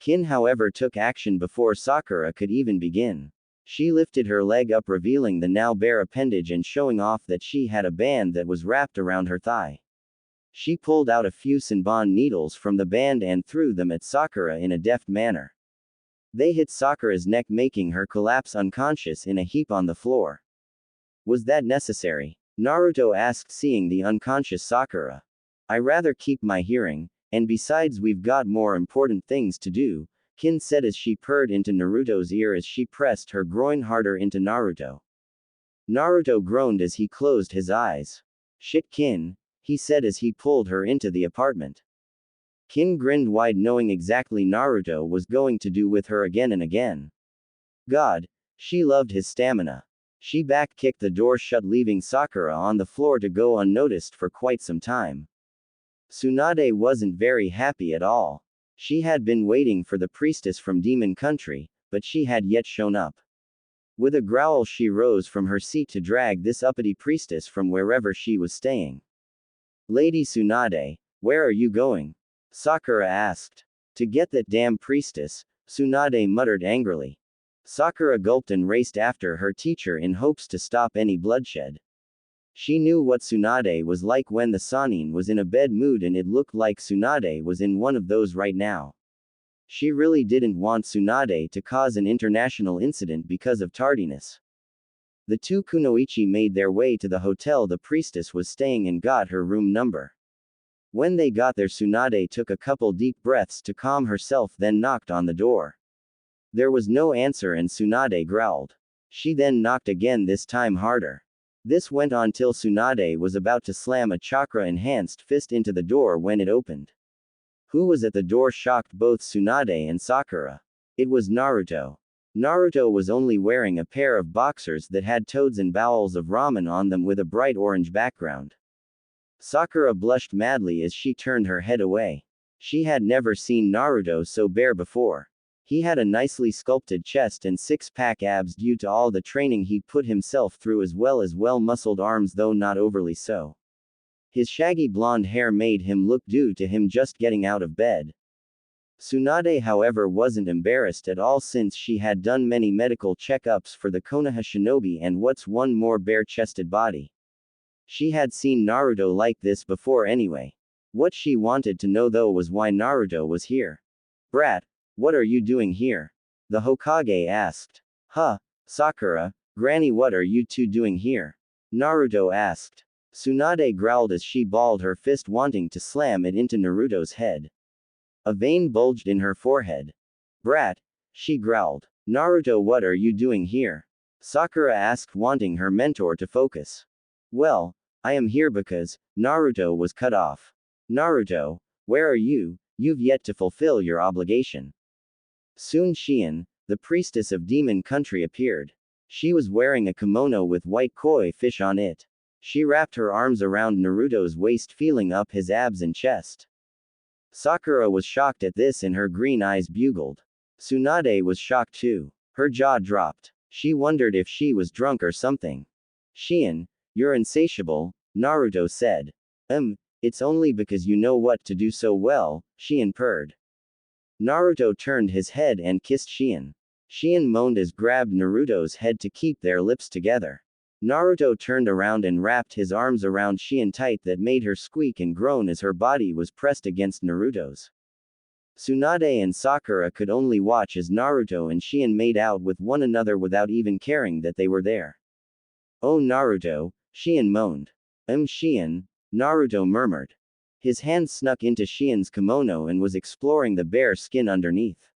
Kin, however, took action before Sakura could even begin. She lifted her leg up, revealing the now bare appendage and showing off that she had a band that was wrapped around her thigh. She pulled out a few Senbon needles from the band and threw them at Sakura in a deft manner. They hit Sakura's neck, making her collapse unconscious in a heap on the floor. Was that necessary? Naruto asked, seeing the unconscious Sakura. I rather keep my hearing, and besides we've got more important things to do, Kin said as she purred into Naruto's ear as she pressed her groin harder into Naruto. Naruto groaned as he closed his eyes. Shit, Kin, he said as he pulled her into the apartment. Kin grinned wide, knowing exactly Naruto was going to do with her again and again. God, she loved his stamina. She back-kicked the door shut, leaving Sakura on the floor to go unnoticed for quite some time. Tsunade wasn't very happy at all. She had been waiting for the priestess from Demon Country, but she had yet shown up. With a growl, she rose from her seat to drag this uppity priestess from wherever she was staying. Lady Tsunade, where are you going? Sakura asked. To get that damn priestess, Tsunade muttered angrily. Sakura gulped and raced after her teacher in hopes to stop any bloodshed. She knew what Tsunade was like when the Sannin was in a bad mood, and it looked like Tsunade was in one of those right now. She really didn't want Tsunade to cause an international incident because of tardiness. The two kunoichi made their way to the hotel the priestess was staying and got her room number. When they got there, Tsunade took a couple deep breaths to calm herself, then knocked on the door. There was no answer and Tsunade growled. She then knocked again, this time harder. This went on till Tsunade was about to slam a chakra-enhanced fist into the door when it opened. Who was at the door shocked both Tsunade and Sakura. It was Naruto. Naruto was only wearing a pair of boxers that had toads and bowls of ramen on them with a bright orange background. Sakura blushed madly as she turned her head away. She had never seen Naruto so bare before. He had a nicely sculpted chest and six-pack abs due to all the training he put himself through, as well as well-muscled arms, though not overly so. His shaggy blonde hair made him look due to him just getting out of bed. Tsunade, however, wasn't embarrassed at all since she had done many medical checkups for the Konoha Shinobi and what's one more bare-chested body. She had seen Naruto like this before anyway. What she wanted to know though was why Naruto was here. Brat, what are you doing here? The Hokage asked. Huh, Sakura, Granny, what are you two doing here? Naruto asked. Tsunade growled as she balled her fist, wanting to slam it into Naruto's head. A vein bulged in her forehead. Brat, she growled. Naruto, what are you doing here? Sakura asked, wanting her mentor to focus. Well, I am here because Naruto was cut off. Naruto, where are you? You've yet to fulfill your obligation. Soon Shion, the priestess of Demon Country, appeared. She was wearing a kimono with white koi fish on it. She wrapped her arms around Naruto's waist, feeling up his abs and chest. Sakura was shocked at this and her green eyes bugled. Tsunade was shocked too. Her jaw dropped. She wondered if she was drunk or something. Shion, you're insatiable, Naruto said. It's only because you know what to do so well, Shion purred. Naruto turned his head and kissed Shion. Shion moaned as grabbed Naruto's head to keep their lips together. Naruto turned around and wrapped his arms around Shion tight, that made her squeak and groan as her body was pressed against Naruto's. Tsunade and Sakura could only watch as Naruto and Shion made out with one another without even caring that they were there. Oh Naruto, Shion moaned. Shion, Naruto murmured. His hand snuck into Shion's kimono and was exploring the bare skin underneath.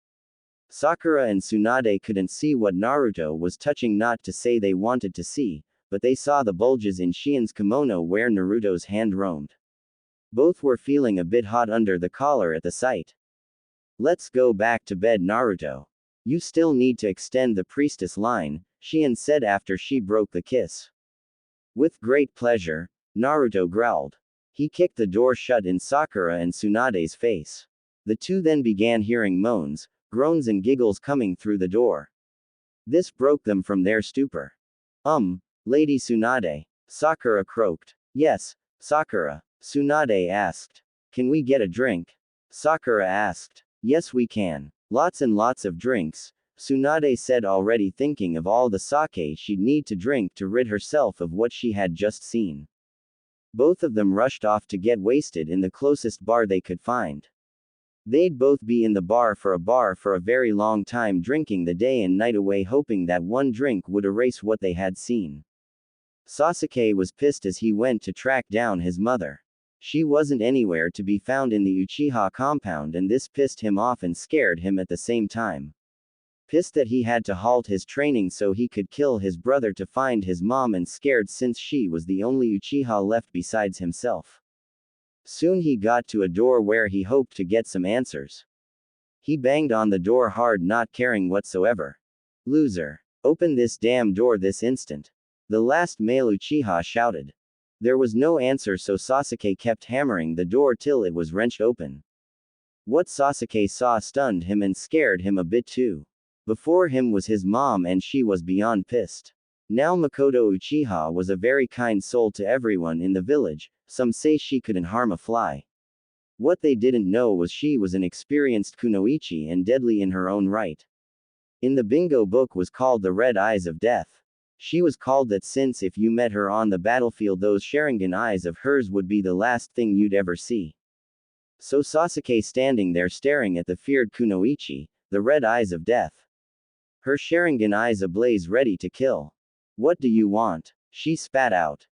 Sakura and Tsunade couldn't see what Naruto was touching, not to say they wanted to see, but they saw the bulges in Shion's kimono where Naruto's hand roamed. Both were feeling a bit hot under the collar at the sight. Let's go back to bed, Naruto. You still need to extend the priestess line, Shion said after she broke the kiss. With great pleasure, Naruto growled. He kicked the door shut in Sakura and Tsunade's face. The two then began hearing moans, groans and giggles coming through the door. This broke them from their stupor. Lady Tsunade. Sakura croaked. Yes, Sakura. Tsunade asked. Can we get a drink? Sakura asked. Yes we can. Lots and lots of drinks, Tsunade said, already thinking of all the sake she'd need to drink to rid herself of what she had just seen. Both of them rushed off to get wasted in the closest bar they could find. They'd both be in the bar for a very long time, drinking the day and night away, hoping that one drink would erase what they had seen. Sasuke was pissed as he went to track down his mother. She wasn't anywhere to be found in the Uchiha compound, and this pissed him off and scared him at the same time. Pissed that he had to halt his training so he could kill his brother to find his mom, and scared since she was the only Uchiha left besides himself. Soon he got to a door where he hoped to get some answers. He banged on the door hard, not caring whatsoever. Loser. Open this damn door this instant. The last male Uchiha shouted. There was no answer, so Sasuke kept hammering the door till it was wrenched open. What Sasuke saw stunned him and scared him a bit too. Before him was his mom, and she was beyond pissed. Now Makoto Uchiha was a very kind soul to everyone in the village. Some say she couldn't harm a fly. What they didn't know was she was an experienced kunoichi and deadly in her own right. In the bingo book was called the Red Eyes of Death. She was called that since if you met her on the battlefield, those Sharingan eyes of hers would be the last thing you'd ever see. So Sasuke standing there staring at the feared kunoichi, the Red Eyes of Death. Her Sharingan eyes ablaze, ready to kill. What do you want? She spat out.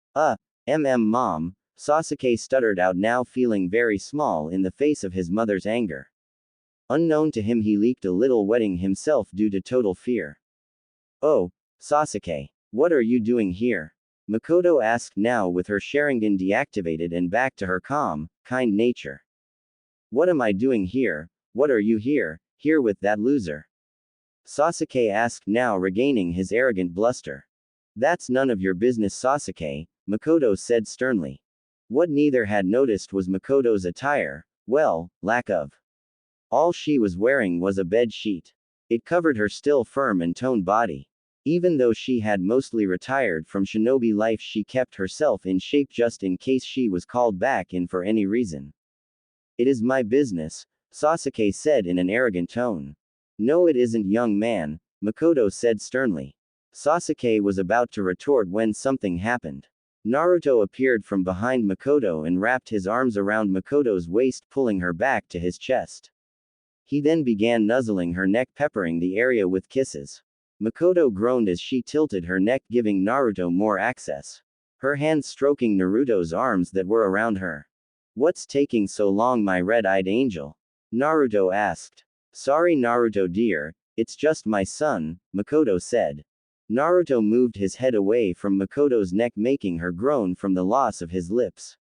Mom, Sasuke stuttered out, now feeling very small in the face of his mother's anger. Unknown to him, he leaked a little, wetting himself due to total fear. Oh, Sasuke. What are you doing here? Makoto asked, now with her Sharingan deactivated and back to her calm, kind nature. What am I doing here? What are you here with that loser? Sasuke asked, now regaining his arrogant bluster. That's none of your business, Sasuke, Makoto said sternly. What neither had noticed was Makoto's attire, well, lack of. All she was wearing was a bed sheet. It covered her still firm and toned body. Even though she had mostly retired from shinobi life, she kept herself in shape just in case she was called back in for any reason. It is my business, Sasuke said in an arrogant tone. No, it isn't, young man, Makoto said sternly. Sasuke was about to retort when something happened. Naruto appeared from behind Makoto and wrapped his arms around Makoto's waist, pulling her back to his chest. He then began nuzzling her neck, peppering the area with kisses. Makoto groaned as she tilted her neck, giving Naruto more access. Her hands stroking Naruto's arms that were around her. "What's taking so long, my red-eyed angel?" Naruto asked. "Sorry, Naruto dear, it's just my son," Makoto said. Naruto moved his head away from Makoto's neck, making her groan from the loss of his lips.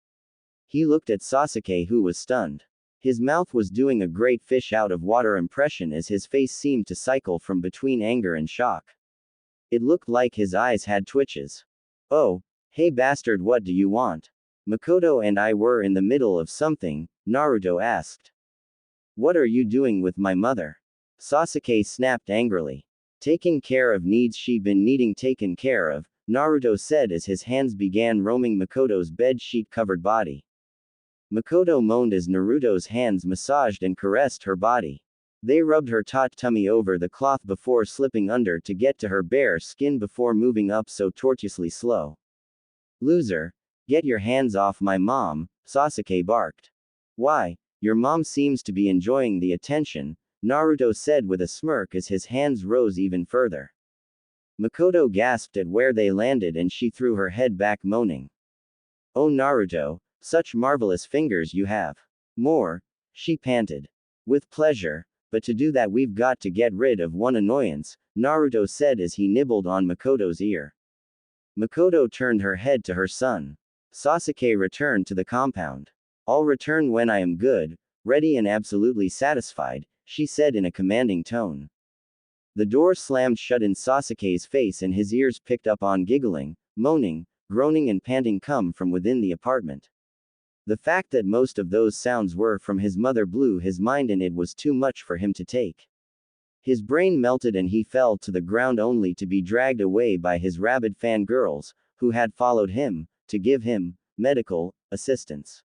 He looked at Sasuke, who was stunned. His mouth was doing a great fish out of water impression as his face seemed to cycle from between anger and shock. It looked like his eyes had twitches. "Oh, hey bastard, what do you want?" Makoto and I were in the middle of something, Naruto asked. "What are you doing with my mother?" Sasuke snapped angrily. "Taking care of needs she been needing taken care of," Naruto said as his hands began roaming Makoto's bed-sheet covered body. Makoto moaned as Naruto's hands massaged and caressed her body. They rubbed her taut tummy over the cloth before slipping under to get to her bare skin before moving up so tortuously slow. "Loser, get your hands off my mom," Sasuke barked. "Why, your mom seems to be enjoying the attention," Naruto said with a smirk as his hands rose even further. Makoto gasped at where they landed and she threw her head back, moaning. "Oh Naruto, such marvelous fingers you have." "More," she panted. "With pleasure, but to do that we've got to get rid of one annoyance," Naruto said as he nibbled on Makoto's ear. Makoto turned her head to her son. Sasuke returned to the compound. "I'll return when I am good, ready and absolutely satisfied," she said in a commanding tone. The door slammed shut in Sasuke's face and his ears picked up on giggling, moaning, groaning and panting come from within the apartment. The fact that most of those sounds were from his mother blew his mind and it was too much for him to take. His brain melted and he fell to the ground only to be dragged away by his rabid fangirls, who had followed him, to give him medical assistance.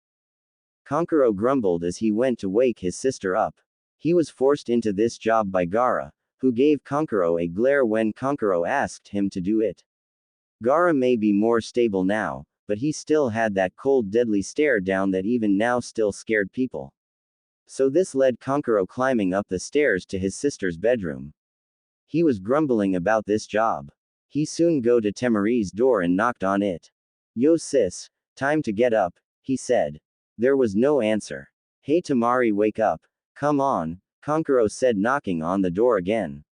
Kankuro grumbled as he went to wake his sister up. He was forced into this job by Gaara, who gave Kankuro a glare when Kankuro asked him to do it. Gaara may be more stable now, but he still had that cold deadly stare down that even now still scared people. So this led Kankuro climbing up the stairs to his sister's bedroom. He was grumbling about this job. He soon go to Temari's door and knocked on it. "Yo sis, time to get up," he said. There was no answer. "Hey Temari, wake up. Come on," Kankuro said, knocking on the door again.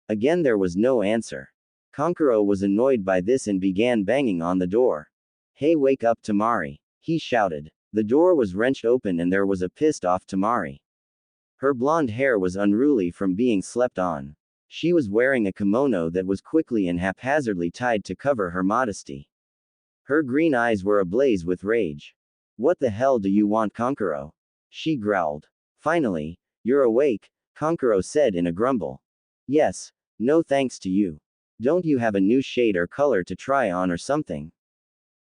Again there was no answer. Kankuro was annoyed by this and began banging on the door. "Hey, wake up Temari," he shouted. The door was wrenched open and there was a pissed-off Temari. Her blonde hair was unruly from being slept on. She was wearing a kimono that was quickly and haphazardly tied to cover her modesty. Her green eyes were ablaze with rage. "What the hell do you want, Kankuro?" she growled. "Finally, you're awake," Kankuro said in a grumble. "Yes, no thanks to you. Don't you have a new shade or color to try on or something?"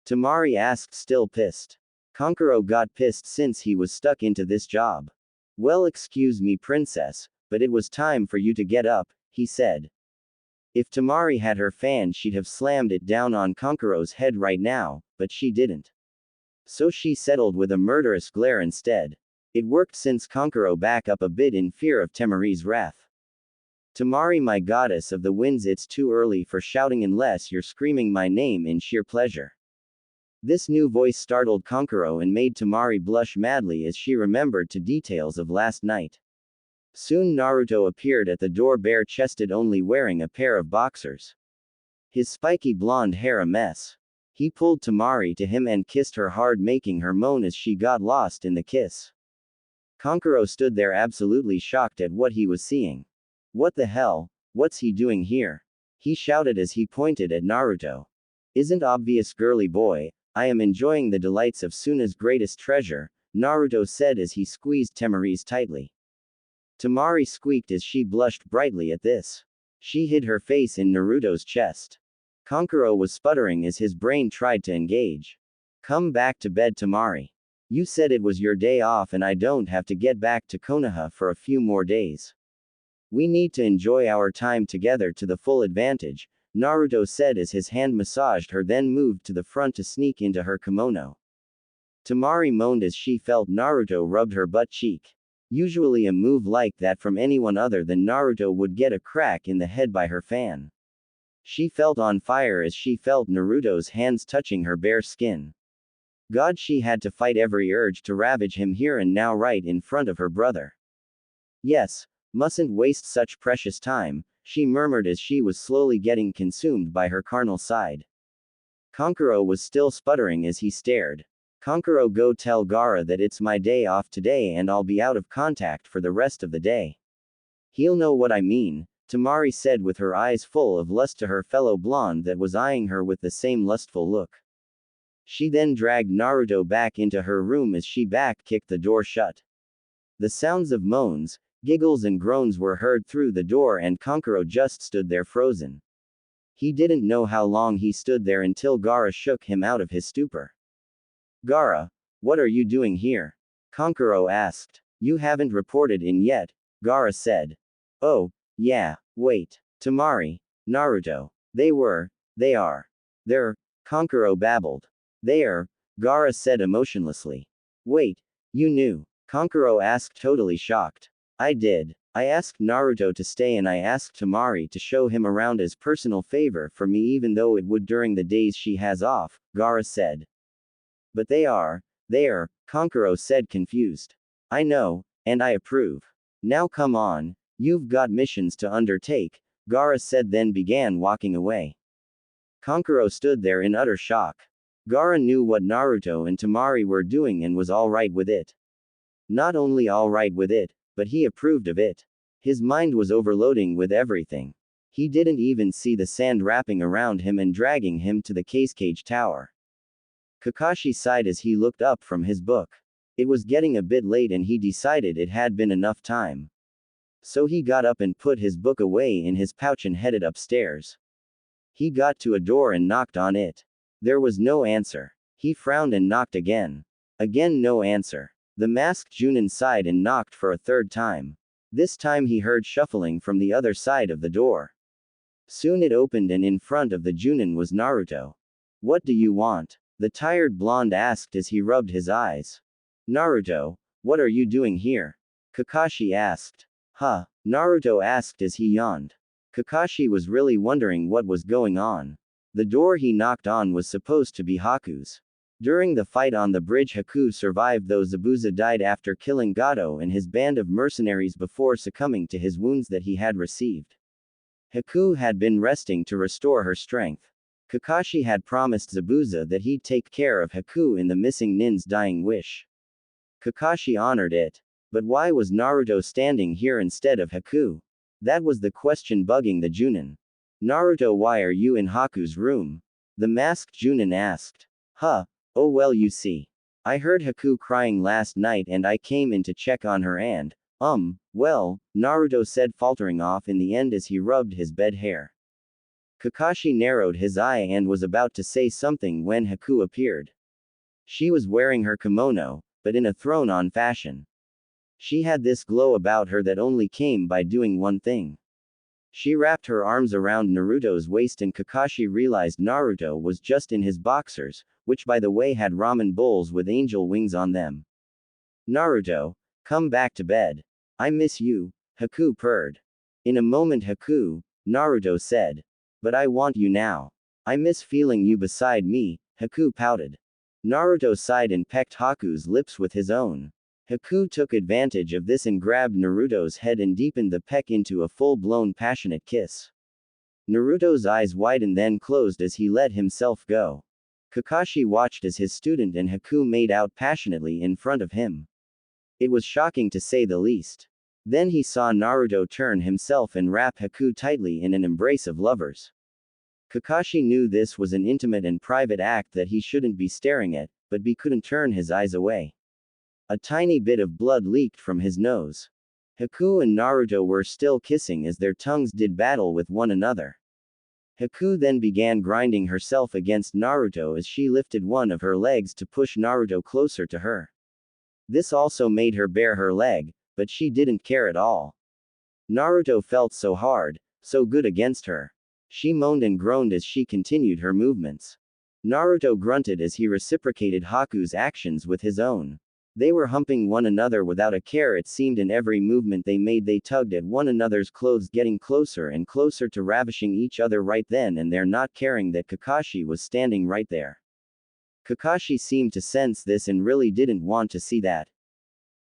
Temari asked, still pissed. Kankuro got pissed since he was stuck into this job. "Well, excuse me princess, but it was time for you to get up," he said. If Temari had her fan she'd have slammed it down on Kankuro's head right now, but she didn't. So she settled with a murderous glare instead. It worked since Kankuro back up a bit in fear of Temari's wrath. "Temari, my goddess of the winds, it's too early for shouting unless you're screaming my name in sheer pleasure." This new voice startled Kankuro and made Temari blush madly as she remembered to details of last night. Soon Naruto appeared at the door, bare-chested, only wearing a pair of boxers. His spiky blonde hair a mess. He pulled Temari to him and kissed her hard, making her moan as she got lost in the kiss. Kankuro stood there absolutely shocked at what he was seeing. "What the hell? What's he doing here?" he shouted as he pointed at Naruto. "Isn't obvious, girly boy? I am enjoying the delights of Suna's greatest treasure," Naruto said as he squeezed Temari's tightly. Temari squeaked as she blushed brightly at this. She hid her face in Naruto's chest. Kankuro was sputtering as his brain tried to engage. "Come back to bed, Temari. You said it was your day off and I don't have to get back to Konoha for a few more days. We need to enjoy our time together to the full advantage," Naruto said as his hand massaged her, then moved to the front to sneak into her kimono. Temari moaned as she felt Naruto rubbed her butt cheek. Usually a move like that from anyone other than Naruto would get a crack in the head by her fan. She felt on fire as she felt Naruto's hands touching her bare skin. God, she had to fight every urge to ravage him here and now right in front of her brother. Yes, mustn't waste such precious time, she murmured as she was slowly getting consumed by her carnal side. Kankuro was still sputtering as he stared. Kankuro, go tell Gaara that it's my day off today and I'll be out of contact for the rest of the day. He'll know what I mean, Temari said with her eyes full of lust to her fellow blonde that was eyeing her with the same lustful look. She then dragged Naruto back into her room as she back-kicked the door shut. The sounds of moans, giggles and groans were heard through the door and Kankuro just stood there frozen. He didn't know how long he stood there until Gaara shook him out of his stupor. Gaara, what are you doing here? Kankuro asked. You haven't reported in yet, Gaara said. Oh, yeah, wait. Temari, Naruto. They are. They're, Kankuro babbled. There, Gaara said emotionlessly. Wait, you knew? Kankuro asked, totally shocked. I did. I asked Naruto to stay and I asked Temari to show him around as personal favor for me even though it would during the days she has off, Gaara said. But they are, Kankuro said confused. I know, and I approve. Now come on, you've got missions to undertake, Gaara said then began walking away. Kankuro stood there in utter shock. Gaara knew what Naruto and Temari were doing and was alright with it. Not only alright with it, but he approved of it. His mind was overloading with everything. He didn't even see the sand wrapping around him and dragging him to the cage tower. Kakashi sighed as he looked up from his book. It was getting a bit late and he decided it had been enough time. So he got up and put his book away in his pouch and headed upstairs. He got to a door and knocked on it. There was no answer. He frowned and knocked again. Again no answer. The masked Junin sighed and knocked for a third time. This time he heard shuffling from the other side of the door. Soon it opened and in front of the Junin was Naruto. What do you want? The tired blonde asked as he rubbed his eyes. Naruto, what are you doing here? Kakashi asked. Huh? Naruto asked as he yawned. Kakashi was really wondering what was going on. The door he knocked on was supposed to be Haku's. During the fight on the bridge, Haku survived, though Zabuza died after killing Gato and his band of mercenaries before succumbing to his wounds that he had received. Haku had been resting to restore her strength. Kakashi had promised Zabuza that he'd take care of Haku in the missing nin's dying wish. Kakashi honored it. But why was Naruto standing here instead of Haku? That was the question bugging the Junin. Naruto, why are you in Haku's room? The masked Junin asked. Huh? Oh well, you see. I heard Haku crying last night and I came in to check on her and, well, Naruto said, faltering off in the end as he rubbed his bed hair. Kakashi narrowed his eye and was about to say something when Haku appeared. She was wearing her kimono, but in a thrown-on fashion. She had this glow about her that only came by doing one thing. She wrapped her arms around Naruto's waist and Kakashi realized Naruto was just in his boxers, which by the way had ramen bowls with angel wings on them. Naruto, come back to bed. I miss you, Haku purred. In a moment Haku, Naruto said. But I want you now. I miss feeling you beside me, Haku pouted. Naruto sighed and pecked Haku's lips with his own. Haku took advantage of this and grabbed Naruto's head and deepened the peck into a full-blown passionate kiss. Naruto's eyes widened then closed as he let himself go. Kakashi watched as his student and Haku made out passionately in front of him. It was shocking to say the least. Then he saw Naruto turn himself and wrap Haku tightly in an embrace of lovers. Kakashi knew this was an intimate and private act that he shouldn't be staring at, but he couldn't turn his eyes away. A tiny bit of blood leaked from his nose. Haku and Naruto were still kissing as their tongues did battle with one another. Haku then began grinding herself against Naruto as she lifted one of her legs to push Naruto closer to her. This also made her bare her leg, but she didn't care at all. Naruto felt so hard, so good against her. She moaned and groaned as she continued her movements. Naruto grunted as he reciprocated Haku's actions with his own. They were humping one another without a care. It seemed in every movement they made they tugged at one another's clothes, getting closer and closer to ravishing each other right then and there, not caring that Kakashi was standing right there. Kakashi seemed to sense this and really didn't want to see that.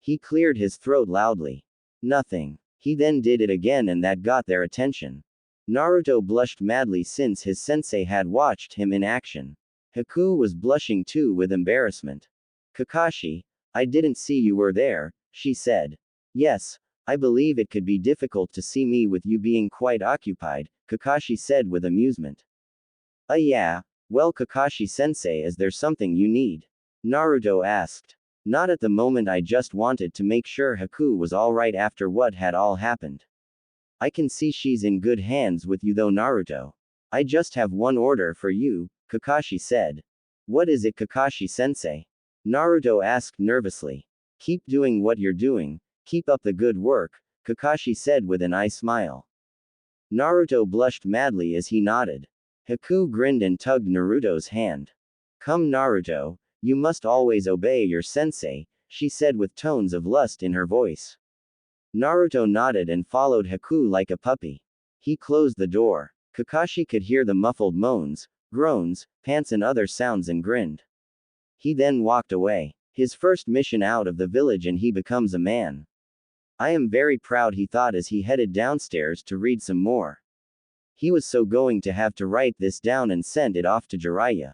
He cleared his throat loudly. Nothing. He then did it again and that got their attention. Naruto blushed madly since his sensei had watched him in action. Haku was blushing too with embarrassment. Kakashi, I didn't see you were there, she said. Yes, I believe it could be difficult to see me with you being quite occupied, Kakashi said with amusement. Yeah, well Kakashi-sensei, is there something you need? Naruto asked. Not at the moment, I just wanted to make sure Haku was alright after what had all happened. I can see she's in good hands with you though, Naruto. I just have one order for you, Kakashi said. What is it, Kakashi-sensei? Naruto asked nervously. Keep doing what you're doing, keep up the good work, Kakashi said with an eye smile. Naruto blushed madly as he nodded. Haku grinned and tugged Naruto's hand. Come Naruto, you must always obey your sensei, she said with tones of lust in her voice. Naruto nodded and followed Haku like a puppy. He closed the door. Kakashi could hear the muffled moans, groans, pants and other sounds and grinned. He then walked away. His first mission out of the village and he becomes a man. I am very proud, he thought as he headed downstairs to read some more. He was so going to have to write this down and send it off to Jiraiya.